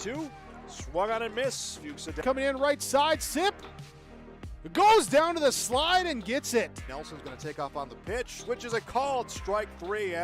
2. Swung on and miss. Fuchs coming in right side, Sip. It goes down to the slide and gets it. Nelson's going to take off on the pitch, which is a called strike 3.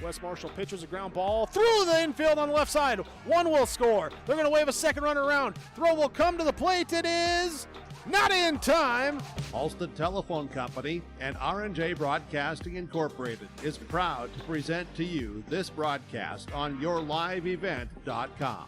Wes Marshall pitches a ground ball through the infield on the left side. One will score. They're going to wave a second runner around. Throw will come to the plate. It is not in time. Halstead Telephone Company and R&J Broadcasting Incorporated is proud to present to you this broadcast on yourliveevent.com.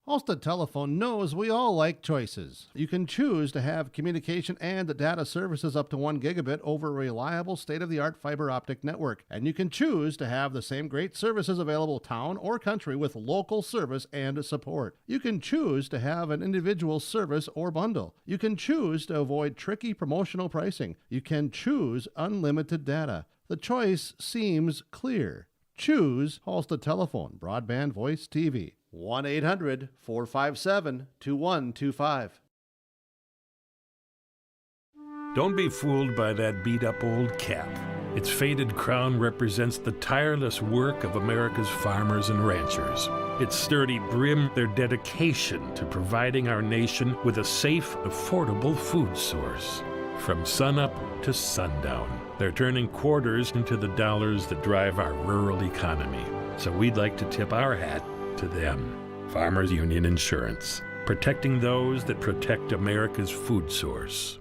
Halstead Telephone knows we all like choices. You can choose to have communication and data services up to 1 gigabit over a reliable state-of-the-art fiber optic network. And you can choose to have the same great services available town or country with local service and support. You can choose to have an individual service or bundle. You can choose to avoid tricky promotional pricing. You can choose unlimited data. The choice seems clear. Choose Halstead Telephone, broadband voice TV. 1-800-457-2125. Don't be fooled by that beat-up old cap. Its faded crown represents the tireless work of America's farmers and ranchers. Its sturdy brim, their dedication to providing our nation with a safe, affordable food source. From sunup to sundown, they're turning quarters into the dollars that drive our rural economy. So we'd like to tip our hat to them. Farmers Union Insurance, protecting those that protect America's food source.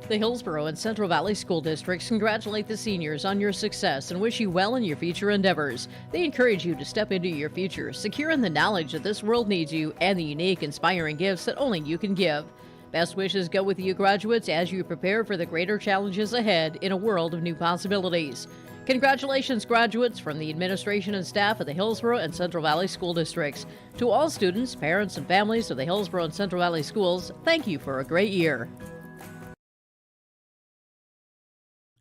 The Hillsboro and Central Valley School Districts congratulate the seniors on your success and wish you well in your future endeavors. They encourage you to step into your future, secure in the knowledge that this world needs you and the unique, inspiring gifts that only you can give. Best wishes go with you graduates as you prepare for the greater challenges ahead in a world of new possibilities. Congratulations, graduates, from the administration and staff of the Hillsboro and Central Valley School Districts. To all students, parents, and families of the Hillsboro and Central Valley Schools, thank you for a great year.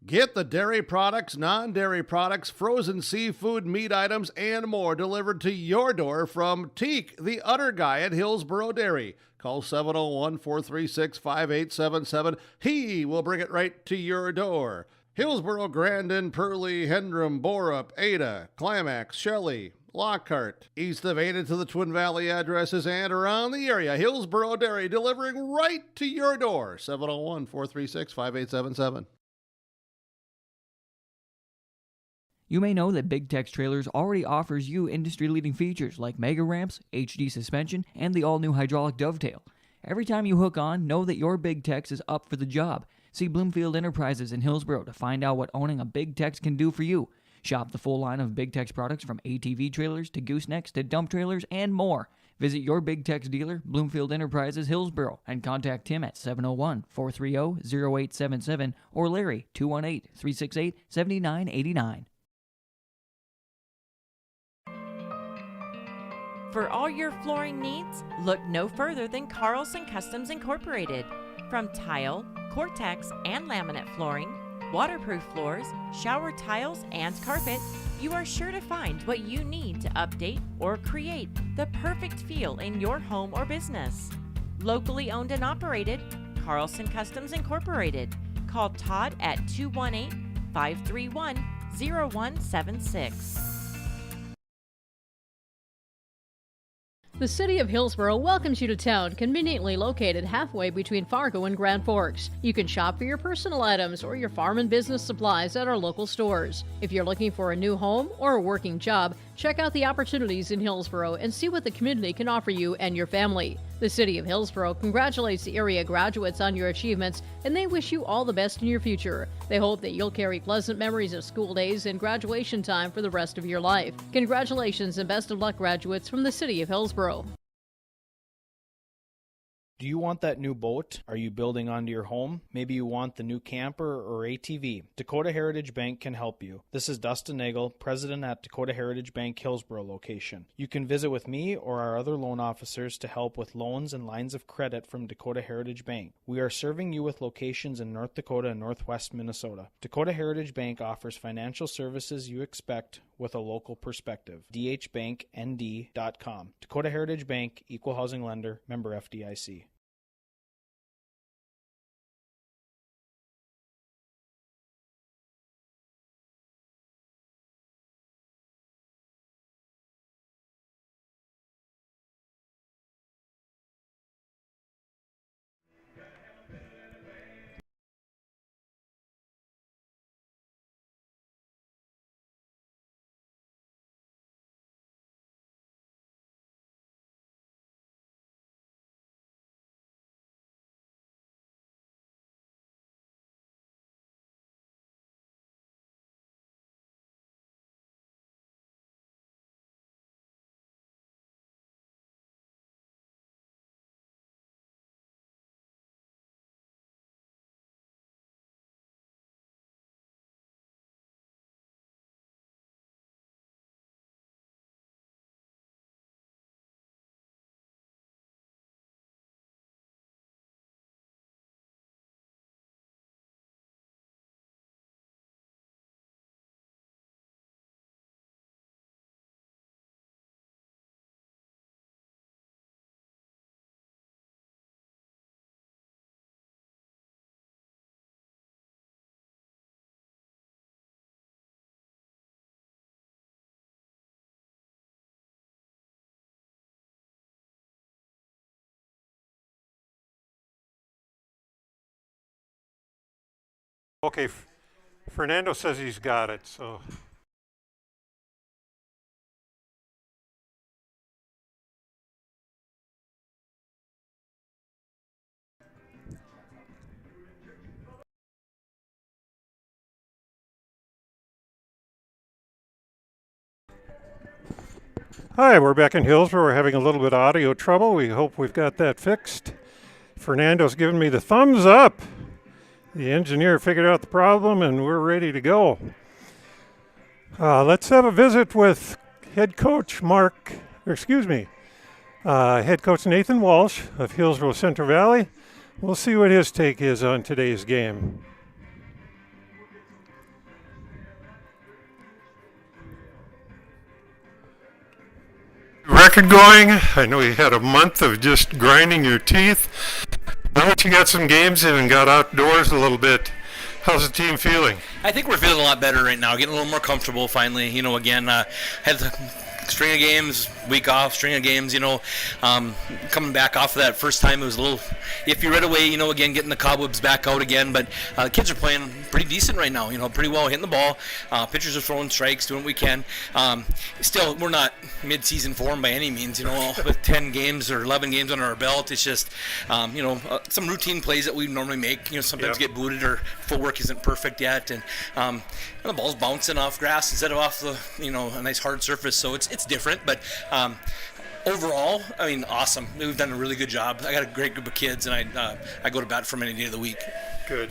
Get the dairy products, non-dairy products, frozen seafood, meat items, and more delivered to your door from Teak, the Udder Guy at Hillsboro Dairy. Call 701-436-5877. He will bring it right to your door. Hillsboro, Grandin, Purley, Hendrum, Borup, Ada, Climax, Shelley, Lockhart. East of Ada to the Twin Valley addresses and around the area. Hillsboro Dairy delivering right to your door. 701-436-5877. You may know that Big Tex Trailers already offers you industry-leading features like mega ramps, HD suspension, and the all-new hydraulic dovetail. Every time you hook on, know that your Big Tex is up for the job. See Bloomfield Enterprises in Hillsboro to find out what owning a Big Tex can do for you. Shop the full line of Big Tex products from ATV trailers to goosenecks to dump trailers and more. Visit your Big Tex dealer, Bloomfield Enterprises, Hillsboro, and contact Tim at 701-430-0877 or Larry, 218-368-7989. For all your flooring needs, look no further than Carlson Customs Incorporated. From tile, Cortex, and laminate flooring, waterproof floors, shower tiles, and carpet, you are sure to find what you need to update or create the perfect feel in your home or business. Locally owned and operated, Carlson Customs Incorporated. Call Todd at 218-531-0176. The City of Hillsboro welcomes you to town, conveniently located halfway between Fargo and Grand Forks. You can shop for your personal items or your farm and business supplies at our local stores. If you're looking for a new home or a working job, check out the opportunities in Hillsboro and see what the community can offer you and your family. The City of Hillsboro congratulates the area graduates on your achievements, and they wish you all the best in your future. They hope that you'll carry pleasant memories of school days and graduation time for the rest of your life. Congratulations and best of luck, graduates from the City of Hillsboro. Do you want that new boat? Are you building onto your home? Maybe you want the new camper or ATV. Dakota Heritage Bank can help you. This is Dustin Nagel, president at Dakota Heritage Bank Hillsboro location. You can visit with me or our other loan officers to help with loans and lines of credit from Dakota Heritage Bank. We are serving you with locations in North Dakota and Northwest Minnesota. Dakota Heritage Bank offers financial services you expect with a local perspective. dhbanknd.com. Dakota Heritage Bank, Equal Housing Lender, member FDIC. Okay, Fernando says he's got it, so. Hi, we're back in Hillsboro. We're having a little bit of audio trouble. We hope we've got that fixed. Fernando's giving me the thumbs up. The engineer figured out the problem and we're ready to go. Let's have a visit with head coach head coach Nathan Walsh of Hillsboro-Central Valley. We'll see what his take is on today's game. Record going. I know you had a month of just grinding your teeth. Now that you got some games in and got outdoors a little bit, how's the team feeling? I think we're feeling a lot better right now, getting a little more comfortable finally. You know, again, had the string of games, week off, string of games, coming back off of that first time, it was a little iffy right away, again, getting the cobwebs back out again, but the kids are playing pretty decent right now, pretty well, hitting the ball. Pitchers are throwing strikes, doing what we can. Still, we're not mid-season form by any means, with 10 games or 11 games under our belt. It's just, some routine plays that we normally make, sometimes get booted or footwork isn't perfect yet, and the ball's bouncing off grass instead of off the, a nice hard surface, so it's different, but overall, awesome. We've done a really good job. I got a great group of kids, and I go to bat for them any day of the week. Good.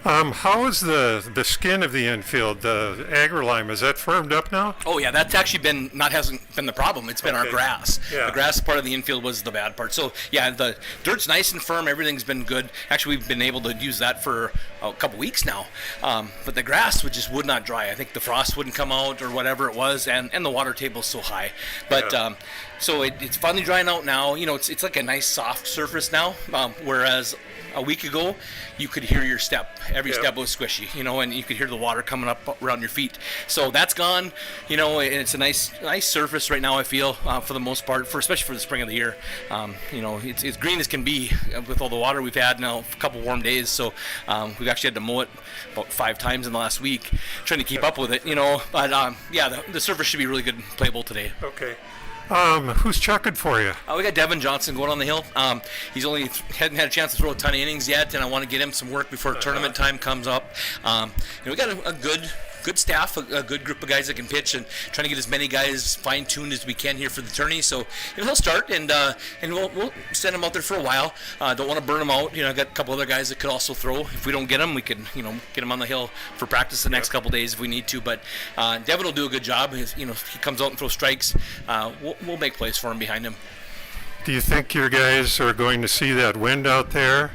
How is the skin of the infield, the agrolime, is that firmed up now? Oh yeah, that's actually hasn't been the problem. It's been our grass. Yeah. The grass part of the infield was the bad part. So yeah, the dirt's nice and firm. Everything's been good. Actually, we've been able to use that for a couple weeks now. But the grass would not dry. I think the frost wouldn't come out or whatever it was, and the water table's so high. But so it's finally drying out now. It's like a nice soft surface now, whereas a week ago, you could hear your step. Every step was squishy, and you could hear the water coming up around your feet. So that's gone, and it's a nice surface right now, I feel, for the most part, especially for the spring of the year. It's green as can be with all the water we've had now, a couple warm days. So we've actually had to mow it about 5 times in the last week, trying to keep up with it, But the surface should be really good and playable today. Okay. Who's chucking for you? We got Devin Johnson going on the hill. He's only hadn't had a chance to throw a ton of innings yet, and I want to get him some work before tournament time comes up. We got a good staff, a good group of guys that can pitch, and trying to get as many guys fine-tuned as we can here for the tourney. So he'll start, and we'll send him out there for a while. Don't want to burn him out. I got a couple other guys that could also throw. If we don't get them, we can get him on the hill for practice the next couple days if we need to. But Devin will do a good job. He comes out and throws strikes. We'll make plays for him behind him. Do you think your guys are going to see that wind out there,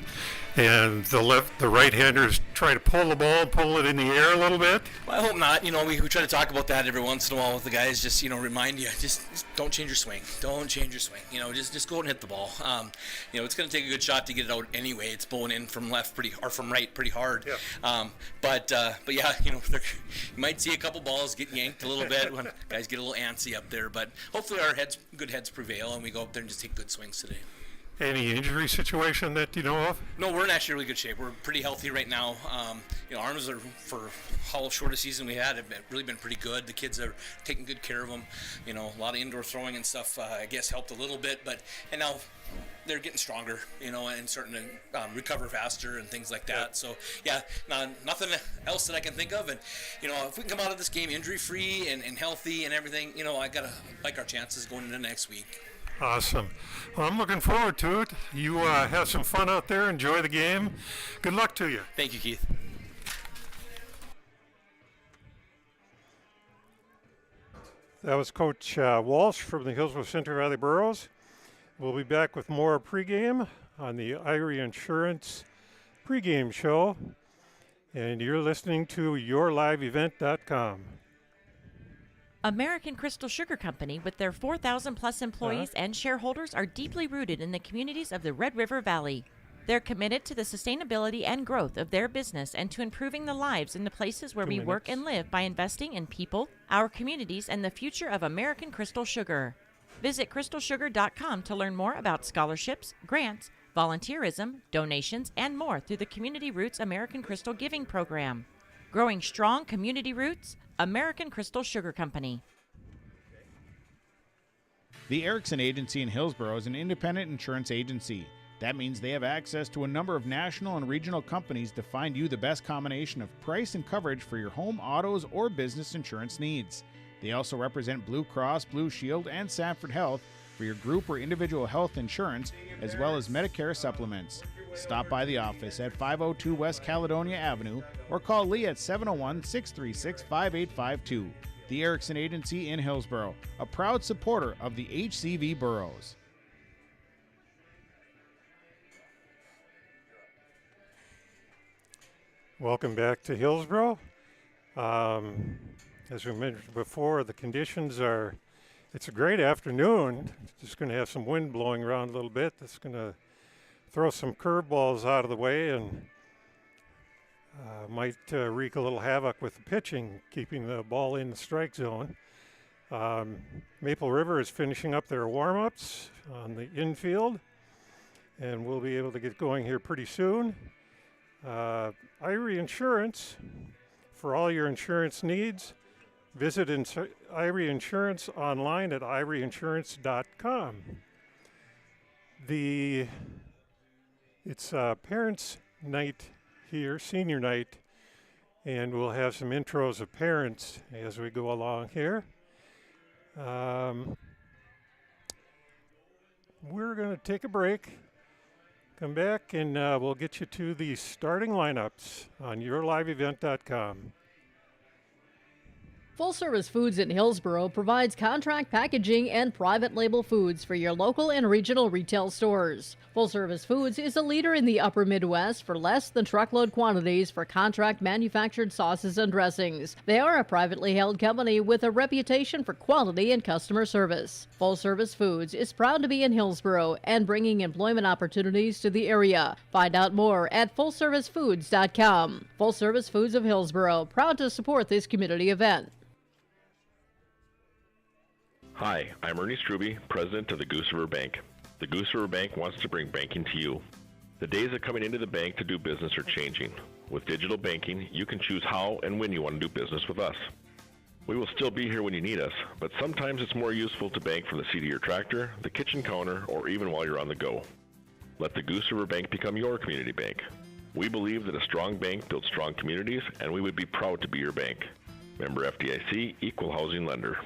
and the right-handers try to pull the ball, pull it in the air a little bit? Well, I hope not. We try to talk about that every once in a while with the guys. Just remind you, just don't change your swing. Don't change your swing. Just go out and hit the ball. It's going to take a good shot to get it out anyway. It's blowing in from from right pretty hard. Yeah. But yeah, you might see a couple balls get yanked a little bit when guys get a little antsy up there. But hopefully our good heads prevail and we go up there and just take good swings today. Any injury situation that you know of? No, we're in actually really good shape. We're pretty healthy right now. Arms are, for how short a season we had, have really been pretty good. The kids are taking good care of them. A lot of indoor throwing and stuff, I guess, helped a little bit. And now they're getting stronger, and starting to recover faster and things like that. So, yeah, nothing else that I can think of. And, if we can come out of this game injury-free and healthy and everything, I got to like our chances going into next week. Awesome. Well, I'm looking forward to it. You have some fun out there. Enjoy the game. Good luck to you. Thank you, Keith. That was Coach Walsh from the Hillsboro-Central Valley Burros. We'll be back with more pregame on the Irie Insurance pregame show. And you're listening to yourliveevent.com. American Crystal Sugar Company, with their 4,000-plus employees and shareholders, are deeply rooted in the communities of the Red River Valley. They're committed to the sustainability and growth of their business and to improving the lives in the places where we work and live by investing in people, our communities, and the future of American Crystal Sugar. Visit crystalsugar.com to learn more about scholarships, grants, volunteerism, donations, and more through the Community Roots American Crystal Giving Program. Growing strong community roots, American Crystal Sugar Company. The Erickson Agency in Hillsboro is an independent insurance agency. That means they have access to a number of national and regional companies to find you the best combination of price and coverage for your home, autos, or business insurance needs. They also represent Blue Cross, Blue Shield, and Sanford Health for your group or individual health insurance, as well as Medicare supplements. Stop by the office at 502 West Caledonia Avenue or call Lee at 701-636-5852. The Erickson Agency in Hillsboro, a proud supporter of the HCV Burros. Welcome back to Hillsboro. As we mentioned before, the conditions are, it's a great afternoon. Just going to have some wind blowing around a little bit. That's going to throw some curveballs out of the way and might wreak a little havoc with the pitching, keeping the ball in the strike zone. Maple River is finishing up their warm-ups on the infield, and we'll be able to get going here pretty soon. Irie Insurance, for all your insurance needs, visit Irie Insurance online at irieinsurance.com. It's parents' night here, senior night, and we'll have some intros of parents as we go along here. We're going to take a break, Come back and we'll get you to the starting lineups on yourliveevent.com. Full Service Foods in Hillsboro provides contract packaging and private label foods for your local and regional retail stores. Full Service Foods is a leader in the upper Midwest for less than truckload quantities for contract manufactured sauces and dressings. They are a privately held company with a reputation for quality and customer service. Full Service Foods is proud to be in Hillsboro and bringing employment opportunities to the area. Find out more at fullservicefoods.com. Full Service Foods of Hillsboro, proud to support this community event. Hi, I'm Ernie Struby, president of the Goose River Bank. The Goose River Bank wants to bring banking to you. The days of coming into the bank to do business are changing. With digital banking, you can choose how and when you want to do business with us. We will still be here when you need us, but sometimes it's more useful to bank from the seat of your tractor, the kitchen counter, or even while you're on the go. Let the Goose River Bank become your community bank. We believe that a strong bank builds strong communities, and we would be proud to be your bank. Member FDIC, Equal Housing Lender.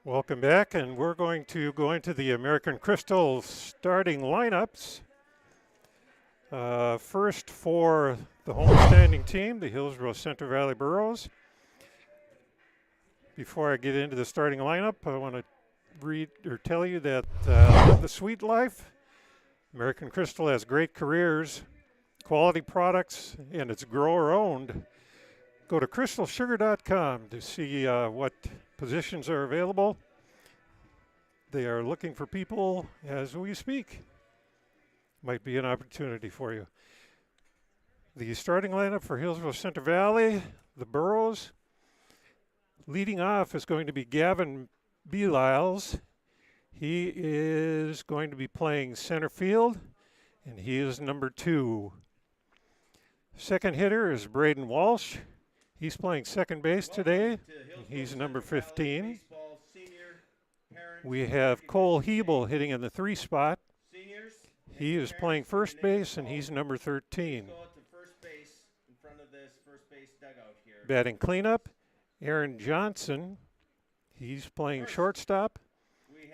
Welcome back, and we're going to go into the American Crystal starting lineups. First for the homestanding team, the Hillsboro-Central Valley Burros. Before I get into the starting lineup, I want to read or tell you that Live the Sweet Life. American Crystal has great careers, quality products, and it's grower-owned. Go to crystalsugar.com to see what positions are available. They are looking for people as we speak. Might be an opportunity for you. The starting lineup for Hillsboro-Central Valley, the Burros. Leading off is going to be Gavin Beliles. He is going to be playing center field, and he is number 2. Second hitter is Braden Walsh. He's playing second base today. He's number 15. We have Cole Hebel hitting in the 3 spot. He is playing first base, and he's number 13. Batting cleanup, Aaron Johnson. He's playing shortstop,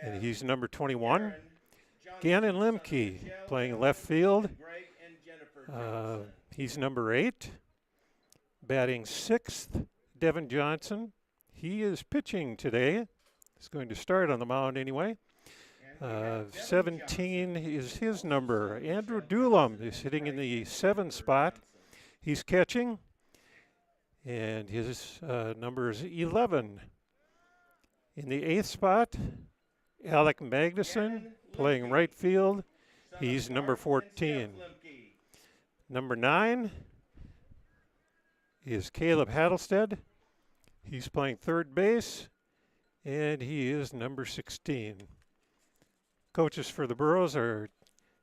and he's number 21. Gannon Lemke playing left field. He's number 8. Batting 6th, Devin Johnson. He is pitching today. He's going to start on the mound anyway. 17 is his number. Andrew Doolam is hitting in the 7 spot. He's catching, and his number is 11. In the 8th spot, Alec Magnuson playing right field. He's number 14. Number 9 is Caleb Hattlestead. He's playing third base, and he is number 16. Coaches for the Burros are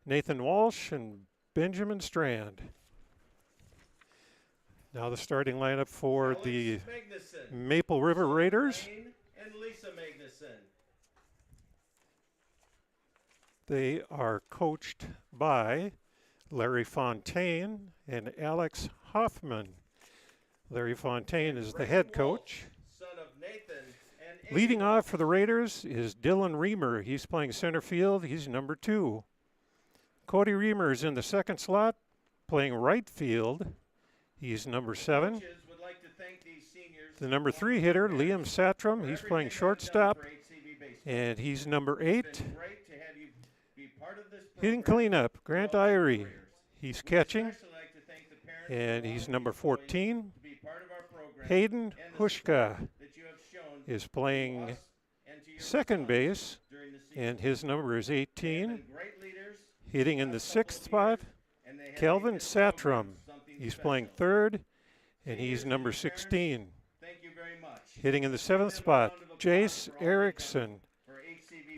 Nathan Walsh and Benjamin Strand. Now the starting lineup for the Maple River Raiders. And Lisa Magnuson. They are coached by Larry Fontaine and Alex Hoffman. Larry Fontaine is the head coach. Leading off for the Raiders is Dylan Reamer. He's playing center field. He's number 2. Cody Reamer is in the 2nd slot, playing right field. He's number 7. The number 3 hitter, Liam Satram, he's playing shortstop, and he's number 8. Hitting cleanup, Grant Irie. He's catching, and he's number 14. Hayden Hushka is playing second base, and his number is 18. Hitting in the 6th spot, Kelvin Satram. He's playing third, and he's number 16. Hitting in the 7th spot, Jace Erickson.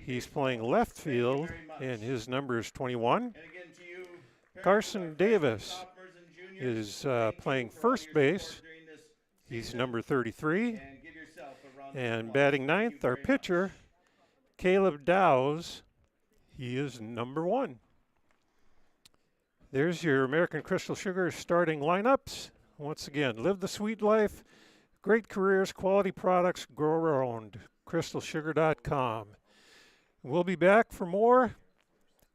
He's playing left field, and his number is 21. Carson Davis is playing first base. He's number 33. And batting 9th, our pitcher, Caleb Dowes. He is number 1. There's your American Crystal Sugar starting lineups. Once again, live the sweet life, great careers, quality products, grower-owned, crystalsugar.com. We'll be back for more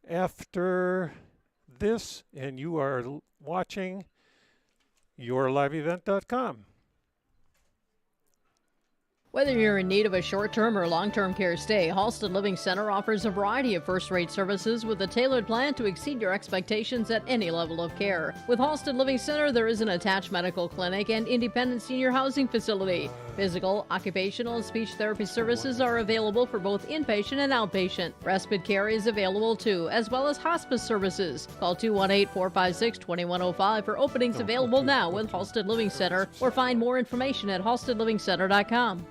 after this, and you are watching yourliveevent.com. Whether you're in need of a short-term or long-term care stay, Halsted Living Center offers a variety of first-rate services with a tailored plan to exceed your expectations at any level of care. With Halsted Living Center, there is an attached medical clinic and independent senior housing facility. Physical, occupational, and speech therapy services are available for both inpatient and outpatient. Respite care is available too, as well as hospice services. Call 218-456-2105 for openings available now with Halsted Living Center, or find more information at halstedlivingcenter.com.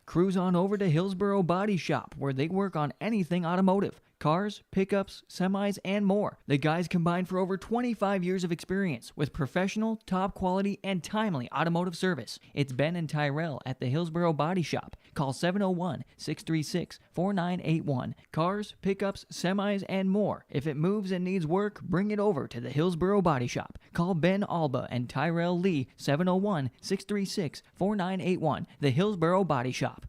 Cruise on over to Hillsboro Body Shop, where they work on anything automotive. Cars, pickups, semis, and more. The guys combine for over 25 years of experience with professional, top quality, and timely automotive service. It's Ben and Tyrell at the Hillsboro Body Shop. Call 701-636-4981. Cars, pickups, semis, and more. If it moves and needs work, bring it over to the Hillsboro Body Shop. Call Ben Alba and Tyrell Lee, 701-636-4981. The Hillsboro Body Shop.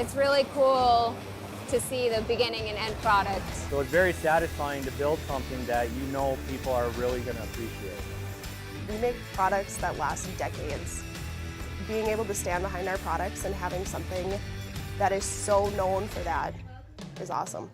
It's really cool to see the beginning and end product. So it's very satisfying to build something that you know people are really going to appreciate. We make products that last decades. Being able to stand behind our products and having something that is so known for that is awesome.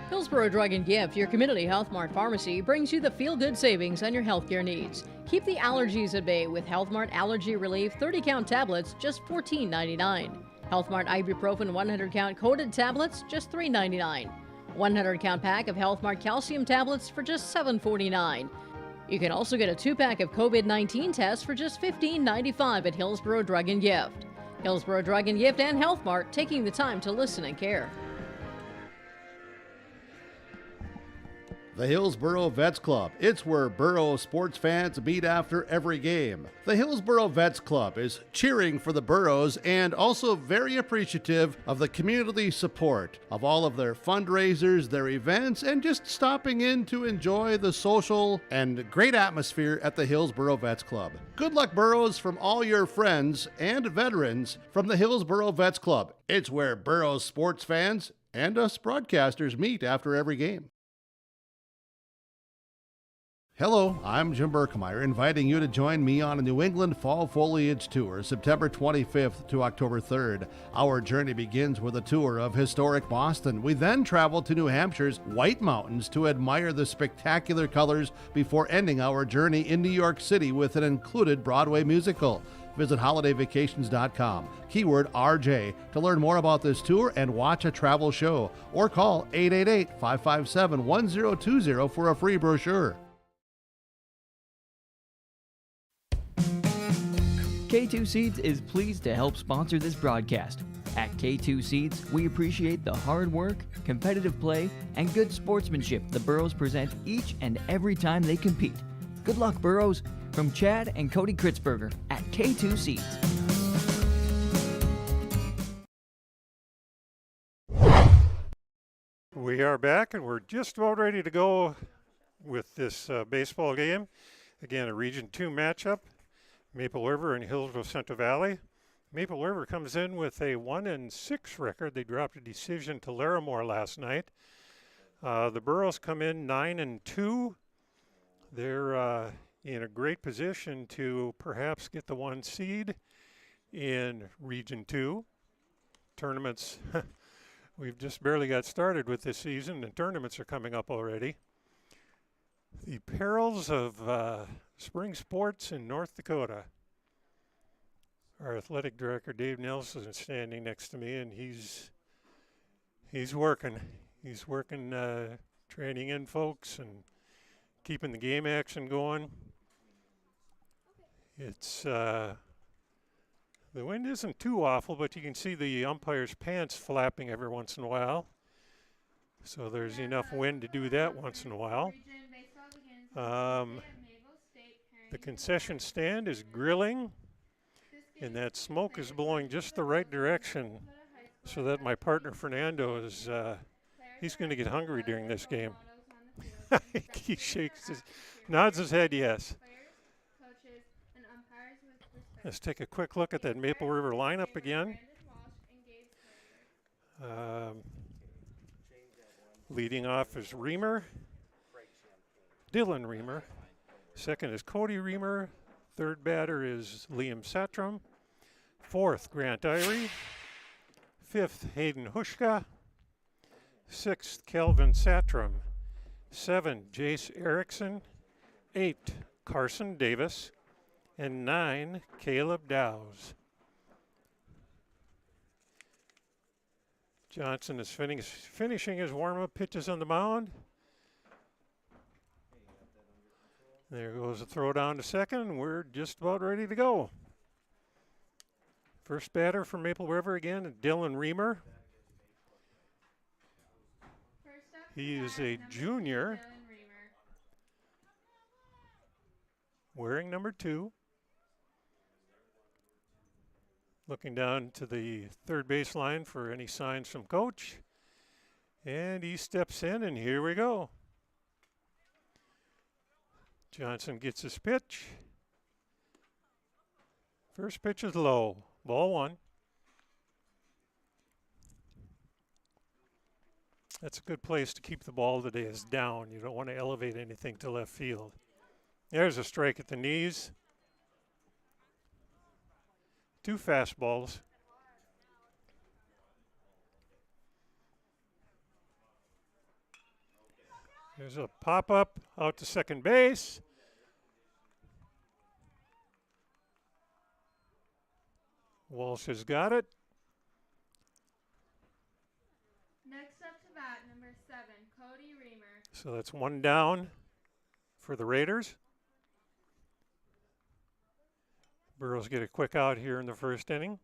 Hillsboro Drug and Gift, your community Health Mart pharmacy, brings you the feel-good savings on your healthcare needs. Keep the allergies at bay with Health Mart Allergy Relief 30-count tablets, just $14.99. Health Mart Ibuprofen 100-count coated tablets, just $3.99. 100-count pack of Health Mart calcium tablets for just $7.49. You can also get a 2-pack of COVID-19 tests for just $15.95 at Hillsboro Drug and Gift. Hillsboro Drug and Gift and Health Mart, taking the time to listen and care. The Hillsboro Vets Club. It's where Boro sports fans meet after every game. The Hillsboro Vets Club is cheering for the Burros and also very appreciative of the community support of all of their fundraisers, their events, and just stopping in to enjoy the social and great atmosphere at the Hillsboro Vets Club. Good luck, Burros, from all your friends and veterans from the Hillsboro Vets Club. It's where Burros sports fans and us broadcasters meet after every game. Hello, I'm Jim Berkemeyer, inviting you to join me on a New England Fall Foliage Tour, September 25th to October 3rd. Our journey begins with a tour of historic Boston. We then travel to New Hampshire's White Mountains to admire the spectacular colors before ending our journey in New York City with an included Broadway musical. Visit holidayvacations.com, keyword RJ, to learn more about this tour and watch a travel show, or call 888-557-1020 for a free brochure. K2 Seeds is pleased to help sponsor this broadcast. At K2 Seeds, we appreciate the hard work, competitive play, and good sportsmanship the Burros present each and every time they compete. Good luck, Burros, from Chad and Cody Kritzberger at K2 Seeds. We are back, and we're just about ready to go with this baseball game. Again, a Region 2 matchup. Maple River and Hillsboro-Central Valley. Maple River comes in with a 1-6 record. They dropped a decision to Larimore last night. The Burros come in 9-2. They're in a great position to perhaps get the 1 seed in Region 2. Tournaments, we've just barely got started with this season, and tournaments are coming up already. The perils of spring sports in North Dakota. Our athletic director, Dave Nelson, is standing next to me, and he's working. He's working, training in folks and keeping the game action going. It's the wind isn't too awful, but you can see the umpire's pants flapping every once in a while. So there's enough wind to do that once in a while. The concession stand is grilling, And that smoke is blowing just the right direction so that my partner Fernando is, he's going to get hungry during this game. He nods his head yes. Let's take a quick look at that Maple River lineup again. Leading off is Reamer, Dylan Reamer. Second is Cody Reamer. Third batter is Liam Satram. Fourth, Grant Irie. Fifth, Hayden Hushka. Sixth, Kelvin Satram. 7, Jace Erickson. 8, Carson Davis. And 9, Caleb Dowes. Johnson is finishing his warm-up pitches on the mound. There goes a throw down to second. We're just about ready to go. First batter from Maple River again, Dylan Reamer. He is a junior, wearing number 2. Looking down to the third base line for any signs from coach. And he steps in, and here we go. Johnson gets his pitch. First pitch is low. Ball 1. That's a good place to keep the ball today, is down. You don't want to elevate anything to left field. There's a strike at the knees. 2 fastballs. There's a pop-up out to second base. Walsh has got it. Next up to bat, number 7, Cody Reamer. So that's 1 down for the Raiders. Burrows get a quick out here in the first inning.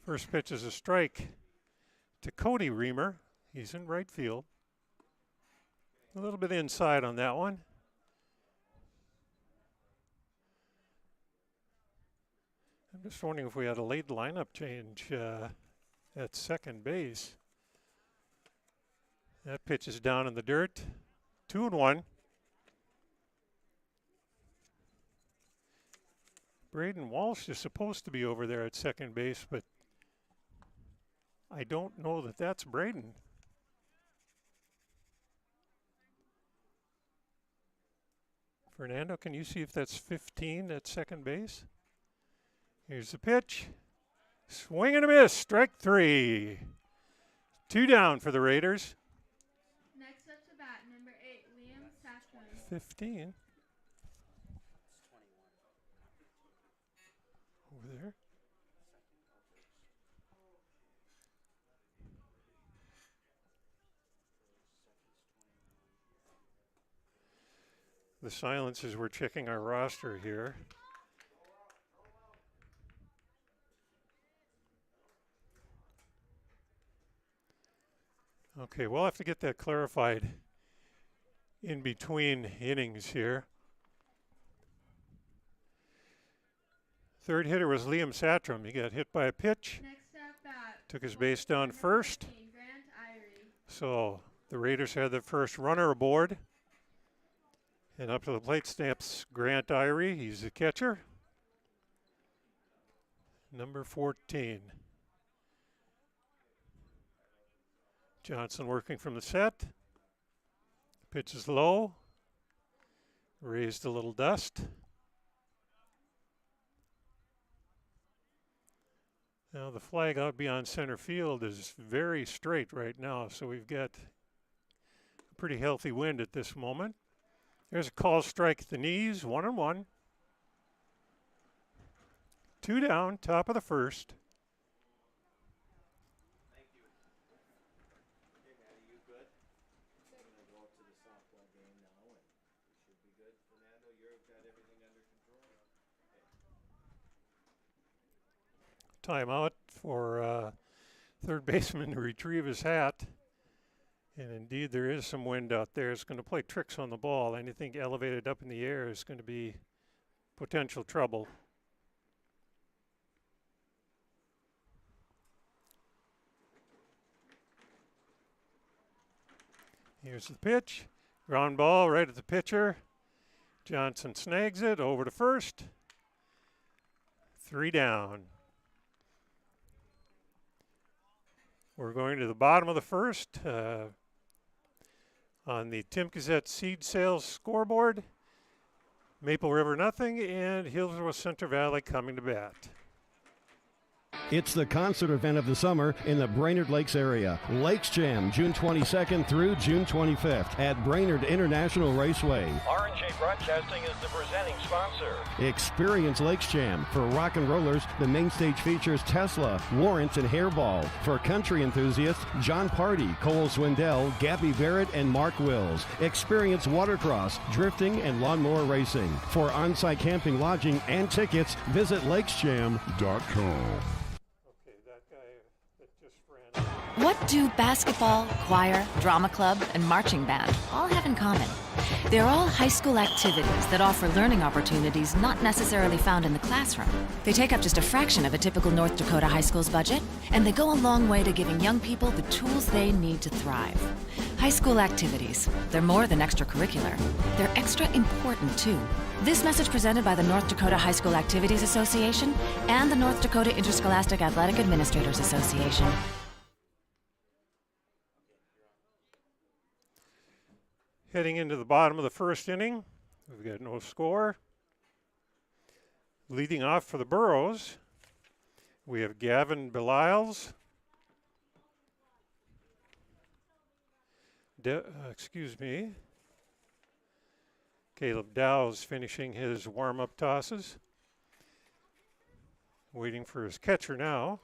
First pitch is a strike to Cody Reamer. He's in right field. A little bit inside on that one. I'm just wondering if we had a late lineup change at second base. That pitch is down in the dirt. 2-1. Braden Walsh is supposed to be over there at second base, but I don't know that that's Braden. Fernando, can you see if that's 15 at second base? Here's the pitch. Swing and a miss. Strike 3. 2 down for the Raiders. Next up to bat, number 8, Liam Satchman. 15. Over there. The silence as we're checking our roster here. Okay, we'll have to get that clarified in between innings here. Third hitter was Liam Satram. He got hit by a pitch. Next at bat, Took his base down first. 14, Grant Irie. So the Raiders had the first runner aboard. And up to the plate steps Grant Irie. He's the catcher. Number 14. Johnson working from the set. Pitch is low. Raised a little dust. Now the flag out beyond center field is very straight right now, so we've got a pretty healthy wind at this moment. There's a call strike at the knees, 1-1. 2 down, top of the first. Timeout for third baseman to retrieve his hat. And indeed, there is some wind out there. It's going to play tricks on the ball. Anything elevated up in the air is going to be potential trouble. Here's the pitch. Ground ball right at the pitcher. Johnson snags it over to first. 3 down. We're going to the bottom of the first on the Tim Gazette seed sales scoreboard. Maple River nothing, and Hillsboro-Central Valley coming to bat. It's the concert event of the summer in the Brainerd Lakes area. Lakes Jam, June 22nd through June 25th at Brainerd International Raceway. R&J Broadcasting is the presenting sponsor. Experience Lakes Jam. For rock and rollers, the main stage features Tesla, Warrants, and Hairball. For country enthusiasts, John Party, Cole Swindell, Gabby Barrett, and Mark Wills. Experience watercross, drifting, and lawnmower racing. For on-site camping, lodging, and tickets, visit lakesjam.com. What do basketball, choir, drama club, and marching band all have in common? They're all high school activities that offer learning opportunities not necessarily found in the classroom. They take up just a fraction of a typical North Dakota high school's budget, and they go a long way to giving young people the tools they need to thrive. High school activities, they're more than extracurricular. They're extra important, too. This message presented by the North Dakota High School Activities Association and the North Dakota Interscholastic Athletic Administrators Association. Heading into the bottom of the first inning, we've got no score. Leading off for the Burros, we have Gavin Beliles. Caleb Dow's finishing his warm-up tosses. Waiting for his catcher now.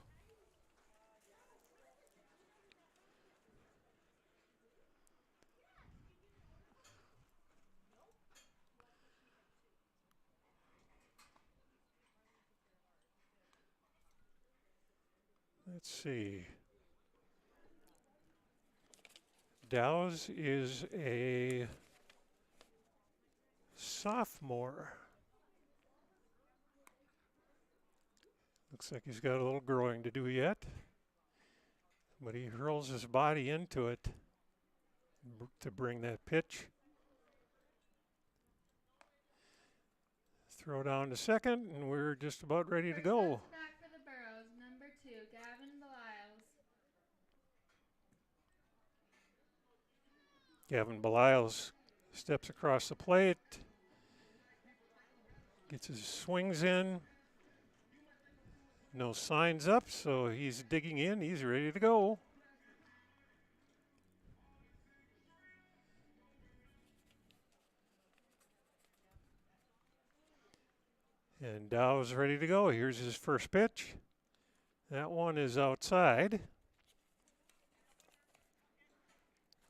Let's see. Dow's is a sophomore. Looks like he's got a little growing to do yet, but he hurls his body into it to bring that pitch. Throw down to second, and we're just about ready to go. Gavin Beliles steps across the plate, gets his swings in, no signs up, so he's digging in, he's ready to go. And Dow's ready to go. Here's his first pitch. That one is outside.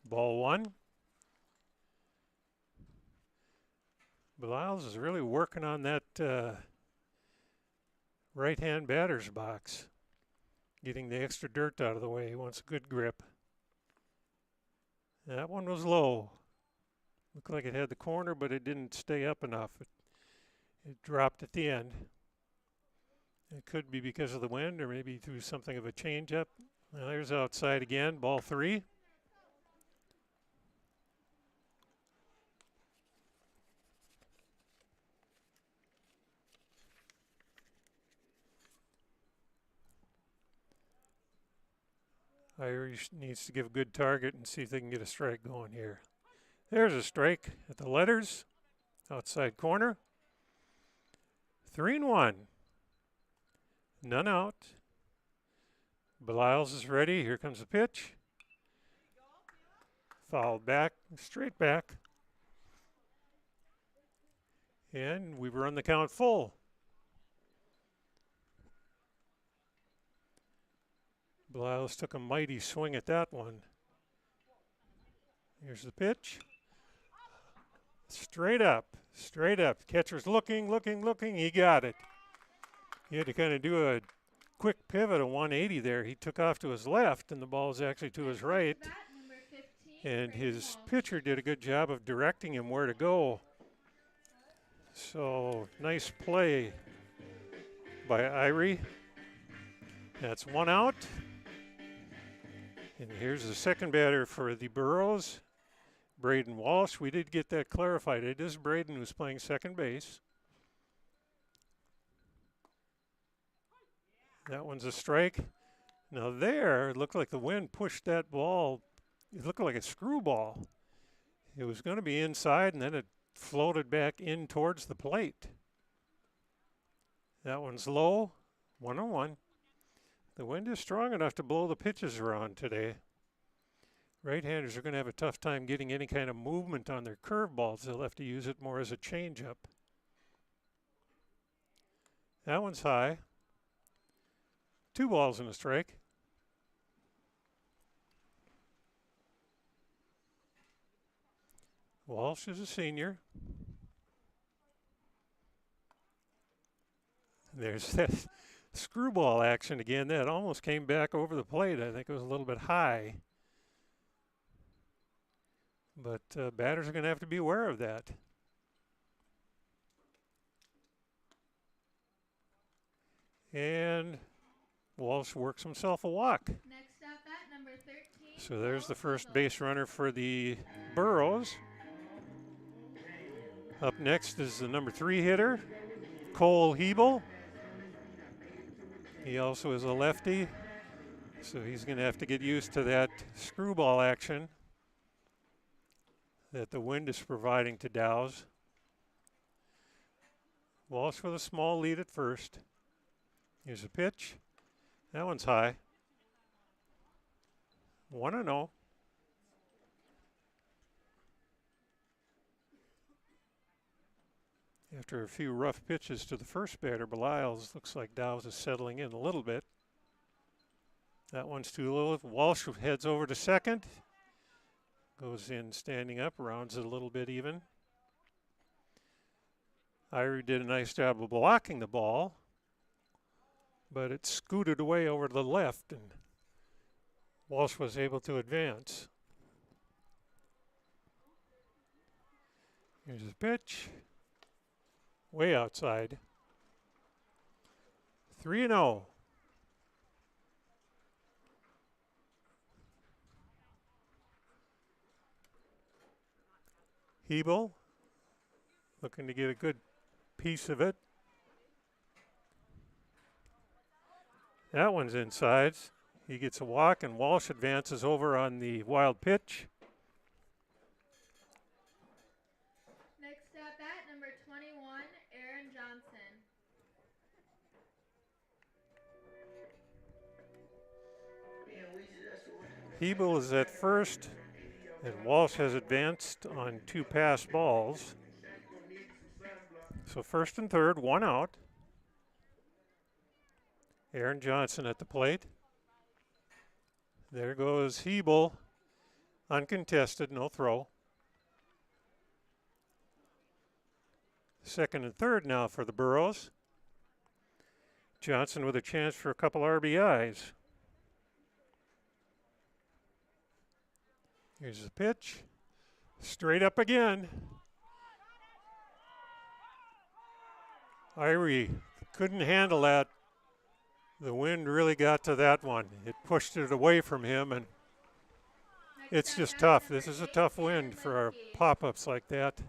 Ball 1. Beliles is really working on that right-hand batter's box, getting the extra dirt out of the way. He wants a good grip. That one was low. Looked like it had the corner, but it didn't stay up enough. It dropped at the end. It could be because of the wind or maybe through something of a changeup. Now there's outside again, ball 3. Irish needs to give a good target and see if they can get a strike going here. There's a strike at the letters, outside corner. 3-1. None out. Beliles is ready. Here comes the pitch. Fouled back, straight back. And we run the count full. Beliles took a mighty swing at that one. Here's the pitch. Straight up, straight up. Catcher's looking. He got it. He had to kind of do a quick pivot, a 180 there. He took off to his left, and the ball is actually to his right. And his pitcher did a good job of directing him where to go. So nice play by Irie. That's one out. And here's the second batter for the Burros, Braden Walsh. We did get that clarified. It is Braden who's playing second base. That one's a strike. Now there, it looked like the wind pushed that ball. It looked like a screwball. It was going to be inside, and then it floated back in towards the plate. That one's low, 1-1. The wind is strong enough to blow the pitches around today. Right-handers are going to have a tough time getting any kind of movement on their curveballs. They'll have to use it more as a changeup. That one's high. 2 balls and a strike. Walsh is a senior. There's that screwball action again. That almost came back over the plate. I think it was a little bit high. But batters are going to have to be aware of that. And Walsh works himself a walk. Next up at number 13. So there's the first base runner for the Burros. Up next is the number 3 hitter, Cole Hebel. He also is a lefty, so he's going to have to get used to that screwball action that the wind is providing to Dow's. Walsh with a small lead at first. Here's a pitch. That one's high. 1-0. After a few rough pitches to the first batter, Belials, looks like Dow's is settling in a little bit. That one's too low. Walsh heads over to second. Goes in standing up, rounds it a little bit even. Irie did a nice job of blocking the ball, but it scooted away over to the left, and Walsh was able to advance. Here's a pitch. Way outside. 3-0. Hebel looking to get a good piece of it. That one's inside. He gets a walk, and Walsh advances over on the wild pitch. Next up at number 21, Aaron Johnson. Hebel is at first, and Walsh has advanced on 2 pass balls. So first and third, 1 out. Aaron Johnson at the plate. There goes Hebel, uncontested, no throw. Second and third now for the Burros. Johnson with a chance for a couple RBIs. Here's the pitch. Straight up again. Irie couldn't handle that. The wind really got to that one. It pushed it away from him, and it's just tough. This is a tough wind for our pop-ups like that.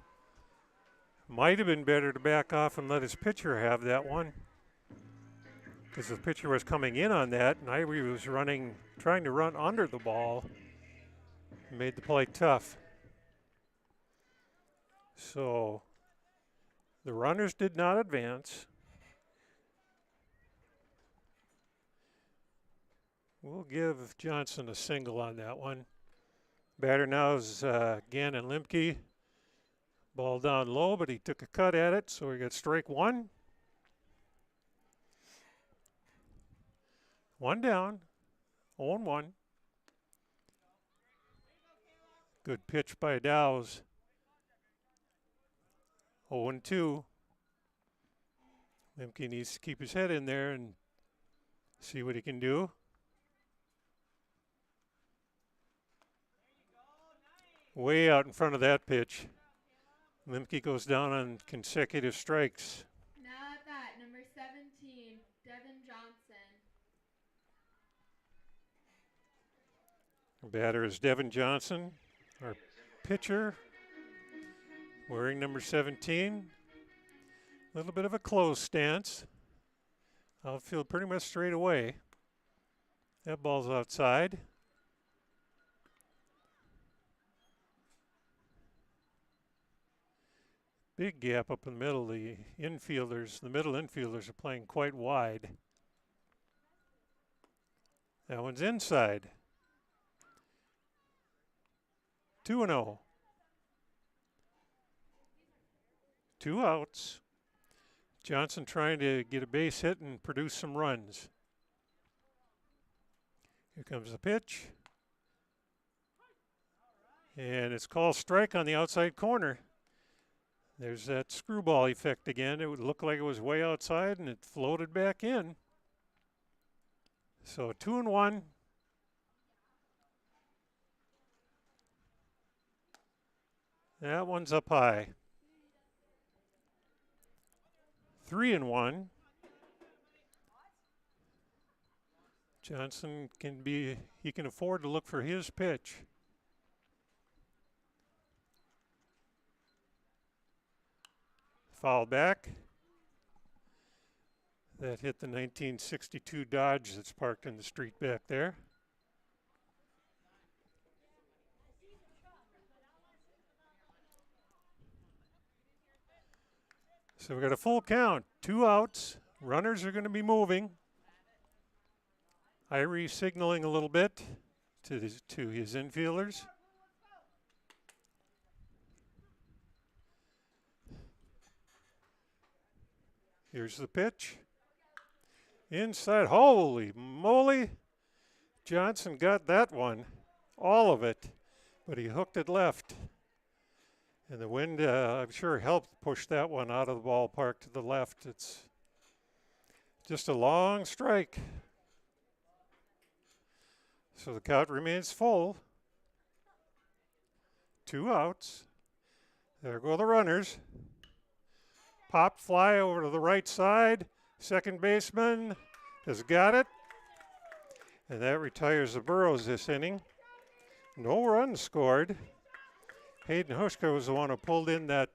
Might have been better to back off and let his pitcher have that one, because the pitcher was coming in on that, and Irie was trying to run under the ball. Made the play tough. So the runners did not advance. We'll give Johnson a single on that one. Batter now is Gannon Limke. Ball down low, but he took a cut at it, so we got strike 1. 1 down, 0-1. Good pitch by Dow's. 0-2. Limke needs to keep his head in there and See what he can do. Way out in front of that pitch. Limke goes down on consecutive strikes. Now at bat, number 17, Devin Johnson. Our batter is Devin Johnson, our pitcher, wearing number 17. A little bit of a closed stance. Outfield pretty much straight away. That ball's outside. Big gap up in the middle. The middle infielders are playing quite wide. That one's inside. 2-0. 2 outs. Johnson trying to get a base hit and produce some runs. Here comes the pitch. And it's called strike on the outside corner. There's that screwball effect again. It would look like it was way outside and it floated back in. So 2-1. That one's up high. 3-1. Johnson he can afford to look for his pitch. Foul back. That hit the 1962 Dodge that's parked in the street back there. So we got a full count, 2 outs. Runners are going to be moving. Irie signaling a little bit to his infielders. Here's the pitch. Inside, holy moly. Johnson got that one, all of it, but he hooked it left. And the wind, I'm sure, helped push that one out of the ballpark to the left. It's just a long strike. So the count remains full. 2 outs. There go the runners. Pop fly over to the right side. Second baseman has got it. And that retires the Burros this inning. No runs scored. Hayden Hushka was the one who pulled in that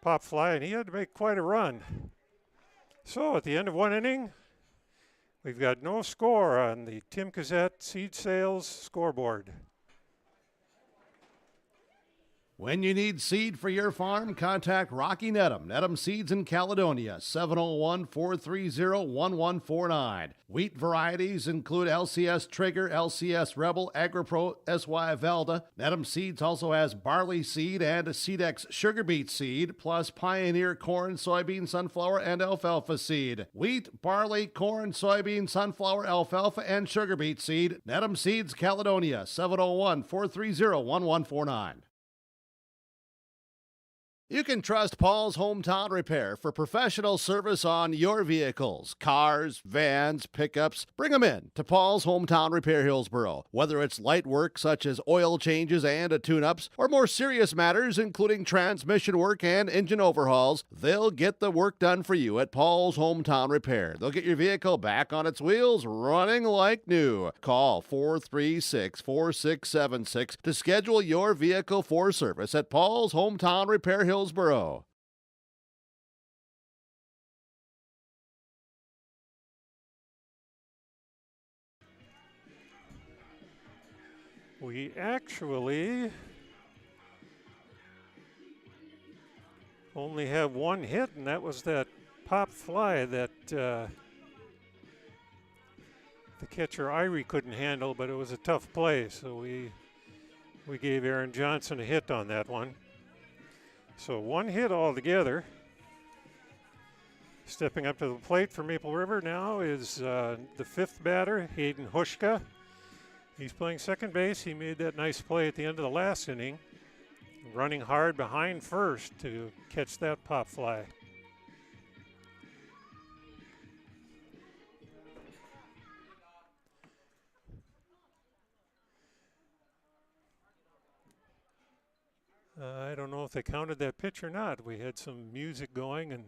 pop fly, and he had to make quite a run. So at the end of 1 inning, we've got no score on the Tim Cassette Seed Sales scoreboard. When you need seed for your farm, contact Rocky Nedham. Nedham Seeds in Caledonia, 701-430-1149. Wheat varieties include LCS Trigger, LCS Rebel, AgriPro, SY Velda. Nedham Seeds also has barley seed and Seedex sugar beet seed, plus Pioneer corn, soybean, sunflower, and alfalfa seed. Wheat, barley, corn, soybean, sunflower, alfalfa, and sugar beet seed. Nedham Seeds, Caledonia, 701-430-1149. You can trust Paul's Hometown Repair for professional service on your vehicles, cars, vans, pickups. Bring them in to Paul's Hometown Repair Hillsboro. Whether it's light work such as oil changes and tune-ups, or more serious matters including transmission work and engine overhauls, they'll get the work done for you at Paul's Hometown Repair. They'll get your vehicle back on its wheels, running like new. Call 436-4676 to schedule your vehicle for service at Paul's Hometown Repair Hillsboro. We actually only have 1 hit, and that was that pop fly that the catcher Irie couldn't handle, but it was a tough play, so we gave Aaron Johnson a hit on that one. So 1 hit altogether. Stepping up to the plate for Maple River now is the 5th batter, Hayden Hushka. He's playing second base. He made that nice play at the end of the last inning, running hard behind first to catch that pop fly. I don't know if they counted that pitch or not. We had some music going, and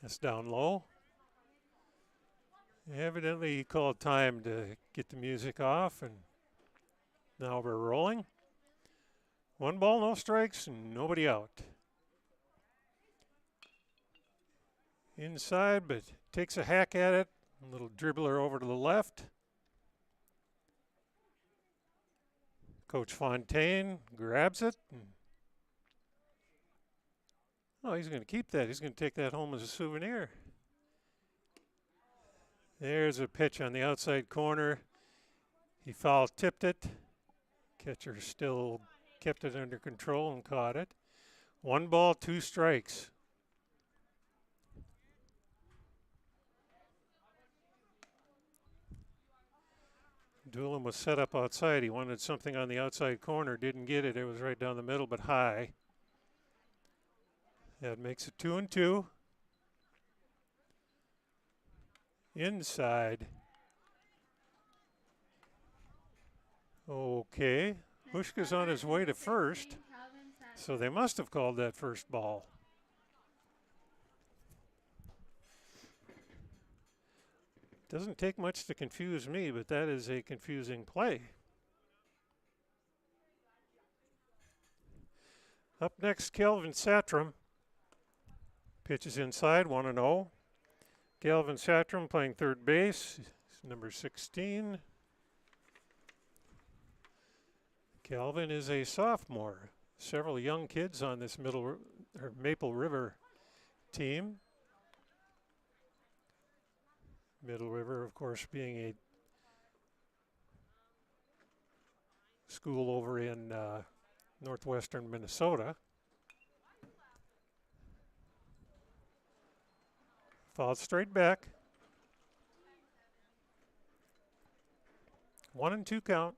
that's down low. Evidently, he called time to get the music off, and now we're rolling. 1 ball, no strikes, and nobody out. Inside, but takes a hack at it. A little dribbler over to the left. Coach Fontaine grabs it. Oh, he's going to keep that. He's going to take that home as a souvenir. There's a pitch on the outside corner. He foul tipped it. Catcher still kept it under control and caught it. 1 ball, 2 strikes. Doolin was set up outside. He wanted something on the outside corner. Didn't get it. It was right down the middle, but high. That makes it 2-2. Inside. Okay. Hushka's on his way to first, so they must have called that first ball. Doesn't take much to confuse me, but that is a confusing play. Up next, Kelvin Satram. Pitches inside, 1-0. Kelvin Satram playing third base, number 16. Kelvin is a sophomore. Several young kids on this Maple River team. Middle River, of course, being a school over in northwestern Minnesota. Fouled straight back. 1-2 count.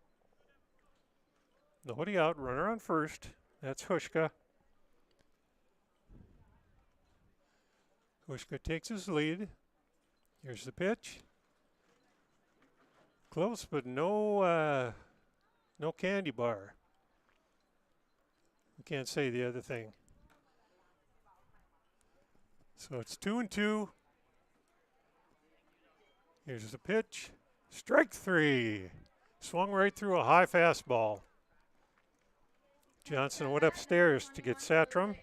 Nobody out, runner on first. That's Hushka. Hushka takes his lead. Here's the pitch. Close, but no candy bar. We can't say the other thing. So it's 2-2. Here's the pitch. Strike 3. Swung right through a high fastball. Johnson went upstairs to get Satram.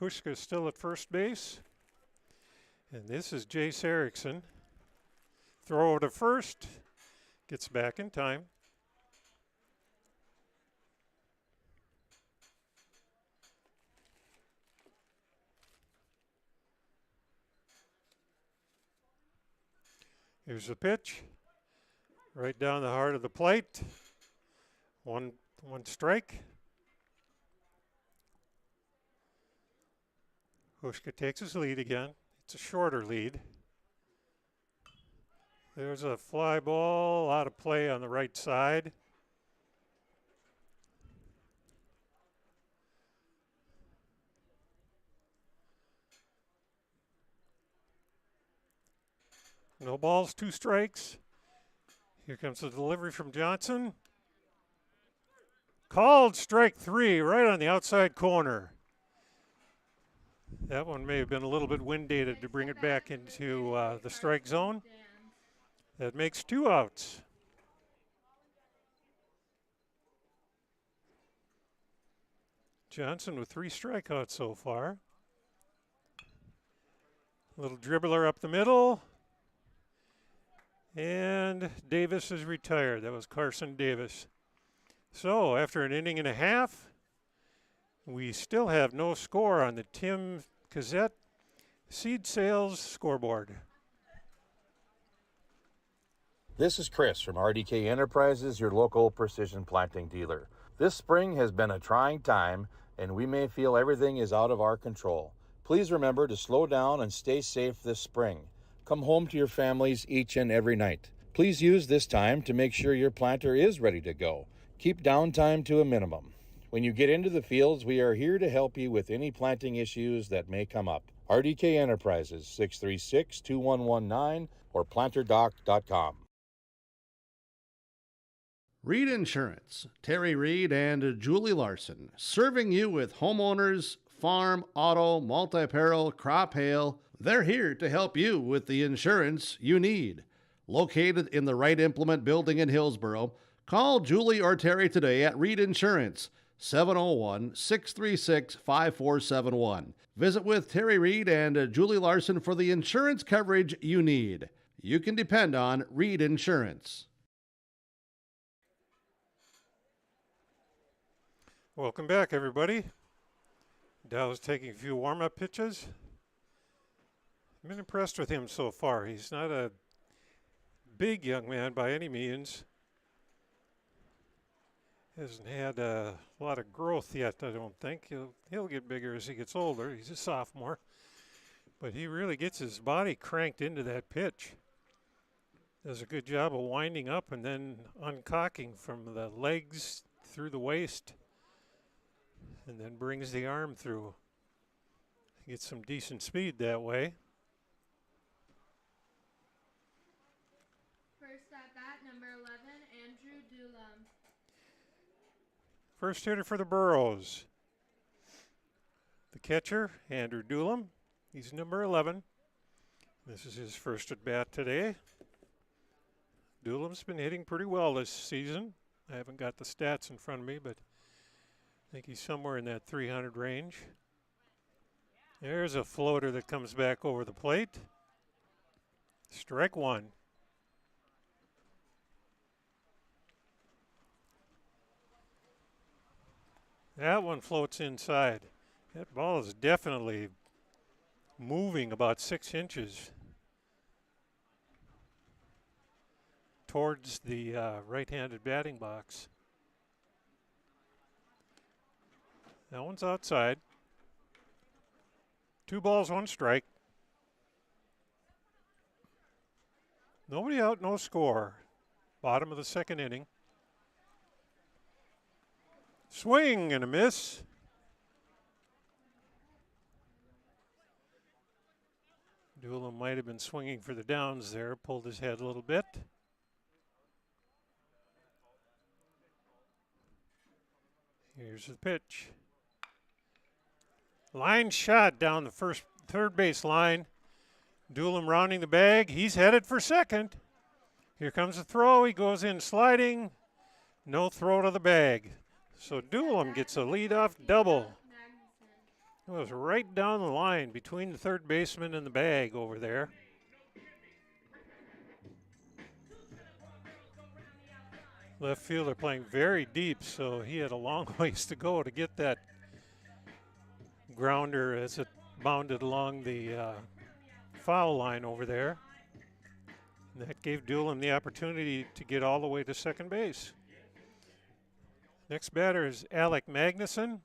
Hushka still at first base. And this is Jace Erickson. Throw to first. Gets back in time. Here's the pitch. Right down the heart of the plate. One strike. Hushka takes his lead again. It's a shorter lead. There's a fly ball out of play on the right side. No balls, 2 strikes. Here comes the delivery from Johnson. Called strike 3 right on the outside corner. That one may have been a little bit wind dated to bring it back into the strike zone. That makes 2 outs. Johnson with 3 strikeouts so far. Little dribbler up the middle. And Davis is retired. That was Carson Davis. So after an inning and a half, we still have no score on the Tim Cassette seed sales scoreboard. This is Chris from RDK Enterprises, your local precision planting dealer. This spring has been a trying time, and we may feel everything is out of our control. Please remember to slow down and stay safe this spring. Come home to your families each and every night. Please use this time to make sure your planter is ready to go. Keep downtime to a minimum. When you get into the fields, we are here to help you with any planting issues that may come up. RDK Enterprises, 636-2119 or planterdoc.com. Reed Insurance, Terry Reed and Julie Larson, serving you with homeowners, farm, auto, multi-peril, crop hail. They're here to help you with the insurance you need. Located in the Right Implement Building in Hillsboro, call Julie or Terry today at Reed Insurance, 701-636-5471. Visit with Terry Reed and Julie Larson for the insurance coverage you need. You can depend on Reed Insurance. Welcome back, everybody. Dow's taking a few warm-up pitches. I've been impressed with him so far. He's not a big young man by any means. Hasn't had a lot of growth yet, I don't think. He'll get bigger as he gets older. He's a sophomore. But he really gets his body cranked into that pitch. Does a good job of winding up and then uncocking from the legs through the waist. And then brings the arm through. Gets some decent speed that way. First at bat, number 11, Andrew Dulam. First hitter for the Burros. The catcher, Andrew Dulam. He's number 11. This is his first at bat today. Dulam's been hitting pretty well this season. I haven't got the stats in front of me, but I think he's somewhere in that 300 range. There's a floater that comes back over the plate. Strike one. That one floats inside. That ball is definitely moving about 6 inches towards the right-handed batting box. That one's outside. 2 balls, 1 strike. Nobody out, no score. Bottom of the second inning. Swing and a miss. Dulam might have been swinging for the downs there, pulled his head a little bit. Here's the pitch. Line shot down the third base line. Dulam rounding the bag. He's headed for second. Here comes the throw. He goes in sliding. No throw to the bag. So Dulam gets a leadoff double. It was right down the line between the third baseman and the bag over there. Left fielder playing very deep, so he had a long ways to go to get that grounder as it bounded along the foul line over there. And that gave Dulam the opportunity to get all the way to second base. Next batter is Alec Magnuson.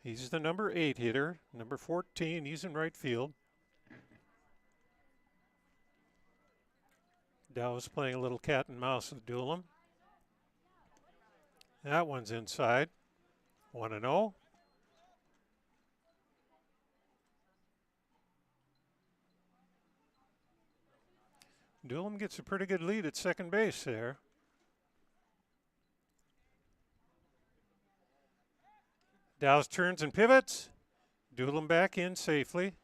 He's the number 8 hitter. Number 14, he's in right field. Dow's playing a little cat and mouse with Dulam. That one's inside. 1-0. Dulam gets a pretty good lead at second base there. Dow's turns and pivots. Dulam back in safely.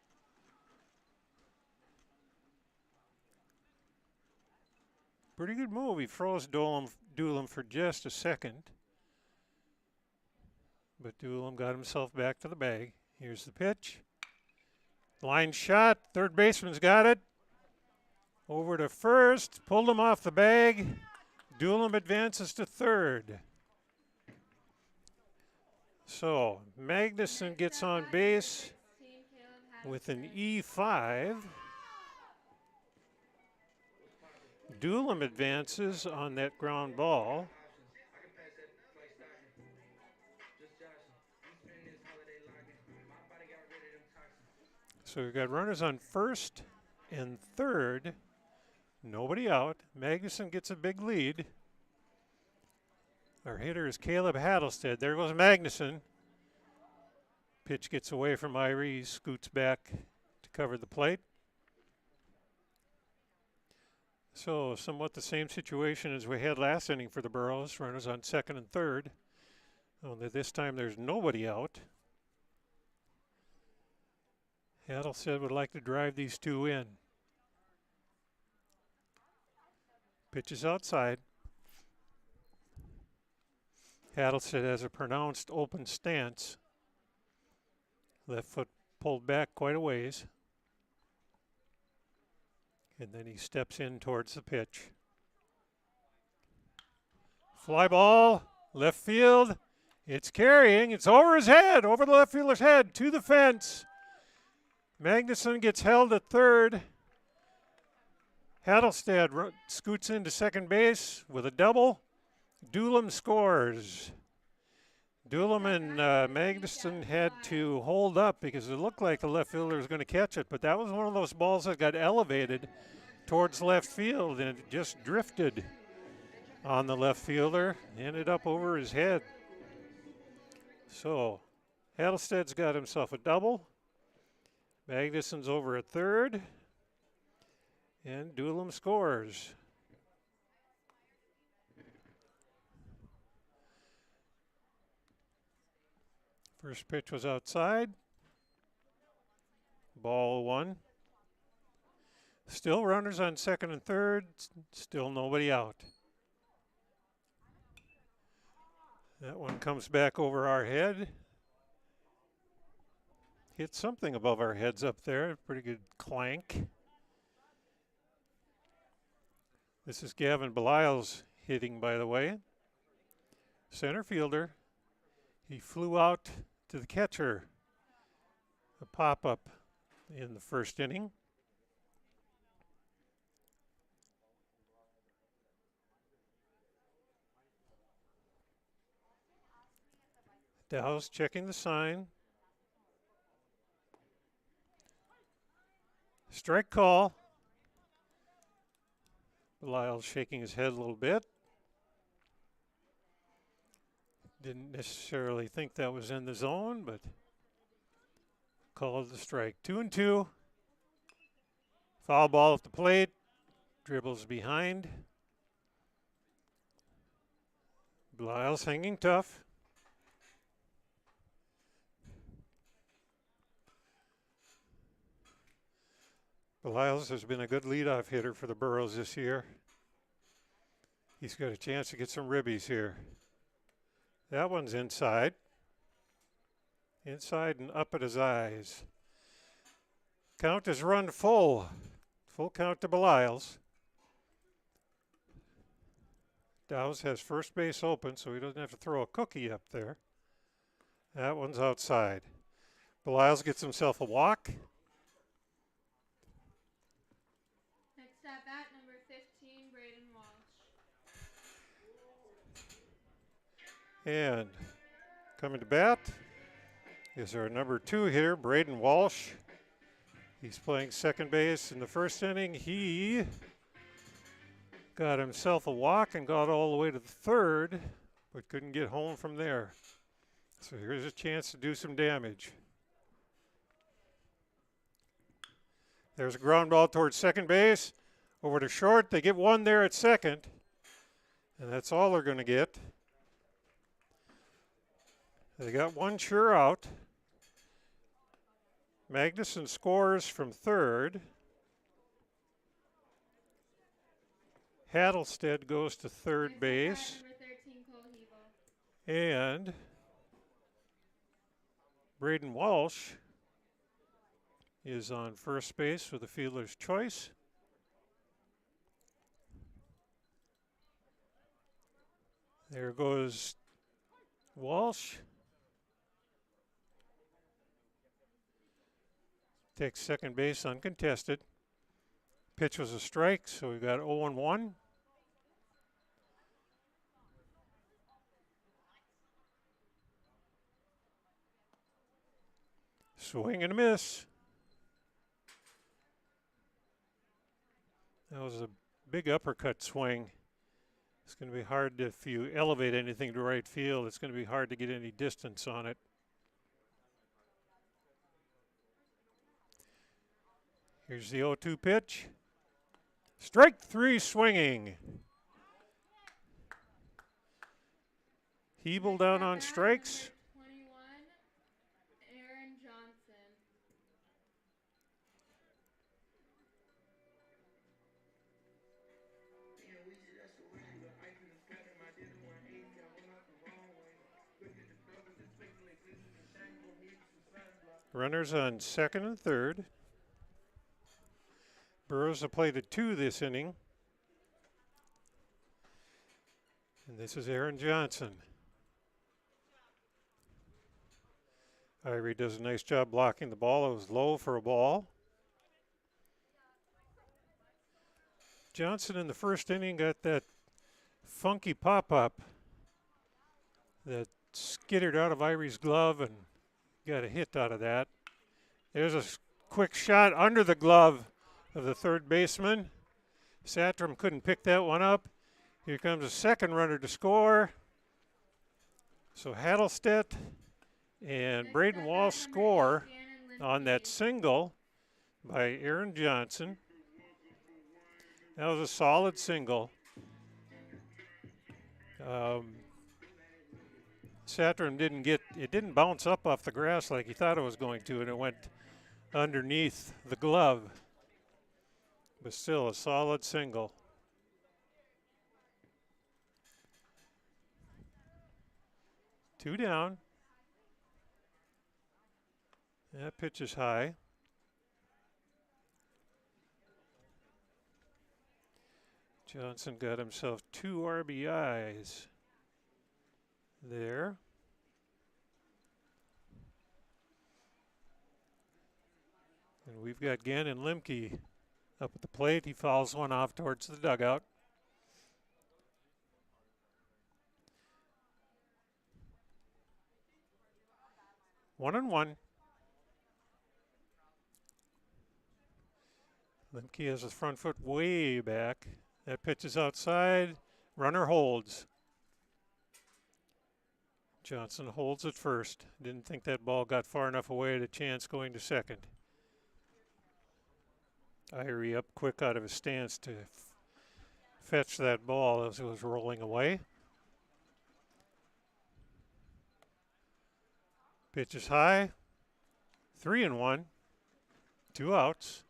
Pretty good move. He froze Dulam for just a second. But Dulam got himself back to the bag. Here's the pitch. Line shot. Third baseman's got it. Over to first. Pulled him off the bag. Dulam advances to third. So Magnuson gets on base with an E5. Dulam advances on that ground ball. So we've got runners on first and third. Nobody out. Magnuson gets a big lead. Our hitter is Caleb Hattlestead. There goes Magnuson. Pitch gets away from Irie, he scoots back to cover the plate. So somewhat the same situation as we had last inning for the Burros. Runners on second and third. Only this time there's nobody out. Adelstead would like to drive these two in. Pitch is outside. Adelstead has a pronounced open stance. Left foot pulled back quite a ways. And then he steps in towards the pitch. Fly ball, left field. It's carrying. It's over his head, over the left fielder's head, to the fence. Magnuson gets held at third. Adelstead scoots into second base with a double. Doolem scores. Doolem and Magnuson had to hold up because it looked like the left fielder was going to catch it, but that was one of those balls that got elevated towards left field and it just drifted on the left fielder, ended up over his head. So Adelstead's got himself a double. Magnuson's over at third, and Doolem scores. First pitch was outside. Ball one. Still runners on second and third. Still nobody out. That one comes back over our head. Hit something above our heads up there. Pretty good clank. This is Gavin Belial's hitting, by the way. Center fielder. He flew out to the catcher. A pop-up in the first inning. Dow's checking the sign. Strike call. Belial's shaking his head a little bit. Didn't necessarily think that was in the zone, but called the strike. 2-2. Foul ball at the plate. Dribbles behind. Belial's hanging tough. Belial's has been a good leadoff hitter for the Burros this year. He's got a chance to get some ribbies here. That one's inside. Inside and up at his eyes. Count is run full. Full count to Belial's. Dow's has first base open, so he doesn't have to throw a cookie up there. That one's outside. Belial's gets himself a walk. Next at bat, number 15, Braden Walsh. And coming to bat is our number 2 hitter, Braden Walsh. He's playing second base in the first inning. He got himself a walk and got all the way to the third, but couldn't get home from there. So here's a chance to do some damage. There's a ground ball towards second base. Over to short. They get one there at second. And that's all they're going to get. They got one sure out. Magnuson scores from third. Adelstead goes to third base. And Braden Walsh is on first base with a fielder's choice. There goes Walsh. Takes second base uncontested. Pitch was a strike, so we got 0-1. Swing and a miss. That was a big uppercut swing. It's going to be hard if you elevate anything to right field. It's going to be hard to get any distance on it. Here's the 0-2 pitch. Strike 3 swinging. Hebel down on strikes. Number 21, Aaron Johnson. Runners on second and third. Burrows have played at 2 this inning. And this is Aaron Johnson. Irie does a nice job blocking the ball. It was low for a ball. Johnson in the first inning got that funky pop-up that skittered out of Irie's glove and got a hit out of that. There's a quick shot under the glove of the third baseman. Satram couldn't pick that one up. Here comes a second runner to score. So Hattelstedt and Braden Wall score on that single by Aaron Johnson. That was a solid single. Satram didn't bounce up off the grass like he thought it was going to, and it went underneath the glove. But still a solid single. Two down. That pitch is high. Johnson got himself 2 RBIs there. And we've got Gannon Limke up at the plate. He fouls one off towards the dugout. One and one. Limke has his front foot way back. That pitch is outside. Runner holds. Johnson holds at first. Didn't think that ball got far enough away to chance going to second. Irie up quick out of his stance to fetch that ball as it was rolling away. Pitch is high. 3-1. 2 outs.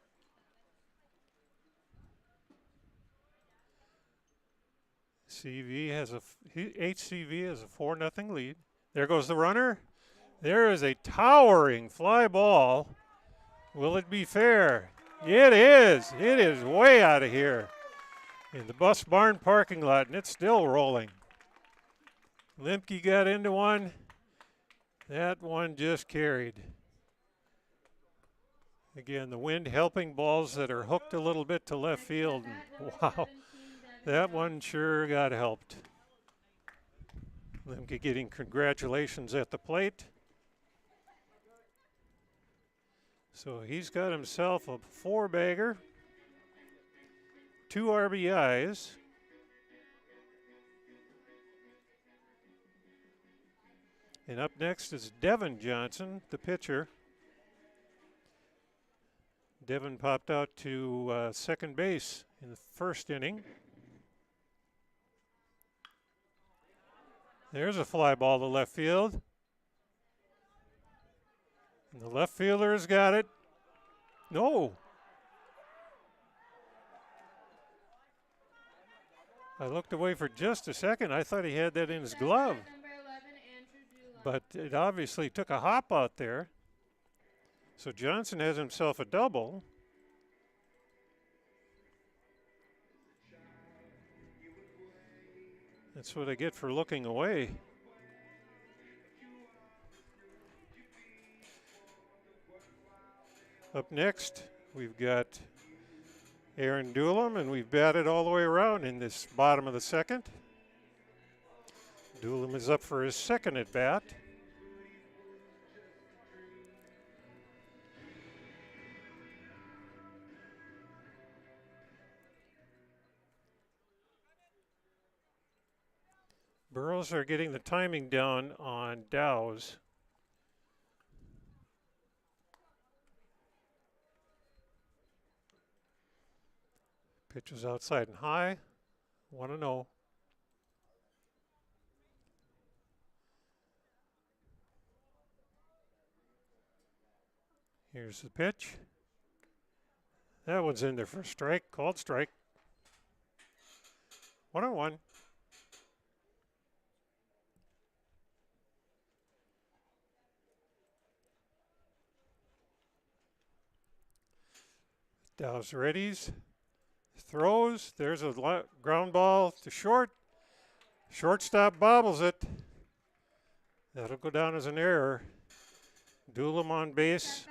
HCV has a 4-0 lead. There goes the runner. There is a towering fly ball. Will it be fair? It is. It is way out of here in the bus barn parking lot, and it's still rolling. Limke got into one. That one just carried. Again, the wind helping balls that are hooked a little bit to left field. And wow, that one sure got helped. Limke getting congratulations at the plate. So he's got himself a 4-bagger, 2 RBIs. And up next is Devin Johnson, the pitcher. Devin popped out to second base in the first inning. There's a fly ball to left field. And the left fielder has got it. No. I looked away for just a second. I thought he had that in his glove. But it obviously took a hop out there. So Johnson has himself a double. That's what I get for looking away. Up next, we've got Aaron Doolum, and we've batted all the way around in this bottom of the second. Doolum is up for his second at bat. Burrows are getting the timing down on Dow's. Pitch was outside and high. 1-0. Here's the pitch. That one's in there for a strike. Called strike. 1-1. Dow's readies. Throws. There's a ground ball to short. Shortstop bobbles it. That'll go down as an error. Doolem on base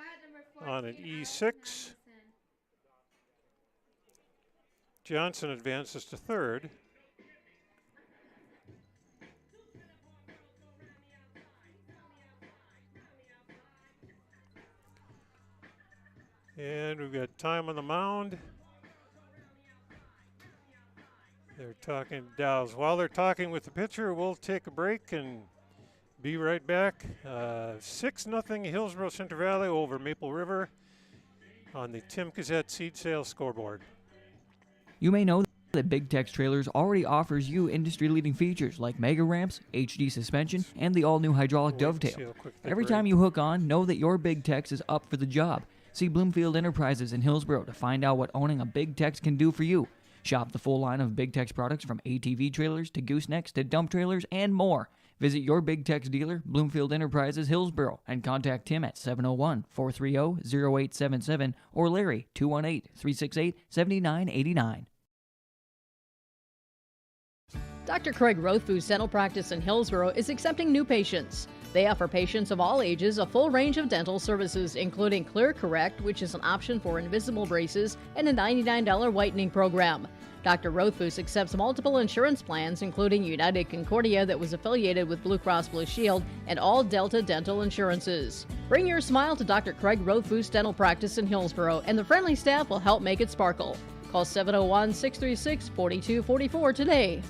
on an E6. Johnson advances to third. And we've got time on the mound. They're talking Dows. While they're talking with the pitcher, we'll take a break and be right back. 6-0 Hillsboro-Central Valley over Maple River on the Tim Gazette seed sales scoreboard. You may know that Big Tex Trailers already offers you industry-leading features like mega ramps, HD suspension, and the all-new hydraulic dovetail. Every time you hook on, know that your Big Tex is up for the job. See Bloomfield Enterprises in Hillsboro to find out what owning a Big Tex can do for you. Shop the full line of Big Tex products from ATV trailers to goosenecks to dump trailers and more. Visit your Big Tex dealer, Bloomfield Enterprises, Hillsboro, and contact Tim at 701-430-0877 or Larry, 218-368-7989. Dr. Craig Rothfuss Dental Practice in Hillsboro is accepting new patients. They offer patients of all ages a full range of dental services, including Clear Correct, which is an option for invisible braces, and a $99 whitening program. Dr. Rothfuss accepts multiple insurance plans, including United Concordia that was affiliated with Blue Cross Blue Shield and all Delta dental insurances. Bring your smile to Dr. Craig Rothfuss Dental Practice in Hillsboro, and the friendly staff will help make it sparkle. Call 701-636-4244 today.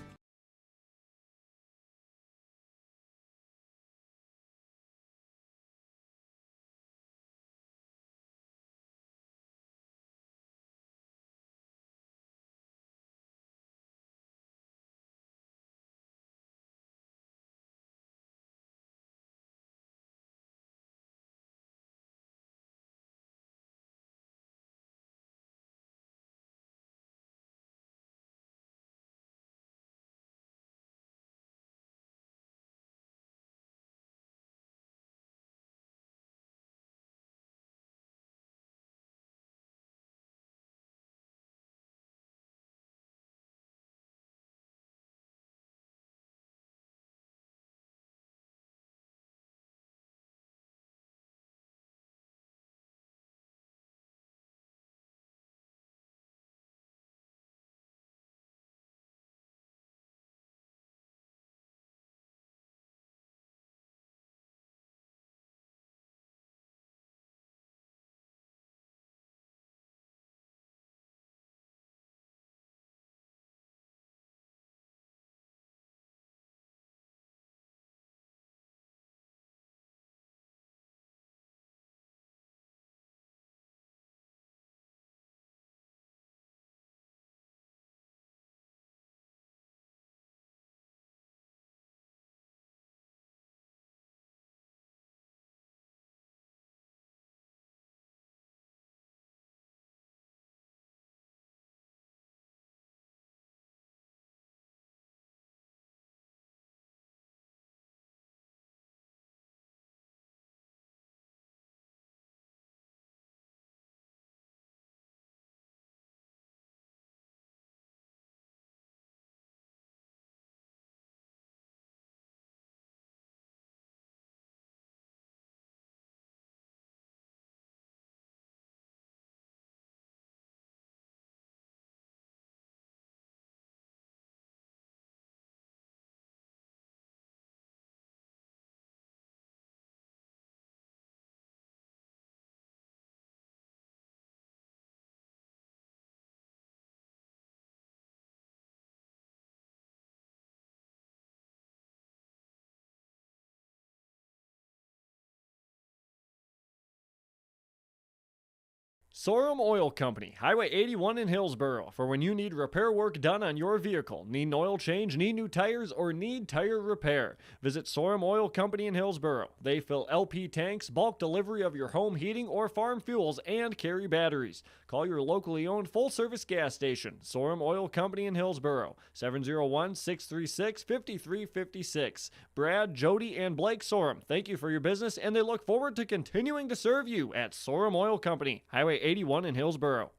Sorum Oil Company, Highway 81 in Hillsboro, for when you need repair work done on your vehicle, need an oil change, need new tires, or need tire repair. Visit Sorum Oil Company in Hillsboro. They fill LP tanks, bulk delivery of your home heating or farm fuels, and carry batteries. Call your locally owned full-service gas station, Sorum Oil Company in Hillsboro, 701-636-5356. Brad, Jody, and Blake Sorum, thank you for your business, and they look forward to continuing to serve you at Sorum Oil Company, Highway 81 in Hillsboro.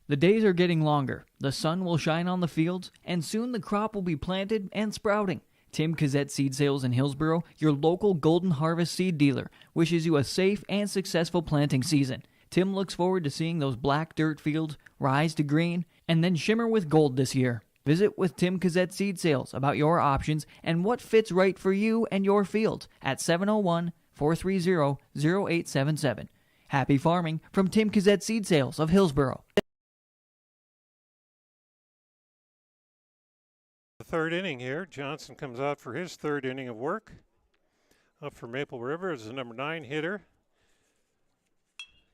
The days are getting longer, the sun will shine on the fields, and soon the crop will be planted and sprouting. Tim Kazette Seed Sales in Hillsboro, your local Golden Harvest seed dealer, wishes you a safe and successful planting season. Tim looks forward to seeing those black dirt fields rise to green and then shimmer with gold this year. Visit with Tim Kazette Seed Sales about your options and what fits right for you and your field at 701-430-0877. Happy farming from Tim Kazette Seed Sales of Hillsboro. The third inning here. Johnson comes out for his third inning of work. Up for Maple River is the number 9 hitter,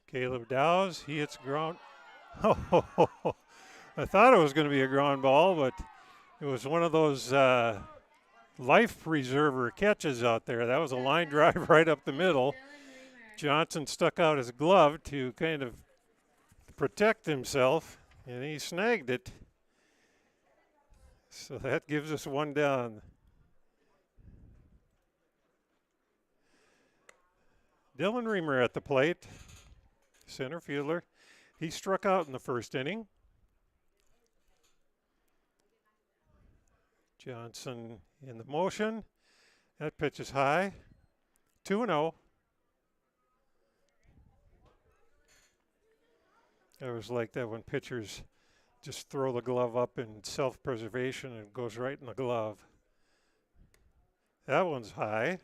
Caleb Dowse. He hits ground. Oh, I thought it was going to be a ground ball, but it was one of those life preserver catches out there. That was a line drive right up the middle. Johnson stuck out his glove to kind of protect himself, and he snagged it. So that gives us one down. Dylan Reamer at the plate, center fielder. He struck out in the first inning. Johnson in the motion. That pitch is high. 2-0. It was like that when pitchers just throw the glove up in self-preservation and it goes right in the glove. That one's high.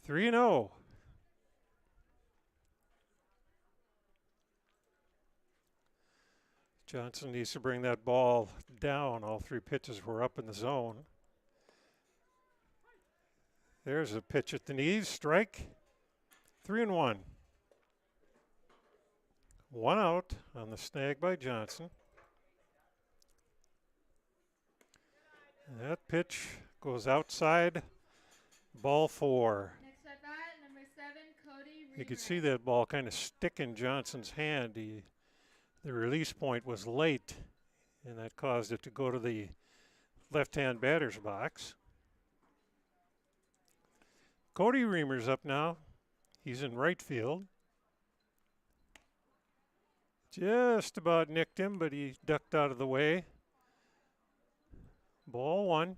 3-0. Johnson needs to bring that ball down. All three pitches were up in the zone. There's a pitch at the knees. Strike. 3-1. One out on the snag by Johnson. And that pitch goes outside. Ball 4. Next at bat, number 7, Cody Reamer. You could see that ball kind of stick in Johnson's hand. The release point was late, and that caused it to go to the left-hand batter's box. Cody Reamer's up now. He's in right field. Just about nicked him, but he ducked out of the way. Ball 1.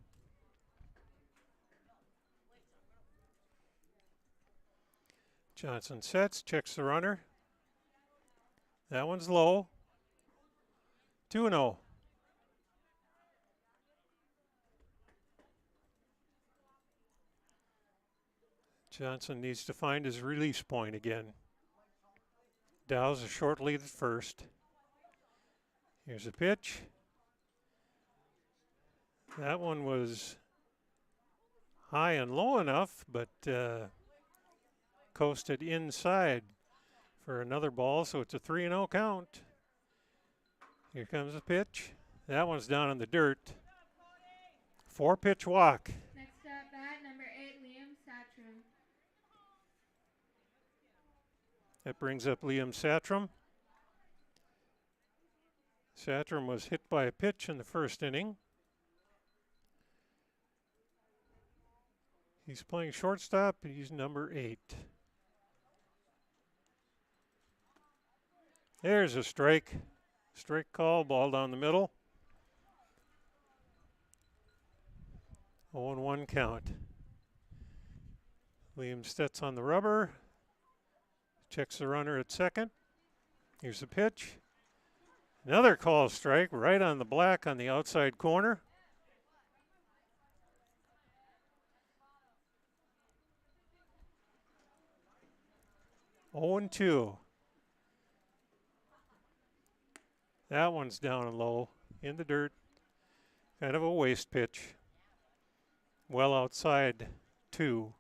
Johnson sets, checks the runner. That one's low. 2-0. Johnson needs to find his release point again. Dow's a short lead at first. Here's a pitch. That one was high and low enough, but coasted inside for another ball, so it's a 3-0 count. Here comes the pitch. That one's down in the dirt. 4-pitch walk. Next at bat, number 8, Liam Satcham. That brings up Liam Satcham. Satcham was hit by a pitch in the first inning. He's playing shortstop. He's number 8. There's a strike. Strike call, ball down the middle. 0-1 count. Liam Stetz on the rubber. Checks the runner at second. Here's the pitch. Another call strike right on the black on the outside corner. Oh, 2. That one's down and low in the dirt. Kind of a waste pitch. Well outside 2.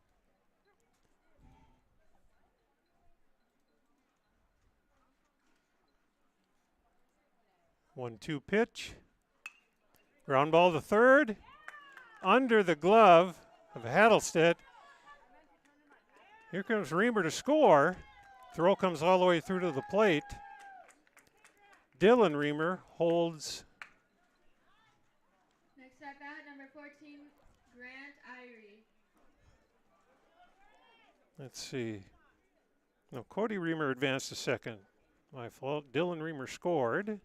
1-2 pitch. Ground ball to third. Under the glove of Hattelstedt. Here comes Reamer to score. Throw comes all the way through to the plate. Dylan Reamer holds. Next at bat, number 14, Grant Irie. Let's see. No, Cody Reamer advanced to second. My fault. Dylan Reamer scored.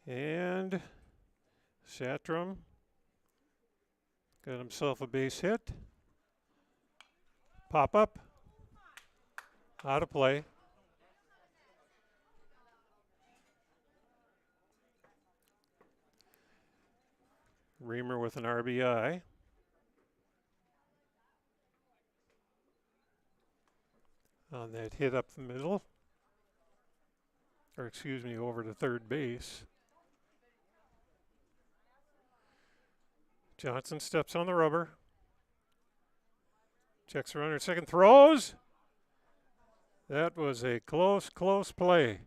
And Satram got himself a base hit. Pop up. Out of play. Reamer with an RBI. On that hit up the middle. Or excuse me, over to third base. Johnson steps on the rubber. Checks the runner at second, throws. That was a close play.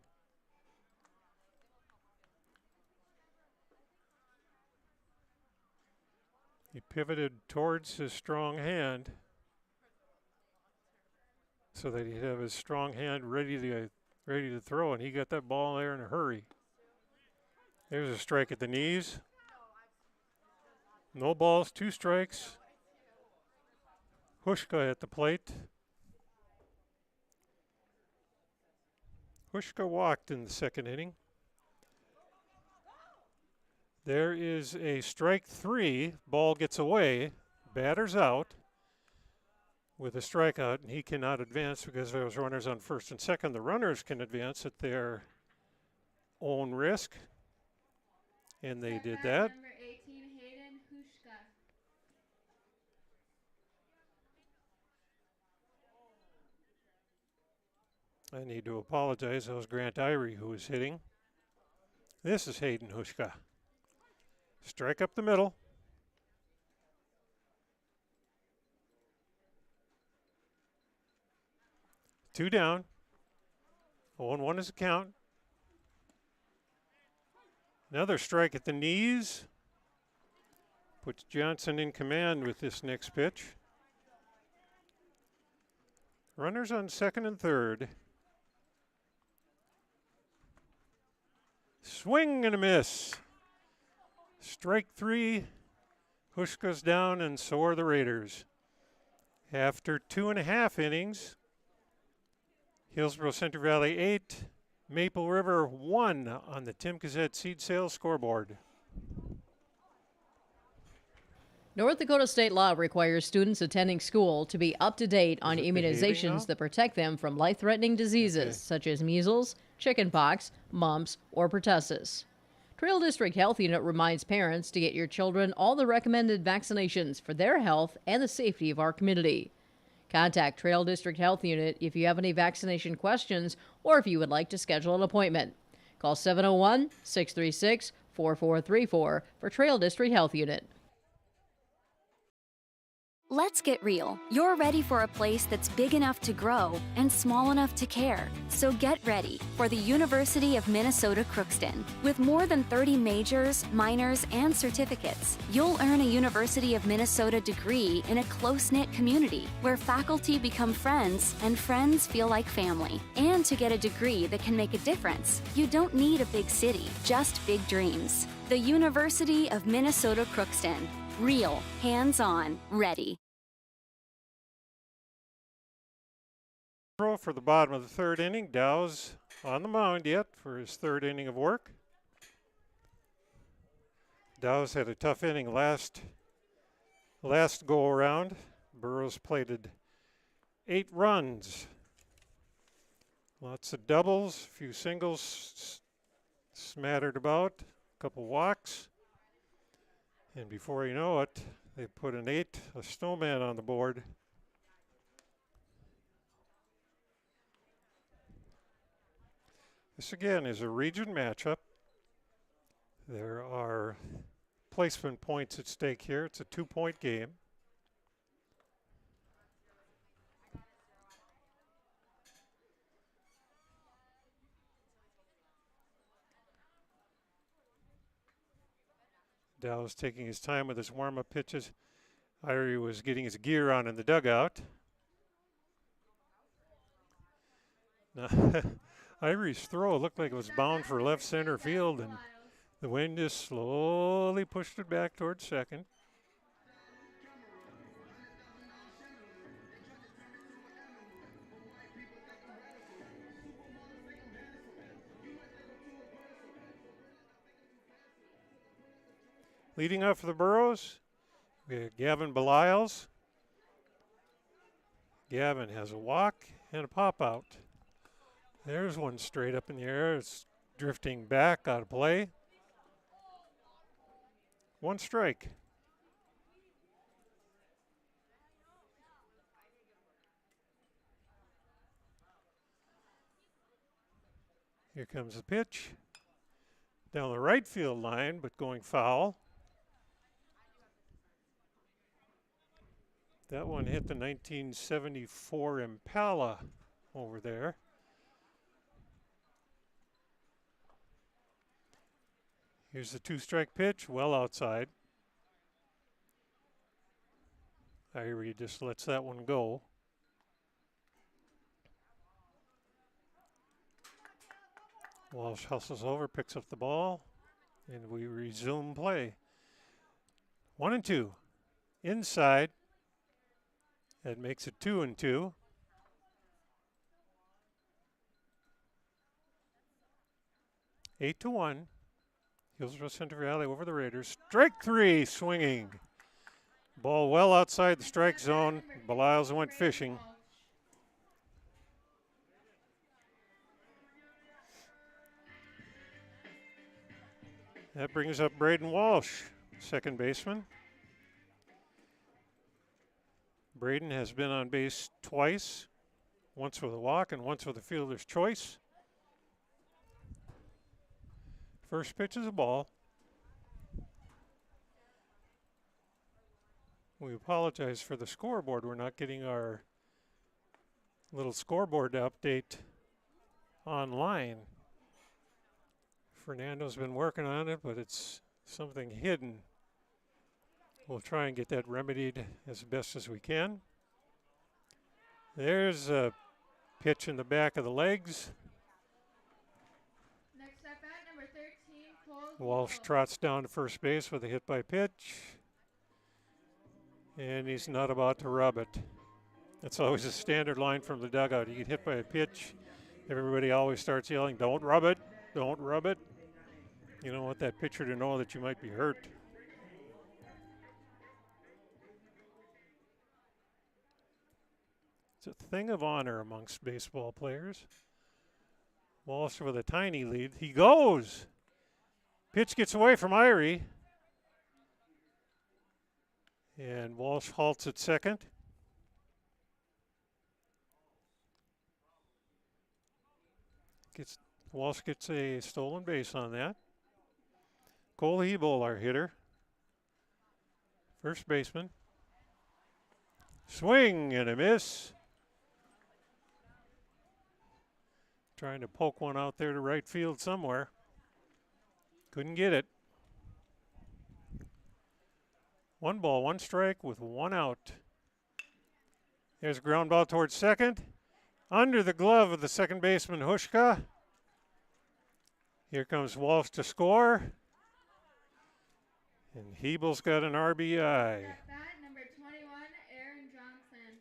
He pivoted towards his strong hand so that he'd have his strong hand ready to throw, and he got that ball there in a hurry. There's a strike at the knees. No balls, 2 strikes. Hushka at the plate. Hushka walked in the second inning. There is a strike 3. Ball gets away. Batter's out with a strikeout, and he cannot advance because there's runners on first and second. The runners can advance at their own risk, and they did that. Number 18, Hayden Hushka. I need to apologize. That was Grant Irie who was hitting. This is Hayden Hushka. Strike up the middle. Two down. 0-1 is the count. Another strike at the knees. Puts Johnson in command with this next pitch. Runners on second and third. Swing and a miss. Strike 3. Hushka's down, and so are the Raiders. After 2.5 innings, Hillsboro-Central Valley 8, Maple River 1 on the Tim Gazette seed sales scoreboard. North Dakota state law requires students attending school to be up to date on immunizations that protect them from life-threatening diseases such as measles, chickenpox, mumps, or pertussis. Trail District Health Unit reminds parents to get your children all the recommended vaccinations for their health and the safety of our community. Contact Trail District Health Unit if you have any vaccination questions or if you would like to schedule an appointment. Call 701-636-4434 for Trail District Health Unit. Let's get real. You're ready for a place that's big enough to grow and small enough to care. So get ready for the University of Minnesota Crookston. With more than 30 majors, minors, and certificates, you'll earn a University of Minnesota degree in a close-knit community where faculty become friends and friends feel like family. And to get a degree that can make a difference, you don't need a big city, just big dreams. The University of Minnesota Crookston. Real, hands-on, ready. For the bottom of the third inning, Dow's on the mound yet for his third inning of work. Dow's had a tough inning last go around. Burroughs plated 8 runs. Lots of doubles, a few singles smattered about, a couple walks. And before you know it, they put a snowman on the board. This again is a region matchup. There are placement points at stake here. It's a 2-point game. Dow's taking his time with his warm-up pitches. Irie was getting his gear on in the dugout. Now, Irie's throw looked like it was bound for left center field, and the wind just slowly pushed it back towards second. Leading off for the Burros, we have Gavin Belials. Gavin has a walk and a pop out. There's one straight up in the air. It's drifting back out of play. One strike. Here comes the pitch. Down the right field line, but going foul. That one hit the 1974 Impala over there. Here's the two-strike pitch, well outside. Irie just lets that one go. Walsh hustles over, picks up the ball, and we resume play. 1-2. Inside. That makes it 2-2. Eight to 1. Hillsboro-Central Valley over the Raiders. Strike three, swinging. Ball well outside the strike zone. Belials went fishing. That brings up Braden Walsh, second baseman. Braden has been on base twice, once with a walk and once with a fielder's choice. First pitch is a ball. We apologize for the scoreboard. We're not getting our little scoreboard update online. Fernando's been working on it, but it's something hidden. We'll try and get that remedied as best as we can. There's a pitch in the back of the legs. Next up at number 13, Cole. Walsh trots down to first base with a hit by pitch. And he's not about to rub it. That's always a standard line from the dugout. You get hit by a pitch, everybody always starts yelling, "Don't rub it, don't rub it." You don't want that pitcher to know that you might be hurt. It's a thing of honor amongst baseball players. Walsh with a tiny lead. He goes. Pitch gets away from Irie. And Walsh halts at second. Walsh gets a stolen base on that. Cole Hebel, our hitter. First baseman. Swing and a miss. Trying to poke one out there to right field somewhere. Couldn't get it. 1 ball, 1 strike with 1 out. There's a ground ball towards second. Under the glove of the second baseman, Hushka. Here comes Walsh to score. And Hebel's got an RBI. At bat, number 21, Aaron Johnson.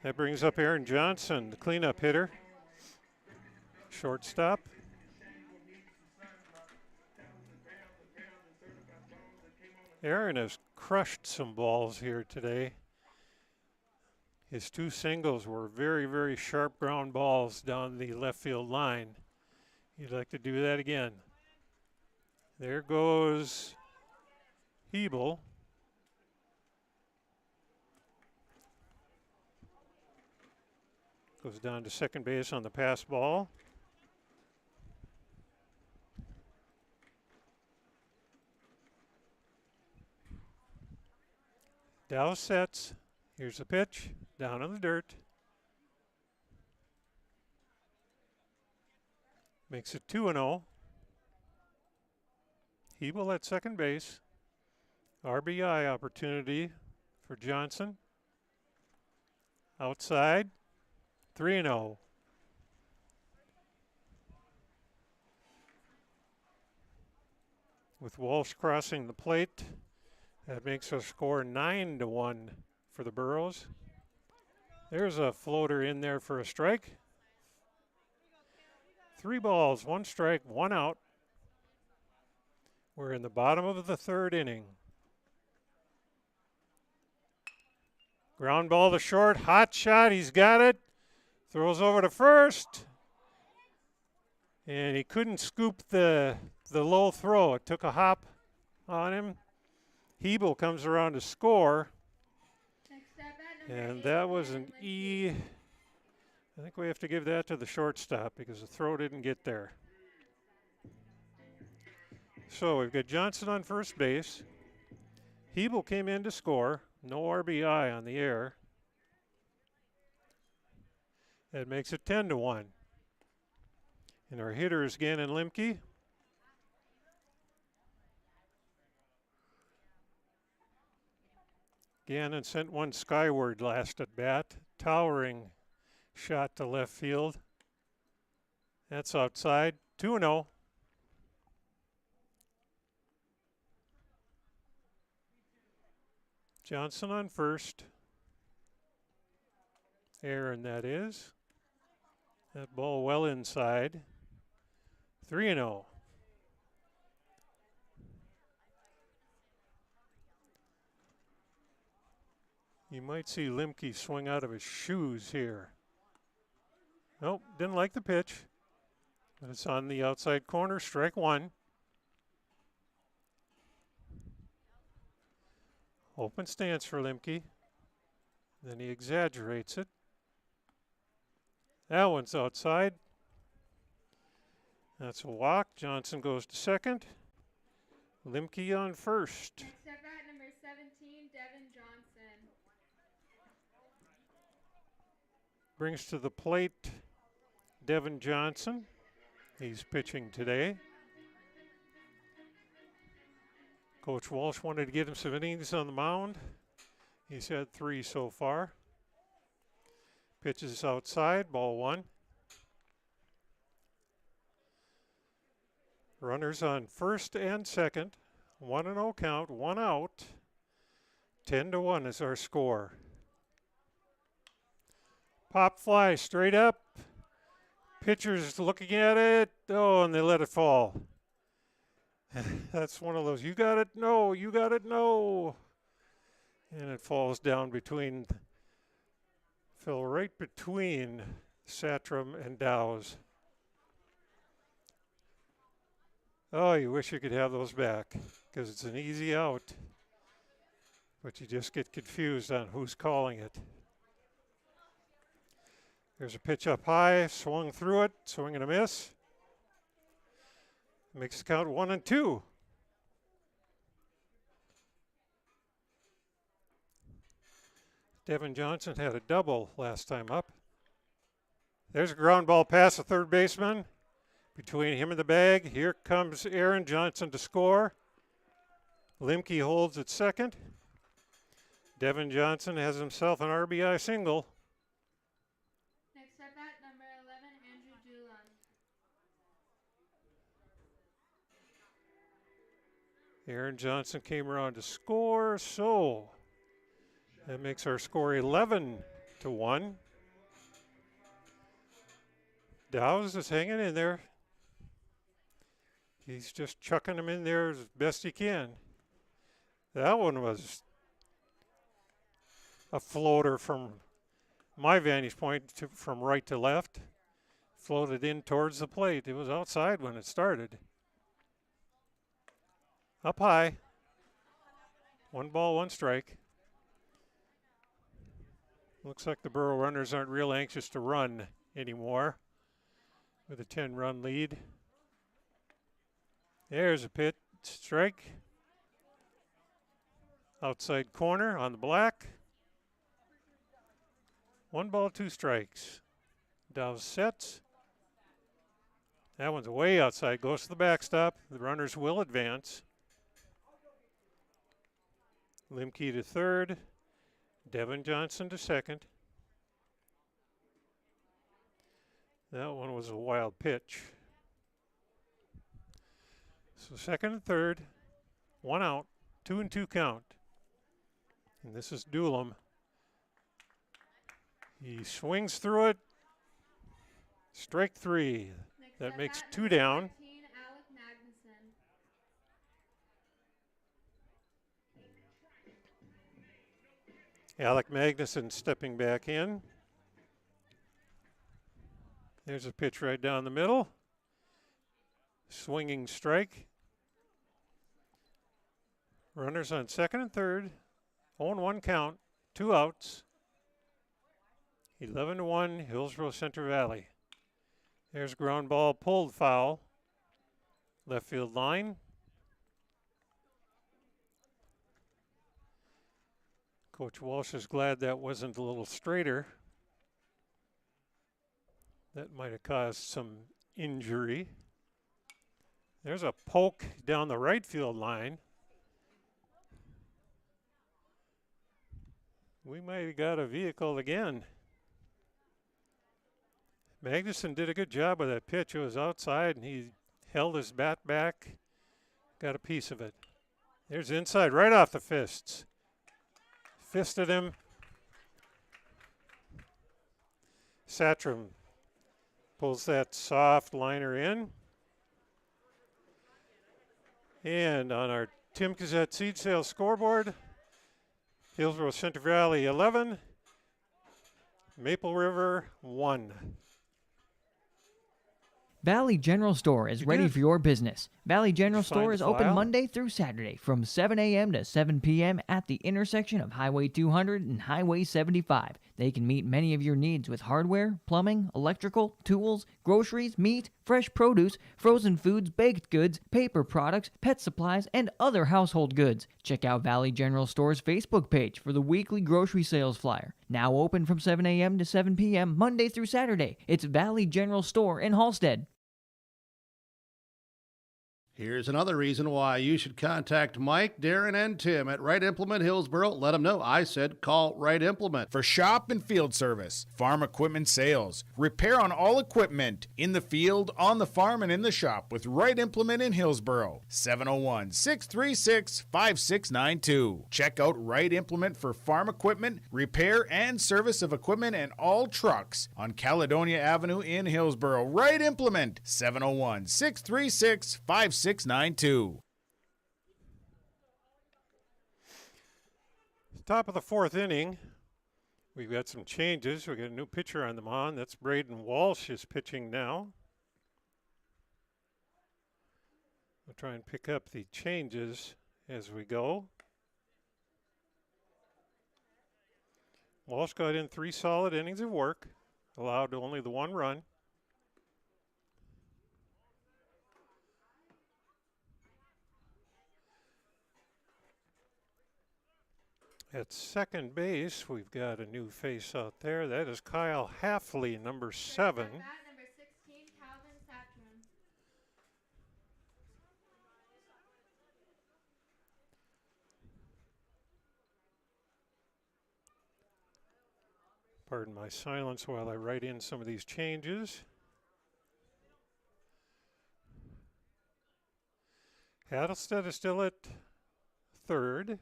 That brings up Aaron Johnson, the cleanup hitter. Shortstop. Aaron has crushed some balls here today. His 2 singles were very, very sharp ground balls down the left field line. He'd like to do that again. There goes Hebel. Goes down to second base on the pass ball. Dow sets. Here's the pitch. Down in the dirt. Makes it 2-0. Hebel at second base. RBI opportunity for Johnson. Outside. 3-0. With Walsh crossing the plate, that makes our score 9-1 for the Burros. There's a floater in there for a strike. 3 balls, 1 strike, 1 out. We're in the bottom of the third inning. Ground ball to short, hot shot, he's got it. Throws over to first. And he couldn't scoop the low throw. It took a hop on him. Hebel comes around to score. And that was an E. I think we have to give that to the shortstop because the throw didn't get there. So we've got Johnson on first base. Hebel came in to score. No RBI on the air. That makes it 10-1. And our hitter is Gannon Limke. Gannon sent one skyward last at bat. Towering shot to left field. That's outside. 2-0. Johnson on first. Aaron, that is. That ball well inside. 3-0. You might see Limke swing out of his shoes here. Nope, didn't like the pitch. But it's on the outside corner, strike 1. Open stance for Limke. Then he exaggerates it. That one's outside. That's a walk. Johnson goes to second. Limke on first. Next up at number 17, Devin Johnson. Brings to the plate Devin Johnson. He's pitching today. Coach Walsh wanted to get him some innings on the mound. He's had 3 so far. Pitches outside, ball 1. Runners on first and second. 1-0 count, 1 out. 10-1 is our score. Pop fly straight up. Pitcher's looking at it. Oh, and they let it fall. That's one of those, you got it, no, you got it, no. And it falls down between, fell right between Satram and Dow's. Oh, you wish you could have those back because it's an easy out. But you just get confused on who's calling it. There's a pitch up high, swung through it, swing and a miss. Makes the count 1-2. Devin Johnson had a double last time up. There's a ground ball past the third baseman. Between him and the bag, here comes Aaron Johnson to score. Limke holds at second. Devin Johnson has himself an RBI single. Next up at number 11, Andrew Dulon. Aaron Johnson came around to score, so that makes our score 11-1. Dow's is hanging in there. He's just chucking them in there as best he can. That one was a floater from my vantage point from right to left. Floated in towards the plate. It was outside when it started. Up high. 1 ball, 1 strike. Looks like the Burro runners aren't real anxious to run anymore with a 10-run lead. There's a pitch, strike. Outside corner on the black. 1 ball, 2 strikes. Dow sets. That one's way outside. Goes to the backstop. The runners will advance. Limke to third. Devin Johnson to second. That one was a wild pitch. So second and third. One out. 2-2 count. And this is Doolum. He swings through it. Strike three. That makes 2 down. Alec Magnuson stepping back in. There's a pitch right down the middle. Swinging strike. Runners on second and third. 0-1 count. 2 outs. 11-1 Hillsboro-Central Valley. There's ground ball pulled foul. Left field line. Coach Walsh is glad that wasn't a little straighter. That might have caused some injury. There's a poke down the right field line. We might have got a vehicle again. Magnuson did a good job with that pitch. It was outside, and he held his bat back, got a piece of it. There's inside, right off the fists. Fisted him. Satram pulls that soft liner in. And on our Tim Gazette seed sales scoreboard, Hillsboro-Central Valley 11, Maple River 1. Valley General Store is ready for your business. Valley General Store is open file? Monday through Saturday from 7 a.m. to 7 p.m. at the intersection of Highway 200 and Highway 75. They can meet many of your needs with hardware, plumbing, electrical, tools, groceries, meat, fresh produce, frozen foods, baked goods, paper products, pet supplies, and other household goods. Check out Valley General Store's Facebook page for the weekly grocery sales flyer. Now open from 7 a.m. to 7 p.m. Monday through Saturday. It's Valley General Store in Halstead. Here's another reason why you should contact Mike, Darren, and Tim at Wright Implement Hillsboro. Let them know I said call Wright Implement. For shop and field service, farm equipment sales, repair on all equipment, in the field, on the farm, and in the shop with Wright Implement in Hillsboro. 701-636-5692. Check out Wright Implement for farm equipment, repair, and service of equipment and all trucks on Caledonia Avenue in Hillsboro. Wright Implement, 701-636-5692. Top of the fourth inning. We've got some changes. We've got a new pitcher on the mound. That's Braden Walsh is pitching now. We'll try and pick up the changes as we go. Walsh got in 3 solid innings of work, allowed only the 1 run. At second base, we've got a new face out there. That is Kyle Halfley, number 7. Number 16, Calvin Satchman. Pardon my silence while I write in some of these changes. Hattlestead is still at third.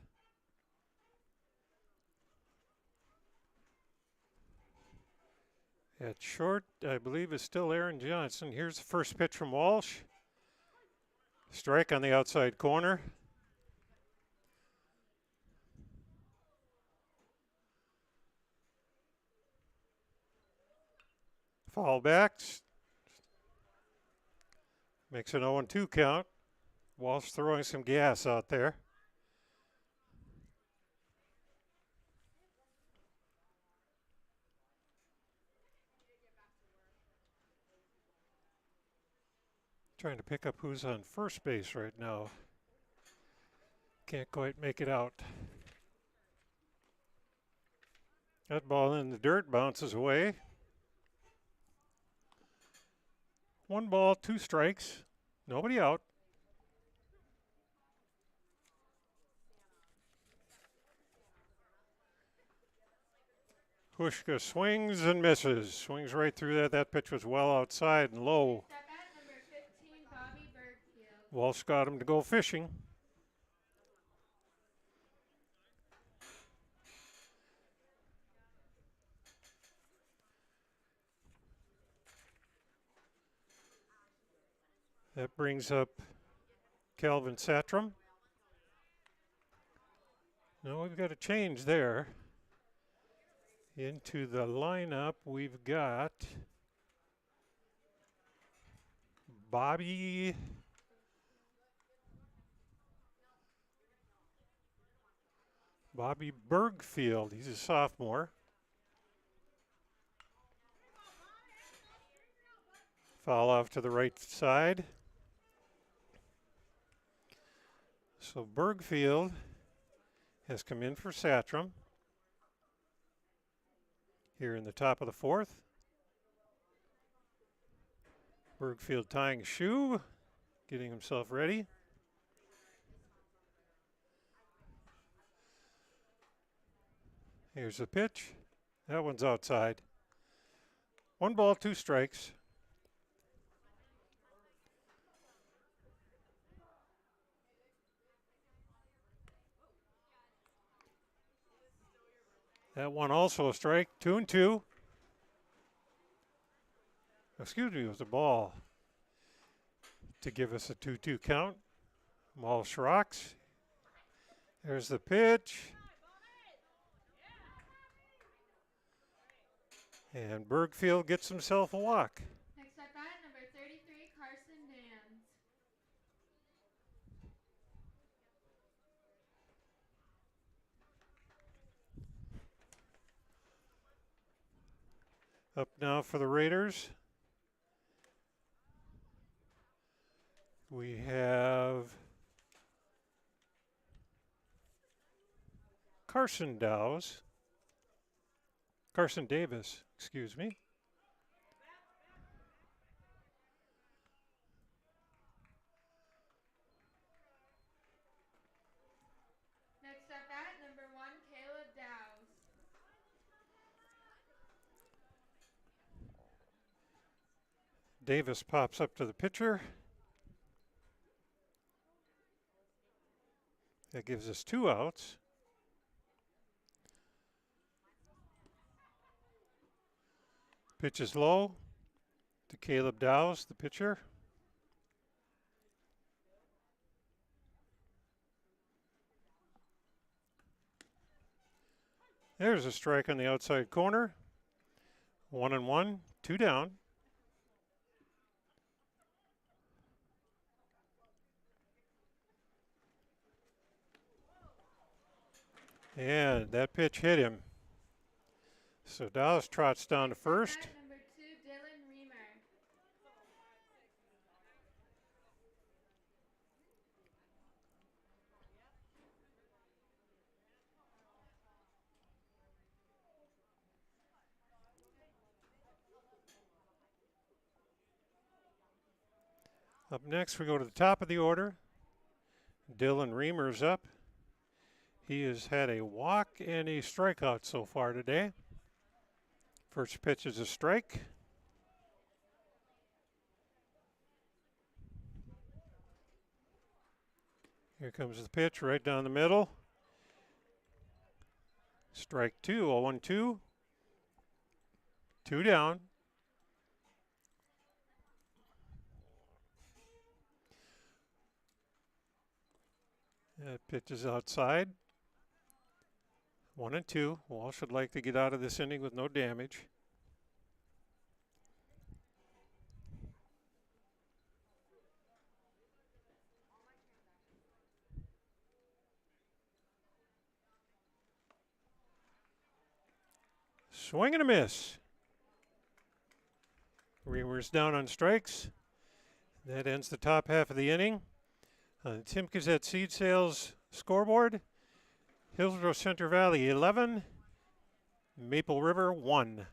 At short, I believe, is still Aaron Johnson. Here's the first pitch from Walsh. Strike on the outside corner. Foul back. Makes an 0-2 count. Walsh throwing some gas out there. Trying to pick up who's on first base right now. Can't quite make it out. That ball in the dirt bounces away. 1 ball, 2 strikes. Nobody out. Hushka swings and misses. Swings right through that. That pitch was well outside and low. Step at number 15, Bobby Bergfield. Walsh got him to go fishing. That brings up Calvin Satram. Now we've got a change there. Into the lineup, we've got Bobby Bergfield. He's a sophomore. Foul off to the right side. So Bergfield has come in for Satram here in the top of the 4th. Bergfield tying a shoe, getting himself ready. Here's the pitch. That one's outside. 1 ball, 2 strikes. That one also a strike. 2-2. Excuse me, it was a ball to give us a 2-2 count. Walsh rocks. There's the pitch. And Bergfield gets himself a walk. Next up at number 33, Carson Dans. Up now for the Raiders. We have Carson Davis, excuse me. Next up at number 1, Caleb Dowse. Davis pops up to the pitcher. That gives us 2 outs. Pitch is low to Caleb Dowse, the pitcher. There's a strike on the outside corner. 1-1, 2 down. And that pitch hit him. So Dowse trots down to first. At number 2, Dylan Reamer. Up next, we go to the top of the order. Dylan Reamer's up. He has had a walk and a strikeout so far today. First pitch is a strike. Here comes the pitch right down the middle. Strike 2, 0-1-2. 2 down. That pitch is outside. 1-2. Walsh would like to get out of this inning with no damage. Swing and a miss. Reamer's down on strikes. That ends the top half of the inning. On the Tim Gazette Seed Sales scoreboard, Hillsboro-Central Valley 11, Maple River 1.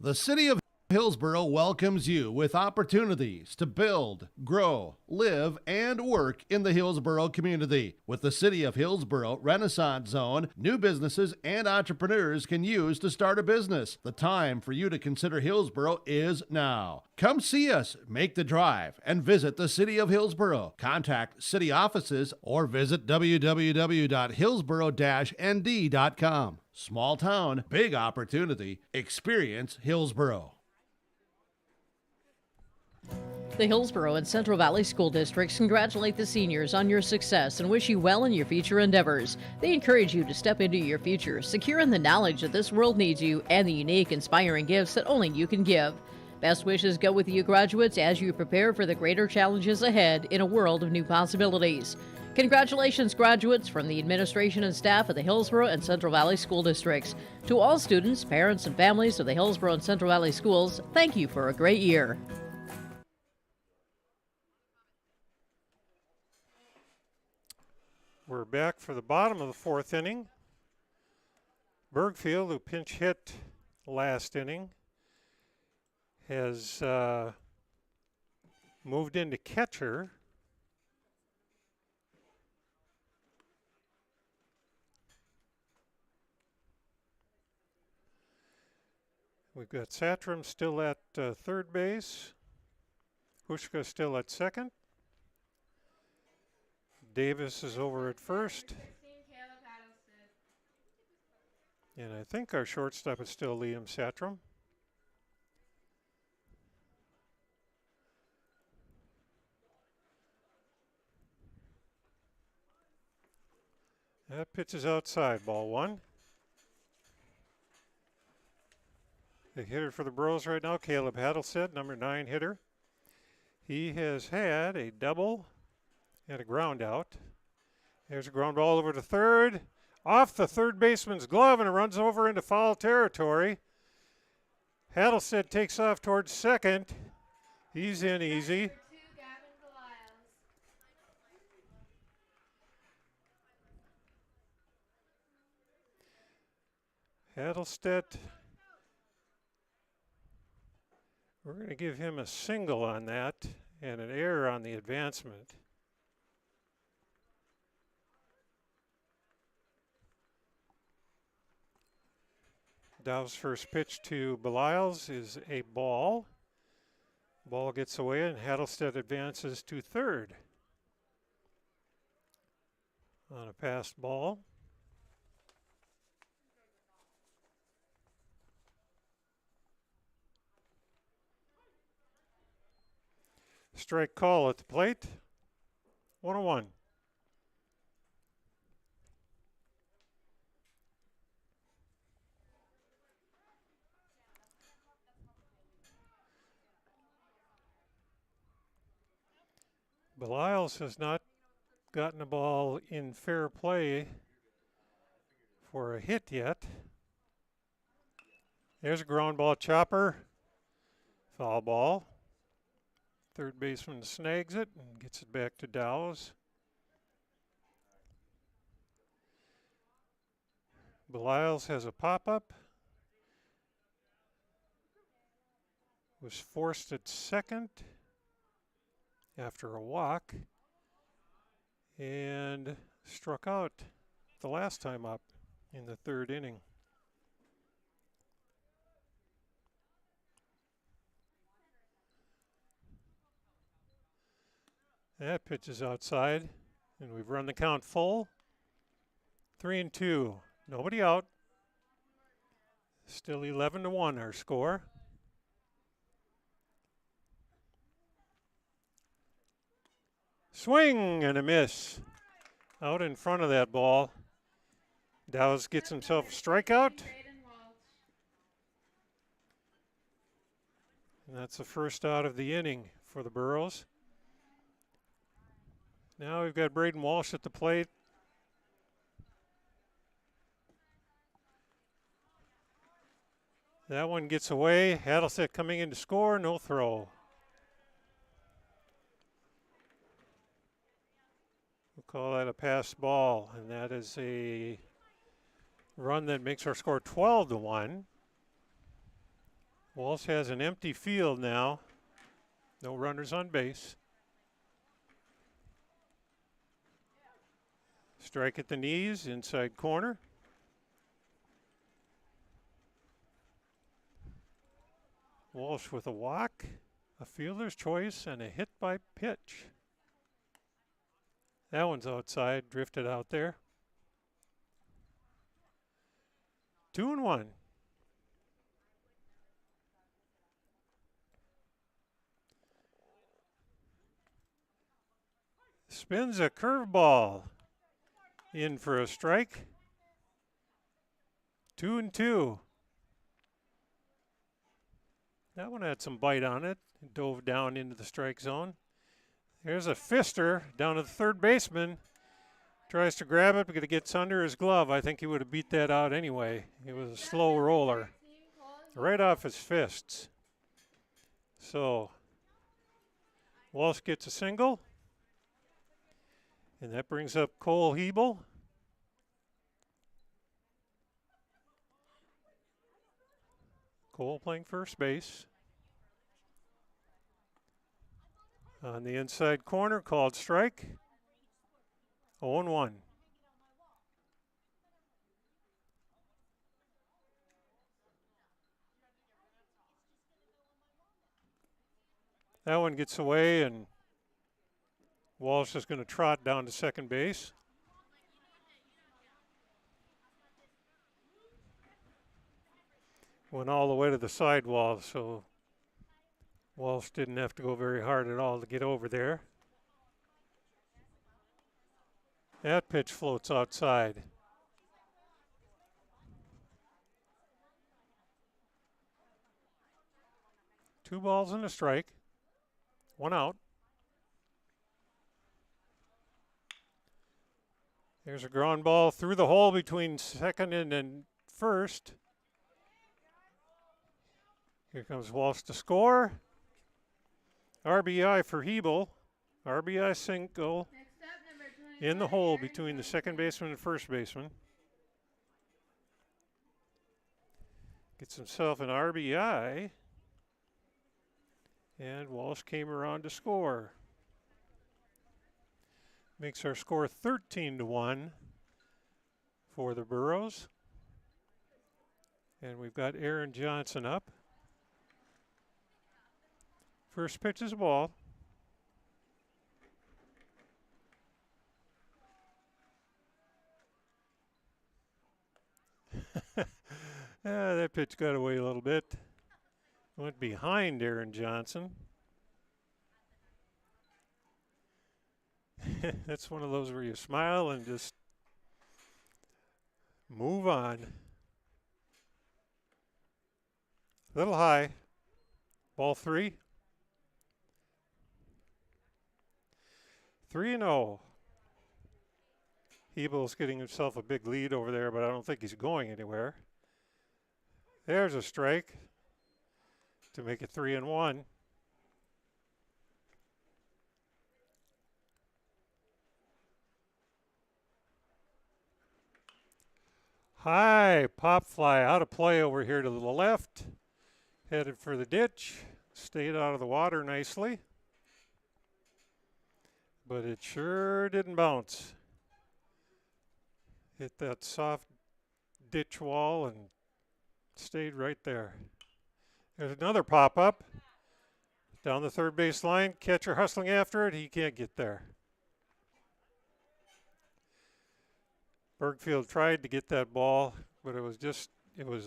The city of Hillsboro welcomes you with opportunities to build, grow, live, and work in the Hillsboro community. With the City of Hillsboro Renaissance Zone, new businesses and entrepreneurs can use to start a business. The time for you to consider Hillsboro is now. Come see us, make the drive, and visit the City of Hillsboro. Contact city offices or visit www.hillsboro-nd.com. Small town, big opportunity. Experience Hillsboro. The Hillsboro and Central Valley School Districts congratulate the seniors on your success and wish you well in your future endeavors. They encourage you to step into your future, secure in the knowledge that this world needs you and the unique, inspiring gifts that only you can give. Best wishes go with you graduates as you prepare for the greater challenges ahead in a world of new possibilities. Congratulations, graduates, from the administration and staff of the Hillsboro and Central Valley School Districts. To all students, parents, and families of the Hillsboro and Central Valley Schools, thank you for a great year. We're back for the bottom of the fourth inning. Bergfield, who pinch hit last inning, has moved into catcher. We've got Satram still at third base. Hushka still at second. Davis is over at first. And I think our shortstop is still Liam Satram. That pitch is outside, ball one. The hitter for the Bros right now, Caleb Haddlestead, number 9 hitter. He has had a double and a ground out. There's a ground ball over to third. Off the third baseman's glove, and it runs over into foul territory. Haddlestead takes off towards second. He's in easy. Haddlestead, we're going to give him a single on that and an error on the advancement. Dow's first pitch to Belials is a ball. Ball gets away and Haddlestead advances to third on a passed ball. Strike call at the plate. 1-1. Belials has not gotten a ball in fair play for a hit yet. There's a ground ball chopper. Foul ball. Third baseman snags it and gets it back to Dow's. Belials has a pop-up. Was forced at second after a walk and struck out the last time up in the third inning. That pitch is outside, and we've run the count full. 3-2, nobody out. Still 11-1 our score. Swing and a miss. Out in front of that ball. Dow's gets himself a strikeout. And that's the first out of the inning for the Burros. Now we've got Braden Walsh at the plate. That one gets away. Haddlestead coming in to score, no throw. We'll call that a pass ball, and that is a run that makes our score 12-1. Walsh has an empty field now. No runners on base. Strike at the knees, inside corner. Walsh with a walk, a fielder's choice, and a hit by pitch. That one's outside, drifted out there. 2-1. Spins a curveball in for a strike. 2-2. That one had some bite on it. It dove down into the strike zone. There's a fister down to the third baseman. Tries to grab it, but it gets under his glove. I think he would have beat that out anyway. It was a slow roller. Right off his fists. So Walsh gets a single. And that brings up Cole Hebel. Cole playing first base. On the inside corner, called strike. 0-1. That one gets away, and Walsh is going to trot down to second base. Went all the way to the sidewall, so Walsh didn't have to go very hard at all to get over there. That pitch floats outside. Two balls and a strike. One out. There's a ground ball through the hole between second and first. Here comes Walsh to score. RBI for Hebel. RBI single in the hole between the second baseman and first baseman. Gets himself an RBI. And Walsh came around to score. Makes our score 13-1 for the Burros. And we've got Aaron Johnson up. First pitch is a ball. That pitch got away a little bit. Went behind Aaron Johnson. That's one of those where you smile and just move on. A little high. Ball 3. 3-0. Hebel's getting himself a big lead over there, but I don't think he's going anywhere. There's a strike to make it 3-1. High pop fly out of play over here to the left. Headed for the ditch. Stayed out of the water nicely. But it sure didn't bounce. Hit that soft ditch wall and stayed right there. There's another pop-up. Down the third base line. Catcher hustling after it. He can't get there. Bergfield tried to get that ball, but it was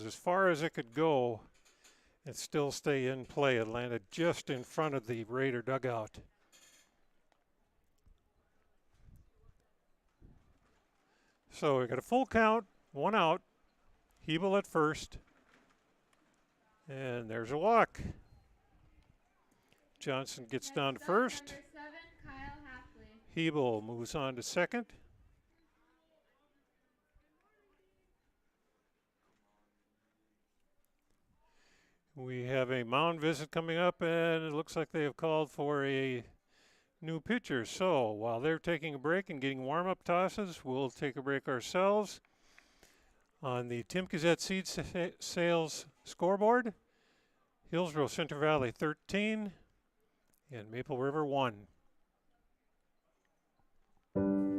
as far as it could go and still stay in play. It landed just in front of the Raider dugout. So we got a full count, 1 out. Hebel at first. And there's a walk. Johnson gets down to first. Number 7, Kyle Hafley. Hebel moves on to second. We have a mound visit coming up, and it looks like they have called for a new pitcher. So while they're taking a break and getting warm-up tosses, we'll take a break ourselves. On the Tim Gazette Seed Sales scoreboard, Hillsboro-Central Valley 13, and Maple River 1.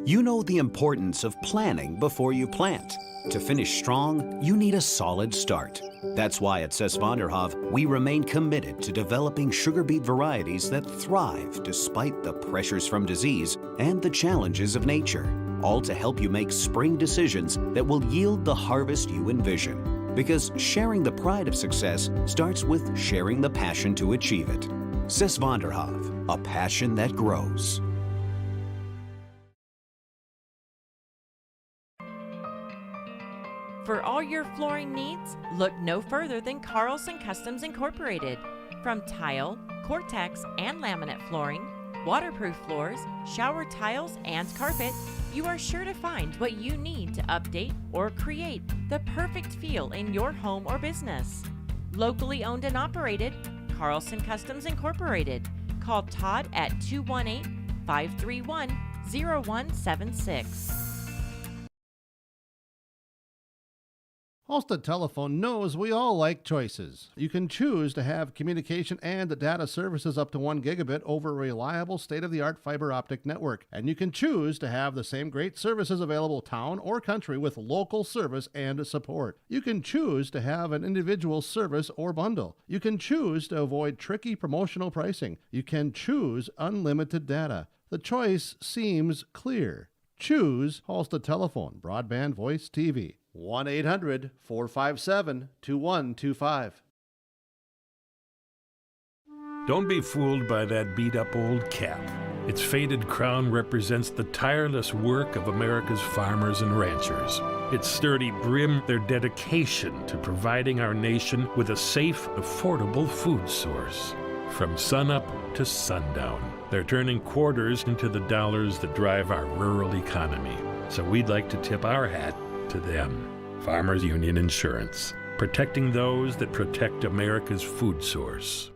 You know the importance of planning before you plant. To finish strong, you need a solid start. That's why at Cess Vanderhoef, we remain committed to developing sugar beet varieties that thrive despite the pressures from disease and the challenges of nature, all to help you make spring decisions that will yield the harvest you envision. Because sharing the pride of success starts with sharing the passion to achieve it. Cess Vanderhoef, a passion that grows. For all your flooring needs, look no further than Carlson Customs Incorporated. From tile, Cortex, and laminate flooring, waterproof floors, shower tiles, and carpet, you are sure to find what you need to update or create the perfect feel in your home or business. Locally owned and operated, Carlson Customs Incorporated. Call Todd at 218-531-0176. Halstead Telephone knows we all like choices. You can choose to have communication and data services up to 1 gigabit over a reliable state-of-the-art fiber optic network. And you can choose to have the same great services available town or country with local service and support. You can choose to have an individual service or bundle. You can choose to avoid tricky promotional pricing. You can choose unlimited data. The choice seems clear. Choose Halstead Telephone, broadband voice TV. 1-800-457-2125. Don't be fooled by that beat-up old cap. Its faded crown represents the tireless work of America's farmers and ranchers. Its sturdy brim, their dedication to providing our nation with a safe, affordable food source. From sunup to sundown, they're turning quarters into the dollars that drive our rural economy. So we'd like to tip our hat to them. Farmers Union Insurance, protecting those that protect America's food source.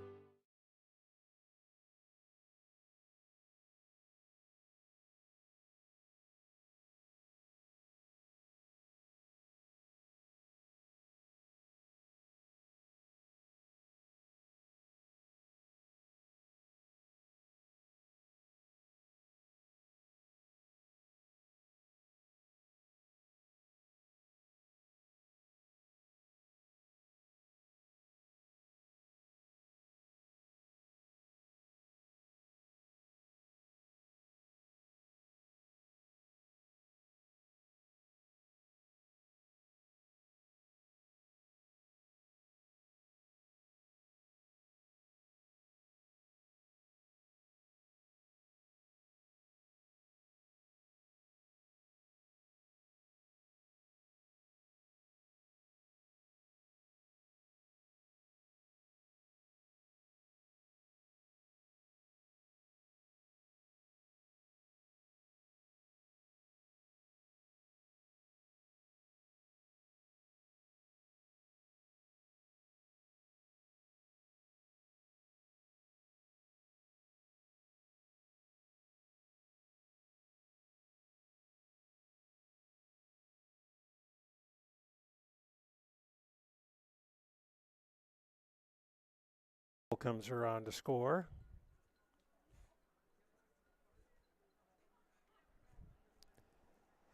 Comes around to score.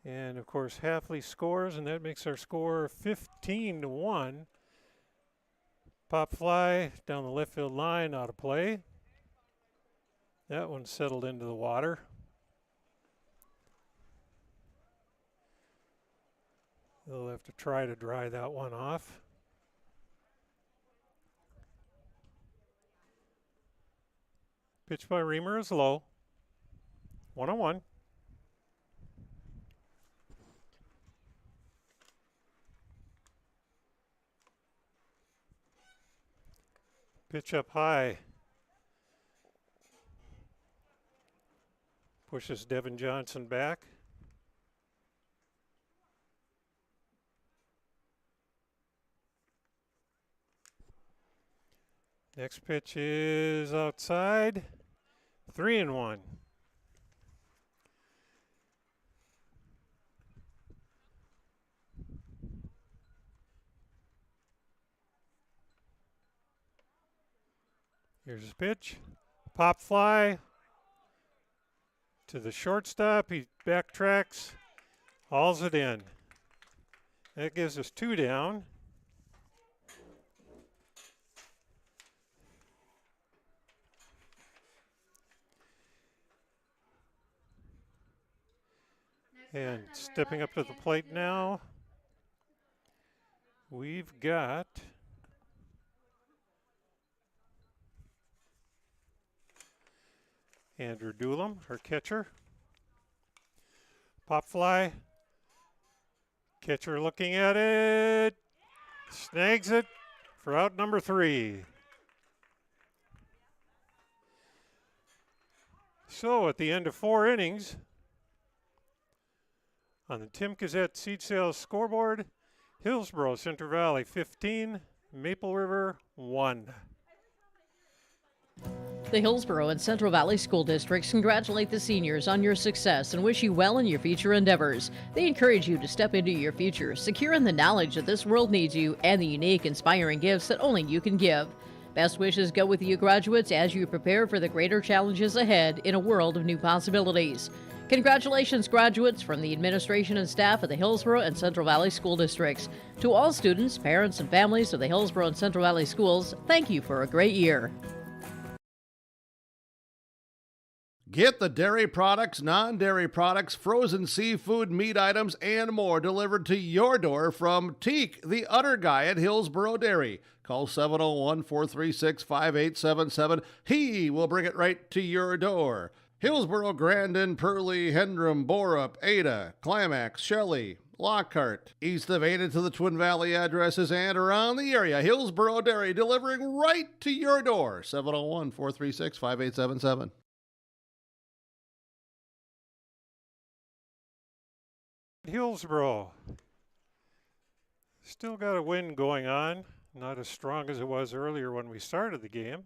And of course Halfley scores, and that makes our score 15-1. Pop fly down the left field line, out of play. That one settled into the water. They'll have to try to dry that one off. Pitch by Reamer is low. 1-1. Pitch up high. Pushes Devin Johnson back. Next pitch is outside. 3-1. Here's his pitch. Pop fly to the shortstop. He backtracks, hauls it in. That gives us 2 down. And stepping up to the plate now, we've got Andrew Doolem, our catcher. Pop fly. Catcher looking at it. Snags it for out number 3. So at the end of 4 innings, on the Tim Gazette Seed Sales scoreboard, Hillsboro-Central Valley 15, Maple River 1. The Hillsboro and Central Valley School Districts congratulate the seniors on your success and wish you well in your future endeavors. They encourage you to step into your future, secure in the knowledge that this world needs you and the unique, inspiring gifts that only you can give. Best wishes go with you graduates as you prepare for the greater challenges ahead in a world of new possibilities. Congratulations, graduates, from the administration and staff of the Hillsboro and Central Valley School Districts. To all students, parents, and families of the Hillsboro and Central Valley Schools, thank you for a great year. Get the dairy products, non-dairy products, frozen seafood, meat items, and more delivered to your door from Teak, the Udder Guy at Hillsboro Dairy. Call 701-436-5877. He will bring it right to your door. Hillsboro, Grandin, Purley, Hendrum, Borup, Ada, Climax, Shelley, Lockhart. East of Ada to the Twin Valley addresses and around the area. Hillsboro Dairy delivering right to your door. 701-436-5877. Hillsboro. Still got a wind going on. Not as strong as it was earlier when we started the game.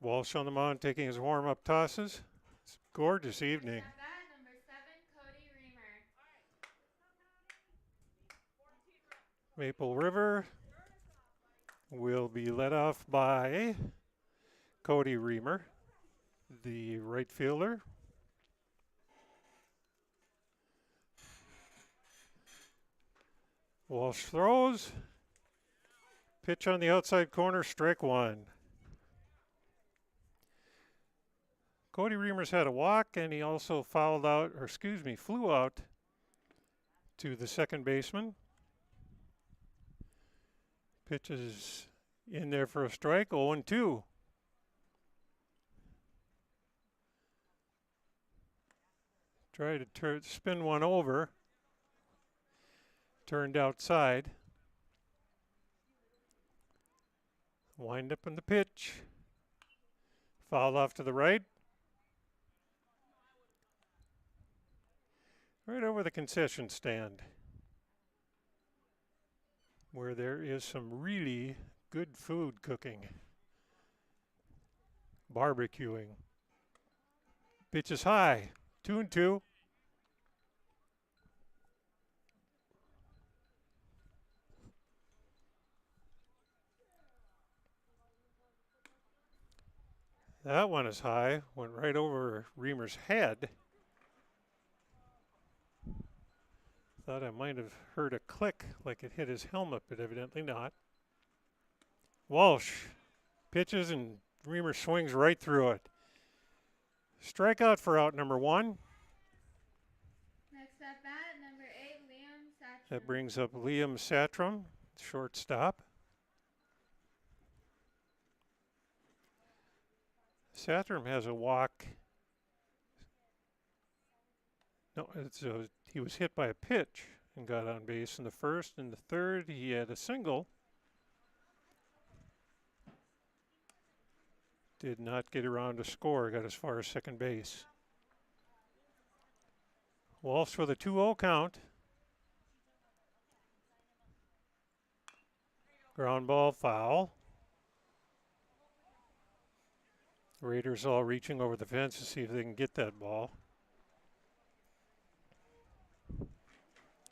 Walsh on the mound taking his warm-up tosses. It's a gorgeous evening. Number 7, Cody Reamer. Maple River will be led off by Cody Reamer, the right fielder. Walsh throws. Pitch on the outside corner, strike 1. Cody Reamer's had a walk, and he also flew out to the second baseman. Pitch is in there for a strike, 0-2. Try to spin one over. Turned outside. Wind up in the pitch. Fouled off to the right. Right over the concession stand, where there is some really good food cooking. Barbecuing. Pitch is high. 2-2. That one is high. Went right over Reamer's head. Thought I might have heard a click like it hit his helmet, but evidently not. Walsh pitches and Reamer swings right through it. Strikeout for out number 1. Next at bat, number 8, Liam Satcham. That brings up Liam Satcham, shortstop. Satcham has a walk. No, he was hit by a pitch and got on base in the first. In the third, he had a single. Did not get around to score, got as far as second base. Walsh with a 2-0 count. Ground ball, foul. Raiders all reaching over the fence to see if they can get that ball.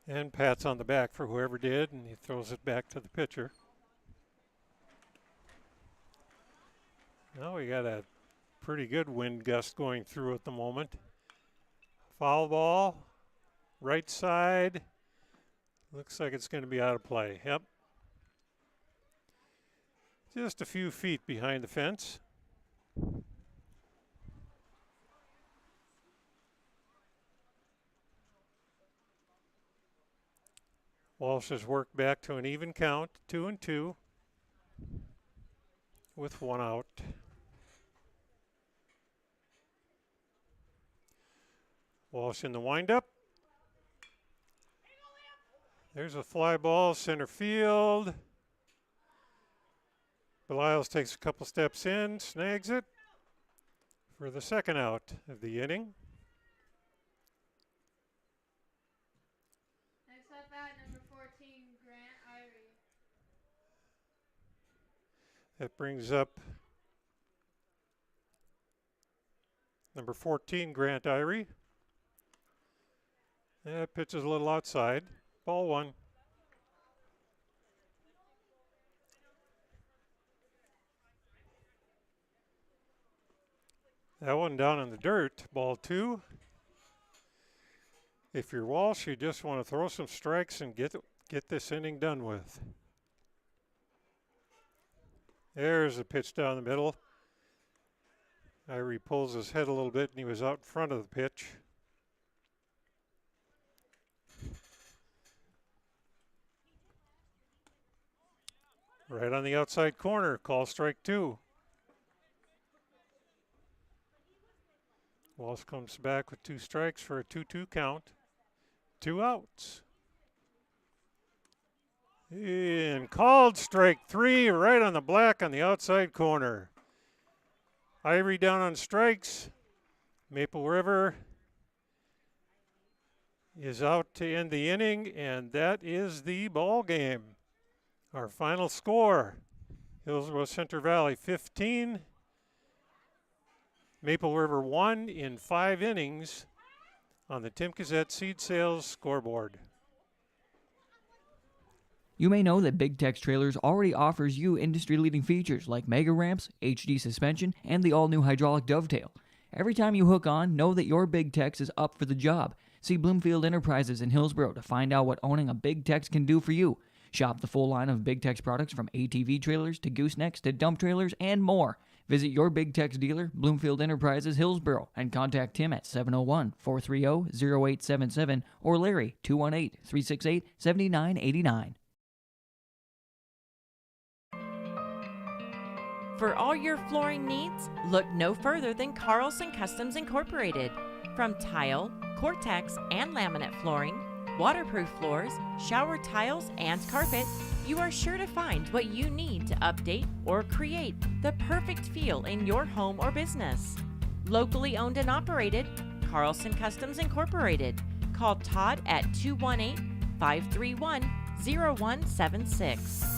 And pats on the back for whoever did, and he throws it back to the pitcher. Well, we got a pretty good wind gust going through at the moment. Foul ball, right side. Looks like it's going to be out of play. Yep. Just a few feet behind the fence. Walsh has worked back to an even count, 2-2, with one out. Walsh in the windup. There's a fly ball, center field. Belials takes a couple steps in, snags it for the second out of the inning. Next up at number 14, Grant Irie. That brings up number 14, Grant Irie. That pitch is a little outside. Ball one. That one down in the dirt. Ball two. If you're Walsh, you just want to throw some strikes and get this inning done with. There's a pitch down the middle. Irie pulls his head a little bit and he was out in front of the pitch. Right on the outside corner, call strike two. Walsh comes back with 2 strikes for a 2-2 count. 2 outs. And called strike 3 right on the black on the outside corner. Irie down on strikes. Maple River is out to end the inning, and that is the ball game. Our final score, Hillsboro-Central Valley 15, Maple River 1 in 5 innings on the Tim Cassette Seed Sales scoreboard. You may know that Big Tex Trailers already offers you industry-leading features like mega ramps, HD suspension, and the all-new hydraulic dovetail. Every time you hook on, know that your Big Tex is up for the job. See Bloomfield Enterprises in Hillsboro to find out what owning a Big Tex can do for you. Shop the full line of Big Tex products from ATV trailers to goosenecks to dump trailers and more. Visit your Big Tex dealer, Bloomfield Enterprises, Hillsboro, and contact Tim at 701-430-0877 or Larry, 218-368-7989. For all your flooring needs, look no further than Carlson Customs Incorporated. From tile, Cortex, and laminate flooring, waterproof floors, shower tiles, and carpet, you are sure to find what you need to update or create the perfect feel in your home or business. Locally owned and operated, Carlson Customs Incorporated. Call Todd at 218-531-0176.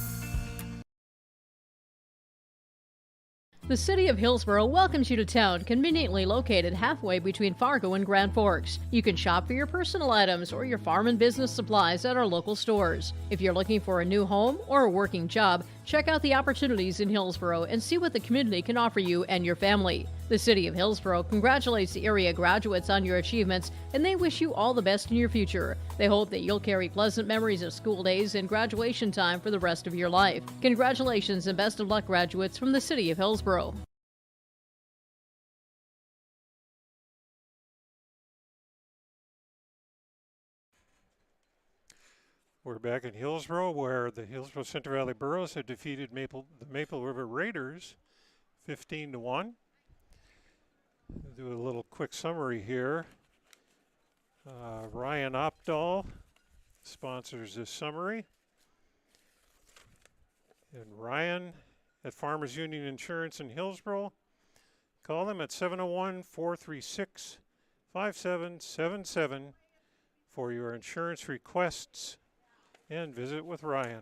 The City of Hillsboro welcomes you to town, conveniently located halfway between Fargo and Grand Forks. You can shop for your personal items or your farm and business supplies at our local stores. If you're looking for a new home or a working job, check out the opportunities in Hillsboro and see what the community can offer you and your family. The City of Hillsboro congratulates the area graduates on your achievements, and they wish you all the best in your future. They hope that you'll carry pleasant memories of school days and graduation time for the rest of your life. Congratulations and best of luck, graduates from the City of Hillsboro. We're back in Hillsboro, where the Hillsboro-Central Valley Burros have defeated the Maple River Raiders 15-1. Do a little quick summary here. Ryan Opdahl sponsors this summary. And Ryan at Farmers Union Insurance in Hillsboro. Call them at 701-436-5777 for your insurance requests and visit with Ryan.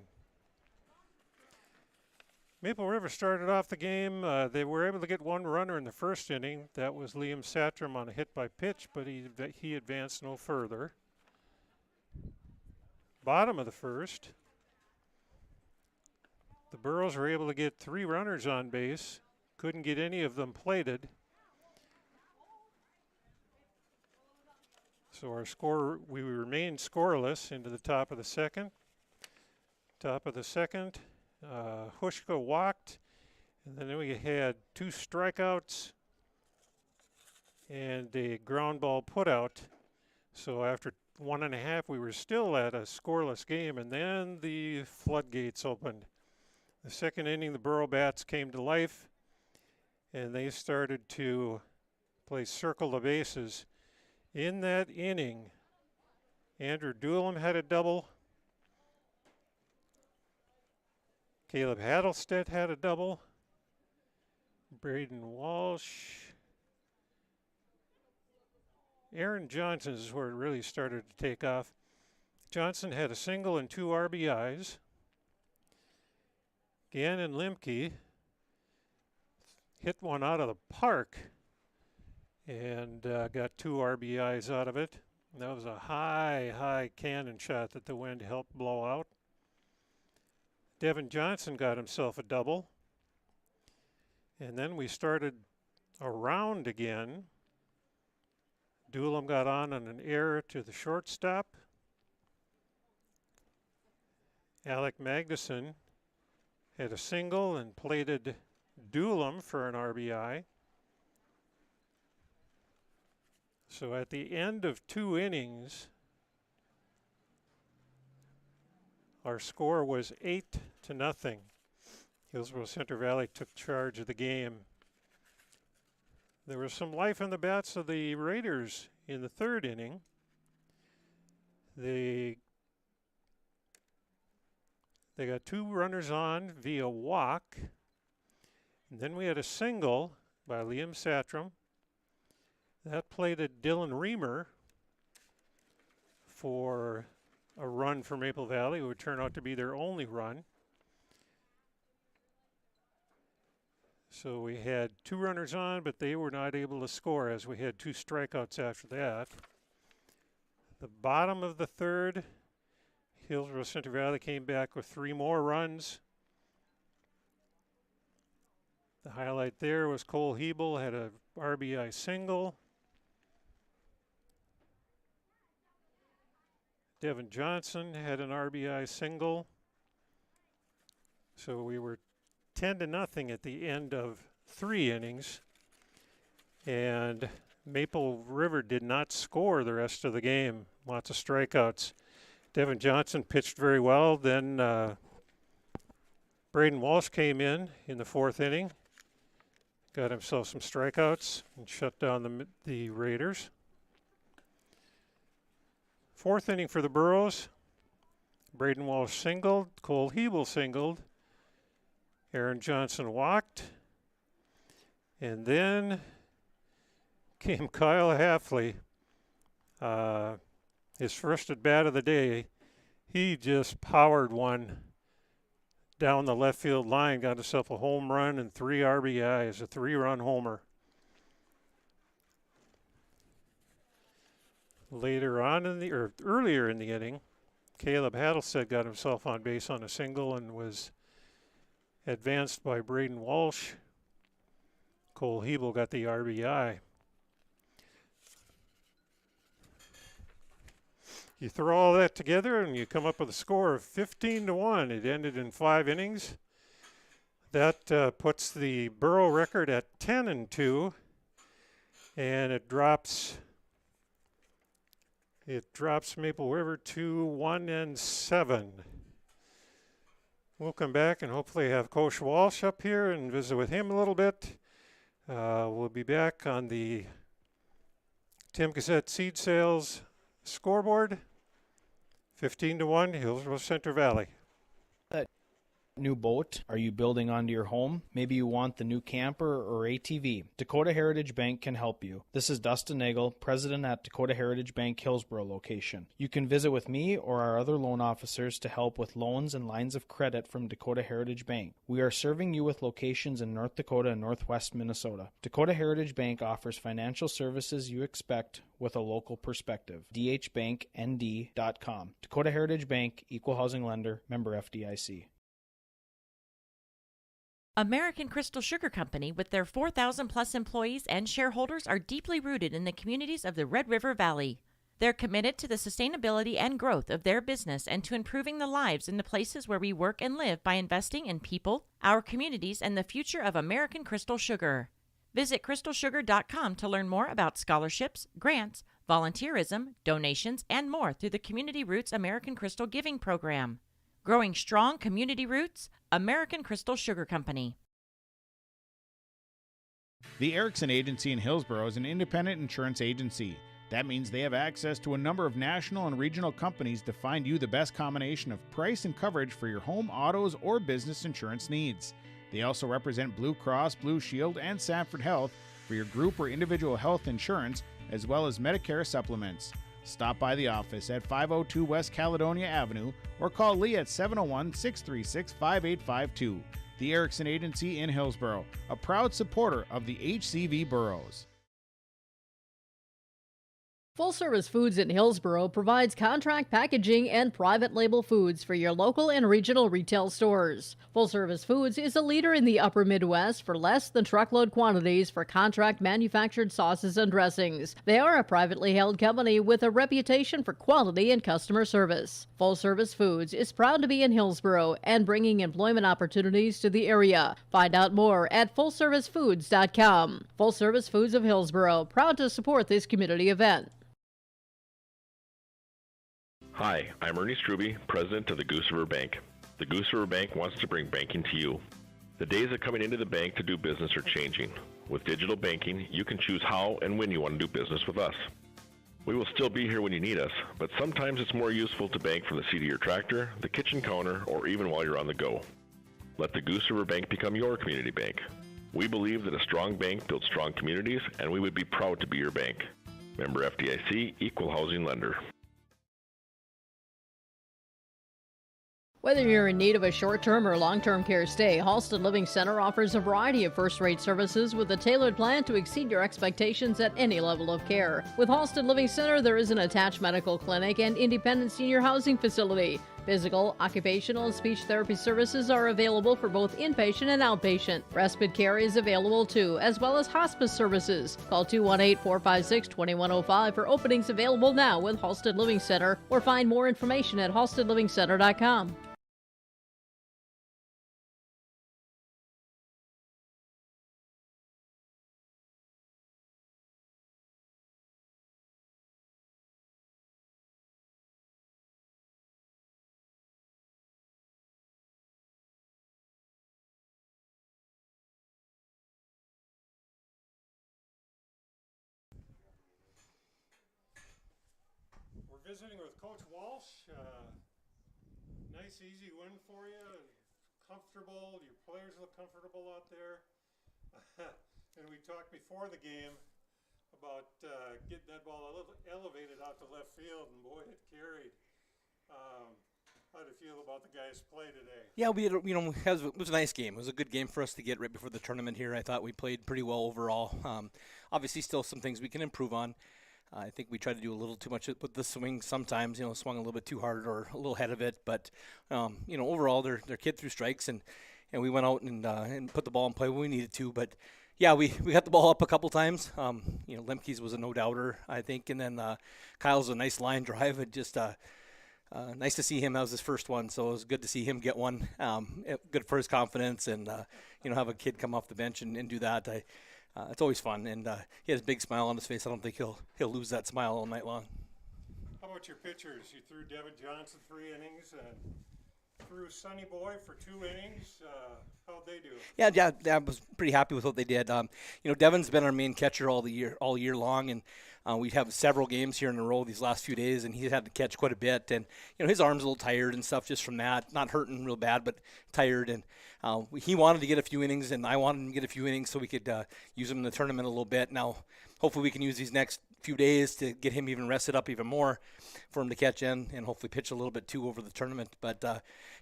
Maple River started off the game. They were able to get 1 runner in the first inning. That was Liam Satram on a hit by pitch, but he advanced no further. Bottom of the first, the Burros were able to get 3 runners on base couldn't get any of them plated. So our score, we remained scoreless into the top of the second. Hushka walked, and then we had 2 strikeouts and a ground ball put out. So after 1.5, we were still at a scoreless game, and then the floodgates opened. The second inning, the Borough Bats came to life, and they started to play circle the bases. In that inning, Andrew Doolem had a double. Caleb Hattelstedt had a double. Braden Walsh. Aaron Johnson is where it really started to take off. Johnson had a single and 2 RBIs. Gannon Limke hit one out of the park and got 2 RBIs out of it. And that was a high cannon shot that the wind helped blow out. Devin Johnson got himself a double. And then we started around again. Doolem got on an error to the shortstop. Alec Magnuson had a single and plated Doolem for an RBI. So at the end of 2 innings, our score was 8-0. Hillsboro-Central Valley took charge of the game. There was some life in the bats of the Raiders in the 3rd inning. They got 2 runners on via walk. And then we had a single by Liam Satram. That plated Dylan Reamer for a run for Maple Valley. It would turn out to be their only run. So we had 2 runners on, but they were not able to score as we had 2 strikeouts after that. The bottom of the 3rd, Hillsboro-Central Valley came back with 3 more runs. The highlight there was Cole Hebel had a RBI single. Devin Johnson had an RBI single. So we were 10-0 at the end of 3 innings. And Maple River did not score the rest of the game. Lots of strikeouts. Devin Johnson pitched very well. Then Braden Walsh came in the 4th inning. Got himself some strikeouts and shut down the Raiders. 4th inning for the Burros. Braden Walsh singled. Cole Hebel singled. Aaron Johnson walked. And then came Kyle Halfley. His first at bat of the day. He just powered one down the left field line, got himself a home run and 3 RBIs, a 3-run homer. Earlier in the inning, Caleb Hattelstedt got himself on base on a single and was advanced by Braden Walsh. Cole Hebel got the RBI. You throw all that together and you come up with a score of 15-1. It ended in 5 innings. That puts the Borough record at 10-2, and it drops Maple River to 1-7. We'll come back and hopefully have Coach Walsh up here and visit with him a little bit. We'll be back on the Tim Cassette Seed Sales scoreboard. 15-1, Hillsboro-Central Valley. New boat? Are you building onto your home? Maybe you want the new camper or ATV. Dakota Heritage Bank can help you. This is Dustin Nagel, president at Dakota Heritage Bank Hillsboro location. You can visit with me or our other loan officers to help with loans and lines of credit from Dakota Heritage Bank. We are serving you with locations in North Dakota and Northwest Minnesota. Dakota Heritage Bank offers financial services you expect with a local perspective. dhbanknd.com. Dakota Heritage Bank, Equal Housing Lender, member FDIC. American Crystal Sugar Company, with their 4,000 plus employees and shareholders, are deeply rooted in the communities of the Red River Valley. They're committed to the sustainability and growth of their business and to improving the lives in the places where we work and live by investing in people, our communities, and the future of American Crystal Sugar. Visit crystalsugar.com to learn more about scholarships, grants, volunteerism, donations, and more through the Community Roots American Crystal Giving Program. Growing strong community roots, American Crystal Sugar Company. The Erickson Agency in Hillsboro is an independent insurance agency. That means they have access to a number of national and regional companies to find you the best combination of price and coverage for your home, autos, or business insurance needs. They also represent Blue Cross, Blue Shield, and Sanford Health for your group or individual health insurance, as well as Medicare supplements. Stop by the office at 502 West Caledonia Avenue or call Lee at 701-636-5852. The Erickson Agency in Hillsboro, a proud supporter of the HCV boroughs. Full Service Foods in Hillsboro provides contract packaging and private label foods for your local and regional retail stores. Full Service Foods is a leader in the upper Midwest for less than truckload quantities for contract manufactured sauces and dressings. They are a privately held company with a reputation for quality and customer service. Full Service Foods is proud to be in Hillsboro and bringing employment opportunities to the area. Find out more at fullservicefoods.com. Full Service Foods of Hillsboro, proud to support this community event. Hi, I'm Ernie Struby, president of the Goose River Bank. The Goose River Bank wants to bring banking to you. The days of coming into the bank to do business are changing. With digital banking, you can choose how and when you want to do business with us. We will still be here when you need us, but sometimes it's more useful to bank from the seat of your tractor, the kitchen counter, or even while you're on the go. Let the Goose River Bank become your community bank. We believe that a strong bank builds strong communities, and we would be proud to be your bank. Member FDIC, Equal Housing Lender. Whether you're in need of a short-term or long-term care stay, Halsted Living Center offers a variety of first-rate services with a tailored plan to exceed your expectations at any level of care. With Halsted Living Center, there is an attached medical clinic and independent senior housing facility. Physical, occupational, and speech therapy services are available for both inpatient and outpatient. Respite care is available too, as well as hospice services. Call 218-456-2105 for openings available now with Halsted Living Center, or find more information at halstedlivingcenter.com. Visiting with Coach Walsh. Nice, easy win for you. Comfortable. Your players look comfortable out there. And we talked before the game about getting that ball elevated out to left field, and boy, it carried. How do you feel about the guys' play today? Yeah, we had, it was a nice game. It was a good game for us to get right before the tournament here. I thought we played pretty well overall. Obviously, still some things we can improve on. I think we tried to do a little too much with the swing sometimes, swung a little bit too hard or a little ahead of it. But, overall, their kid threw strikes, and we went out and put the ball in play when we needed to. But, yeah, we got the ball up a couple times. Lemke's was a no-doubter, I think. And then Kyle's a nice line drive. It just nice to see him. That was his first one, so it was good to see him get one. Good for his confidence and, have a kid come off the bench and do that. It's always fun, and he has a big smile on his face. I don't think he'll lose that smile all night long. How about your pitchers? You threw Devin Johnson 3 innings and threw Sonny Boy for 2 innings. How'd they do? Yeah, I was pretty happy with what they did. Devin's been our main catcher all year long, and we have several games here in a row these last few days, and he's had to catch quite a bit. And his arm's a little tired and stuff just from that. Not hurting real bad, but tired. And he wanted to get a few innings, and I wanted him to get a few innings so we could use him in the tournament a little bit. Now, hopefully we can use these next few days to get him even rested up even more for him to catch in and hopefully pitch a little bit too over the tournament. But,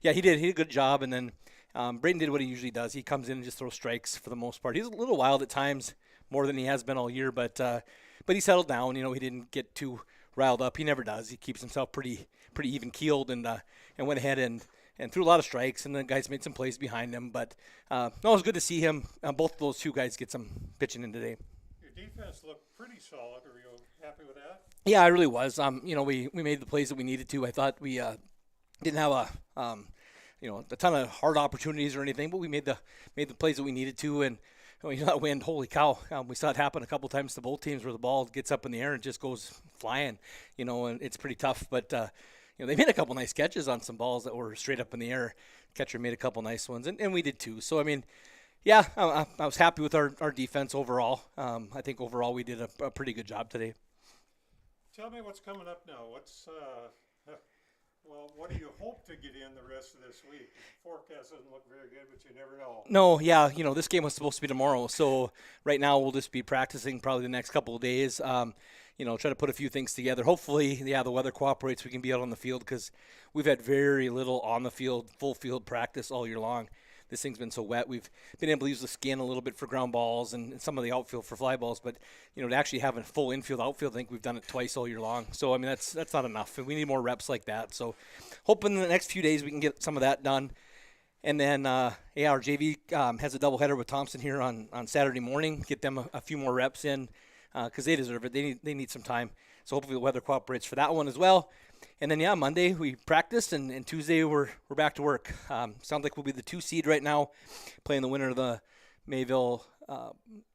he did a good job. And then Braden did what he usually does. He comes in and just throws strikes for the most part. He's a little wild at times, more than he has been all year, but he settled down. He didn't get too riled up. He never does. He keeps himself pretty even keeled and went ahead and and threw a lot of strikes, and the guys made some plays behind him. But no, it was good to see him, both of those two guys, get some pitching in today. Your defense looked pretty solid. Are you happy with that? Yeah, I really was. We made the plays that we needed to. I thought we didn't have a ton of hard opportunities or anything, but we made the plays that we needed to. And that wind, holy cow! We saw it happen a couple times to both teams where the ball gets up in the air and just goes flying. And it's pretty tough. But they made a couple nice catches on some balls that were straight up in the air. Catcher made a couple nice ones, and we did too. So yeah, I was happy with our defense overall. I think overall we did a pretty good job today. Tell me what's coming up now. What do you hope to get in the rest of this week? The forecast doesn't look very good, but you never know. No, yeah, this game was supposed to be tomorrow, so right now we'll just be practicing probably the next couple of days. Try to put a few things together. Hopefully, the weather cooperates. We can be out on the field because we've had very little on the field, full field practice all year long. This thing's been so wet. We've been able to use the skin a little bit for ground balls and some of the outfield for fly balls. But, to actually have a full infield, outfield, I think we've done it twice all year long. So, that's not enough. We need more reps like that. So, hoping in the next few days we can get some of that done. And then, our JV has a doubleheader with Thompson here on Saturday morning. Get them a few more reps in because they deserve it. They need some time. So, hopefully the weather cooperates for that one as well. And then, Monday we practiced, and Tuesday we're back to work. Sounds like we'll be the 2 seed right now, playing the winner of the Mayport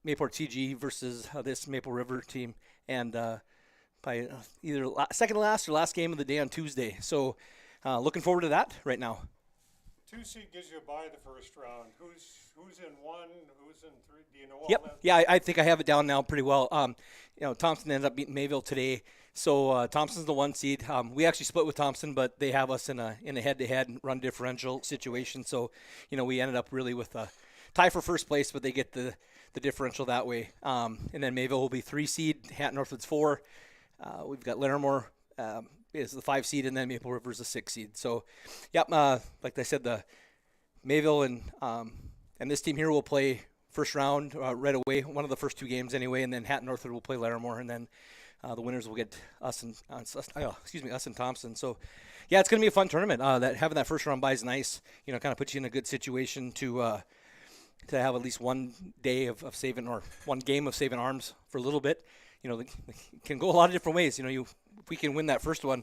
CG versus this Maple River team, and by either second to last or last game of the day on Tuesday. So looking forward to that right now. 2 seed gives you a bye the first round. Who's in 1? Who's in 3? Do you know all Yep. that? Yeah, I think I have it down now pretty well. Thompson ended up beating Mayville today. So Thompson's the 1 seed. We actually split with Thompson, but they have us in a head-to-head run differential situation. So, we ended up really with a tie for first place, but they get the differential that way. And then Mayville will be 3 seed. Hatton Northwood's 4. We've got Larimore is the 5 seed, and then Maple River's the 6 seed. So, yep. Like I said, the Mayville and this team here will play first round right away. One of the first 2 games anyway, and then Hatton Northwood will play Larimore, and then. The winners will get us and Thompson. So, yeah, it's going to be a fun tournament. Having that first round bye is nice. Kind of puts you in a good situation to have at least one day of saving or one game of saving arms for a little bit. It can go a lot of different ways. If we can win that first one,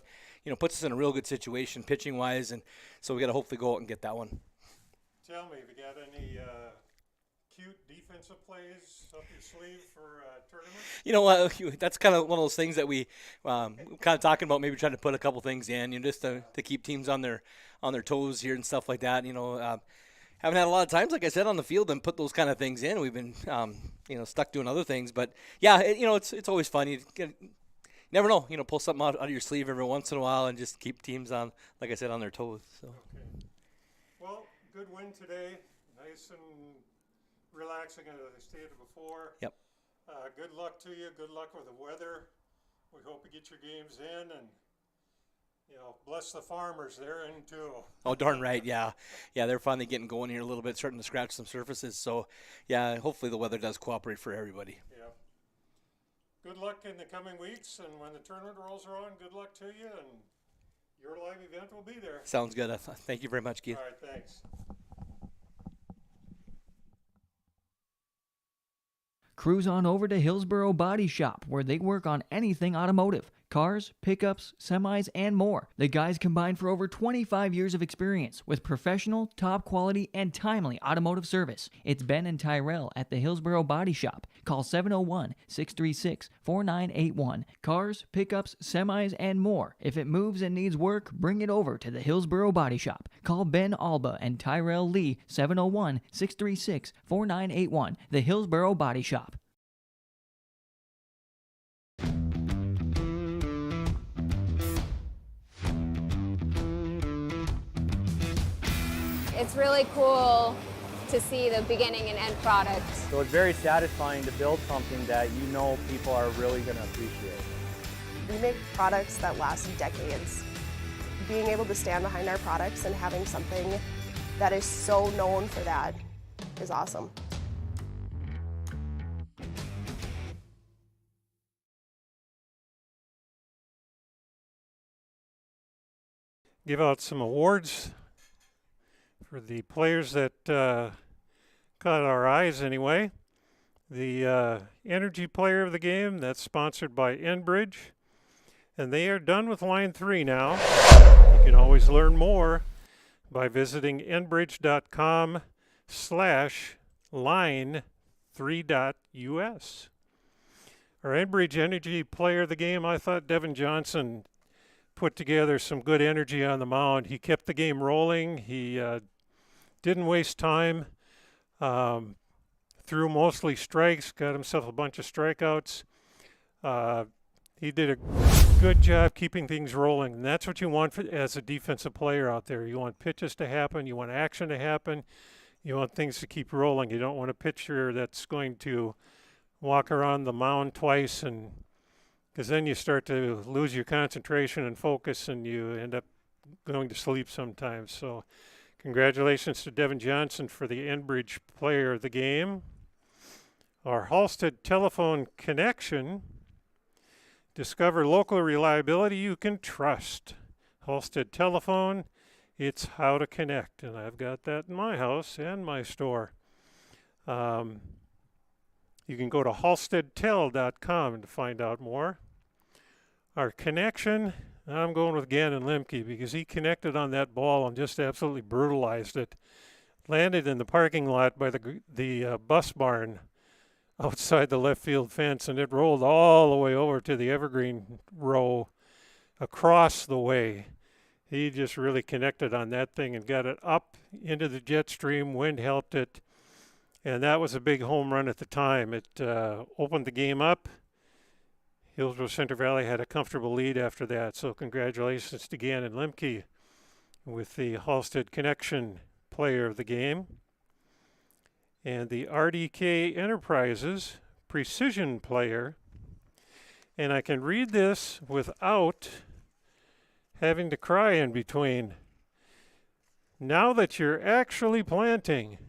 puts us in a real good situation pitching wise, and so we got to hopefully go out and get that one. Tell me, have you got any cute defensive plays up your sleeve for tournament? That's kind of one of those things that we kind of talking about, maybe trying to put a couple things in, just to keep teams on their toes here and stuff like that. Haven't had a lot of times, like I said, on the field and put those kind of things in. We've been, stuck doing other things. But yeah, it's always fun. You never know. Pull something out of your sleeve every once in a while and just keep teams on, like I said, on their toes. So. Okay. Well, good win today. Nice and relaxing, as I stated before. Yep. Good luck to you. Good luck with the weather. We hope you get your games in, and bless the farmers. They're in too. Oh, darn right. Yeah, they're finally getting going here a little bit, starting to scratch some surfaces. So, yeah, hopefully the weather does cooperate for everybody. Yeah. Good luck in the coming weeks, and when the tournament rolls around, good luck to you, and your live event will be there. Sounds good. Thank you very much, Keith. All right, thanks. Cruise on over to Hillsboro Body Shop, where they work on anything automotive. Cars, pickups, semis, and more. The guys combine for over 25 years of experience with professional, top quality, and timely automotive service. It's Ben and Tyrell at the Hillsboro Body Shop. Call 701-636-4981. Cars, pickups, semis, and more. If it moves and needs work, bring it over to the Hillsboro Body Shop. Call Ben Alba and Tyrell Lee, 701-636-4981. The Hillsboro Body Shop. It's really cool to see the beginning and end product. So it's very satisfying to build something that people are really going to appreciate. We make products that last decades. Being able to stand behind our products and having something that is so known for that is awesome. Give out some awards for the players that caught our eyes anyway. The Energy Player of the Game, that's sponsored by Enbridge. And they are done with line 3 now. You can always learn more by visiting enbridge.com/line3.us. Our Enbridge Energy Player of the Game, I thought Devin Johnson put together some good energy on the mound. He kept the game rolling. He didn't waste time. Threw mostly strikes, got himself a bunch of strikeouts. He did a good job keeping things rolling, and that's what you want as a defensive player out there. You want pitches to happen, you want action to happen, you want things to keep rolling. You don't want a pitcher that's going to walk around the mound twice, and because then you start to lose your concentration and focus, and you end up going to sleep sometimes. So congratulations to Devin Johnson for the Enbridge Player of the Game. Our Halstead telephone connection. Discover local reliability you can trust. Halstead telephone, it's how to connect. And I've got that in my house and my store. You can go to halsteadtel.com to find out more. Our connection, I'm going with Gannon Lemke because he connected on that ball and just absolutely brutalized it. Landed in the parking lot by the bus barn outside the left field fence, and it rolled all the way over to the evergreen row across the way. He just really connected on that thing and got it up into the jet stream. Wind helped it, and that was a big home run at the time. It opened the game up. Hillsboro-Central Valley had a comfortable lead after that, so congratulations to Gannon Lemke with the Halstead Connection Player of the Game. And the RDK Enterprises Precision Player. And I can read this without having to cry in between. Now that you're actually planting,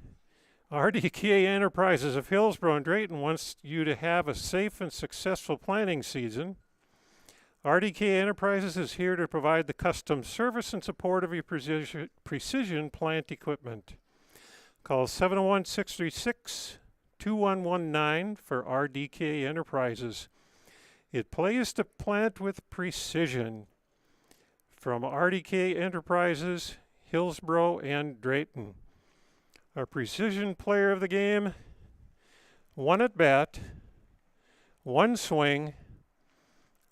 RDK Enterprises of Hillsboro and Drayton wants you to have a safe and successful planting season. RDK Enterprises is here to provide the custom service and support of your precision plant equipment. Call 701-636-2119 for RDK Enterprises. It plays to plant with precision. From RDK Enterprises, Hillsboro and Drayton. Our precision player of the game, 1 at bat, 1 swing,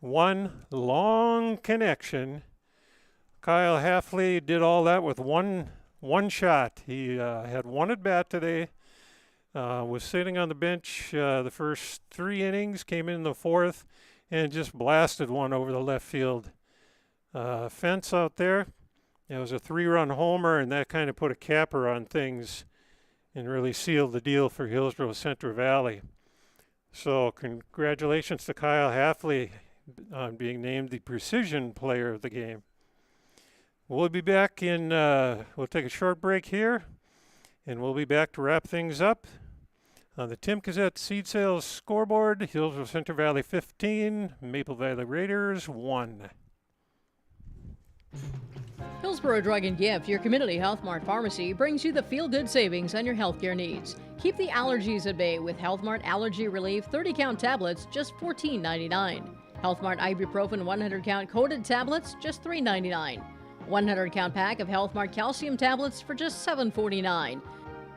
1 long connection. Kyle Halfley did all that with one shot. He had 1 at bat today, was sitting on the bench the first 3 innings, came in the 4th, and just blasted one over the left field fence out there. It was a 3-run homer, and that kind of put a capper on things and really sealed the deal for Hillsboro-Central Valley. So congratulations to Kyle Halfley on being named the precision player of the game. We'll be back in, we'll take a short break here, and we'll be back to wrap things up. On the Tim Gazette Seed Sales scoreboard, Hillsboro-Central Valley 15, Maple Valley Raiders 1. Hillsboro Drug and Gift, your community Health Mart pharmacy, brings you the feel-good savings on your healthcare needs. Keep the allergies at bay with Health Mart Allergy Relief 30-count tablets, just $14.99. Health Mart Ibuprofen 100-count coated tablets, just $3.99. 100-count pack of Health Mart calcium tablets for just $7.49.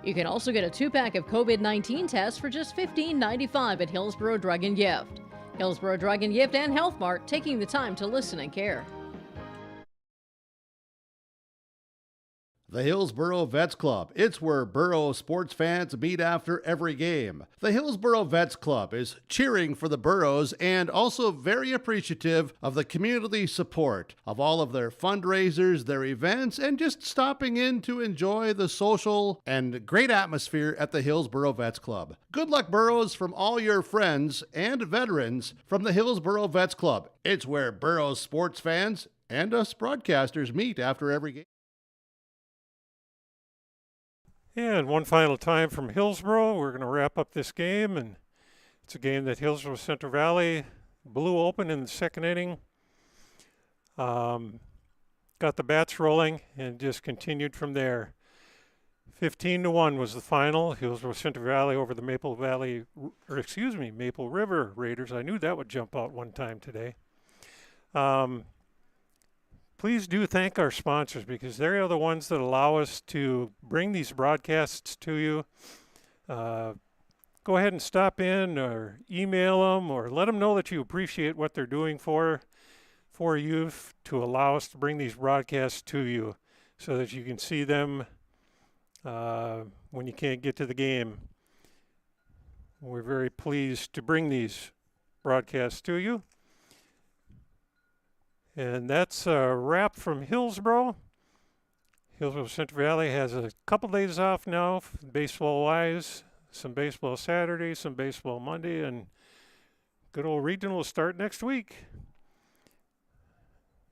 You can also get a 2-pack of COVID-19 tests for just $15.95 at Hillsboro Drug and Gift. Hillsboro Drug and Gift and Health Mart, taking the time to listen and care. The Hillsboro Vets Club. It's where Boro sports fans meet after every game. The Hillsboro Vets Club is cheering for the Burros and also very appreciative of the community support of all of their fundraisers, their events, and just stopping in to enjoy the social and great atmosphere at the Hillsboro Vets Club. Good luck, Burros, from all your friends and veterans from the Hillsboro Vets Club. It's where Boro sports fans and us broadcasters meet after every game. And one final time from Hillsboro. We're going to wrap up this game, and it's a game that Hillsboro-Central Valley blew open in the 2nd inning. Got the bats rolling and just continued from there. 15-1 was the final. Hillsboro-Central Valley over the Maple River Raiders. I knew that would jump out one time today. Please do thank our sponsors, because they are the ones that allow us to bring these broadcasts to you. Go ahead and stop in or email them or let them know that you appreciate what they're doing for you to allow us to bring these broadcasts to you so that you can see them when you can't get to the game. We're very pleased to bring these broadcasts to you. And that's a wrap from Hillsboro. Hillsboro-Central Valley has a couple days off now, baseball-wise. Some baseball Saturday, some baseball Monday, and good old regional will start next week.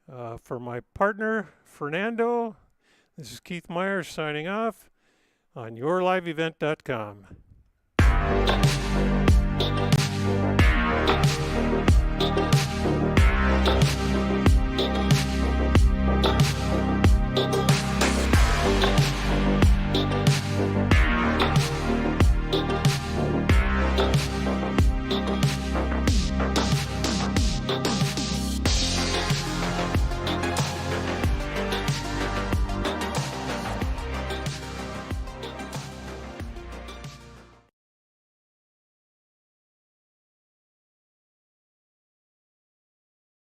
For my partner, Fernando, this is Keith Myers signing off on yourliveevent.com.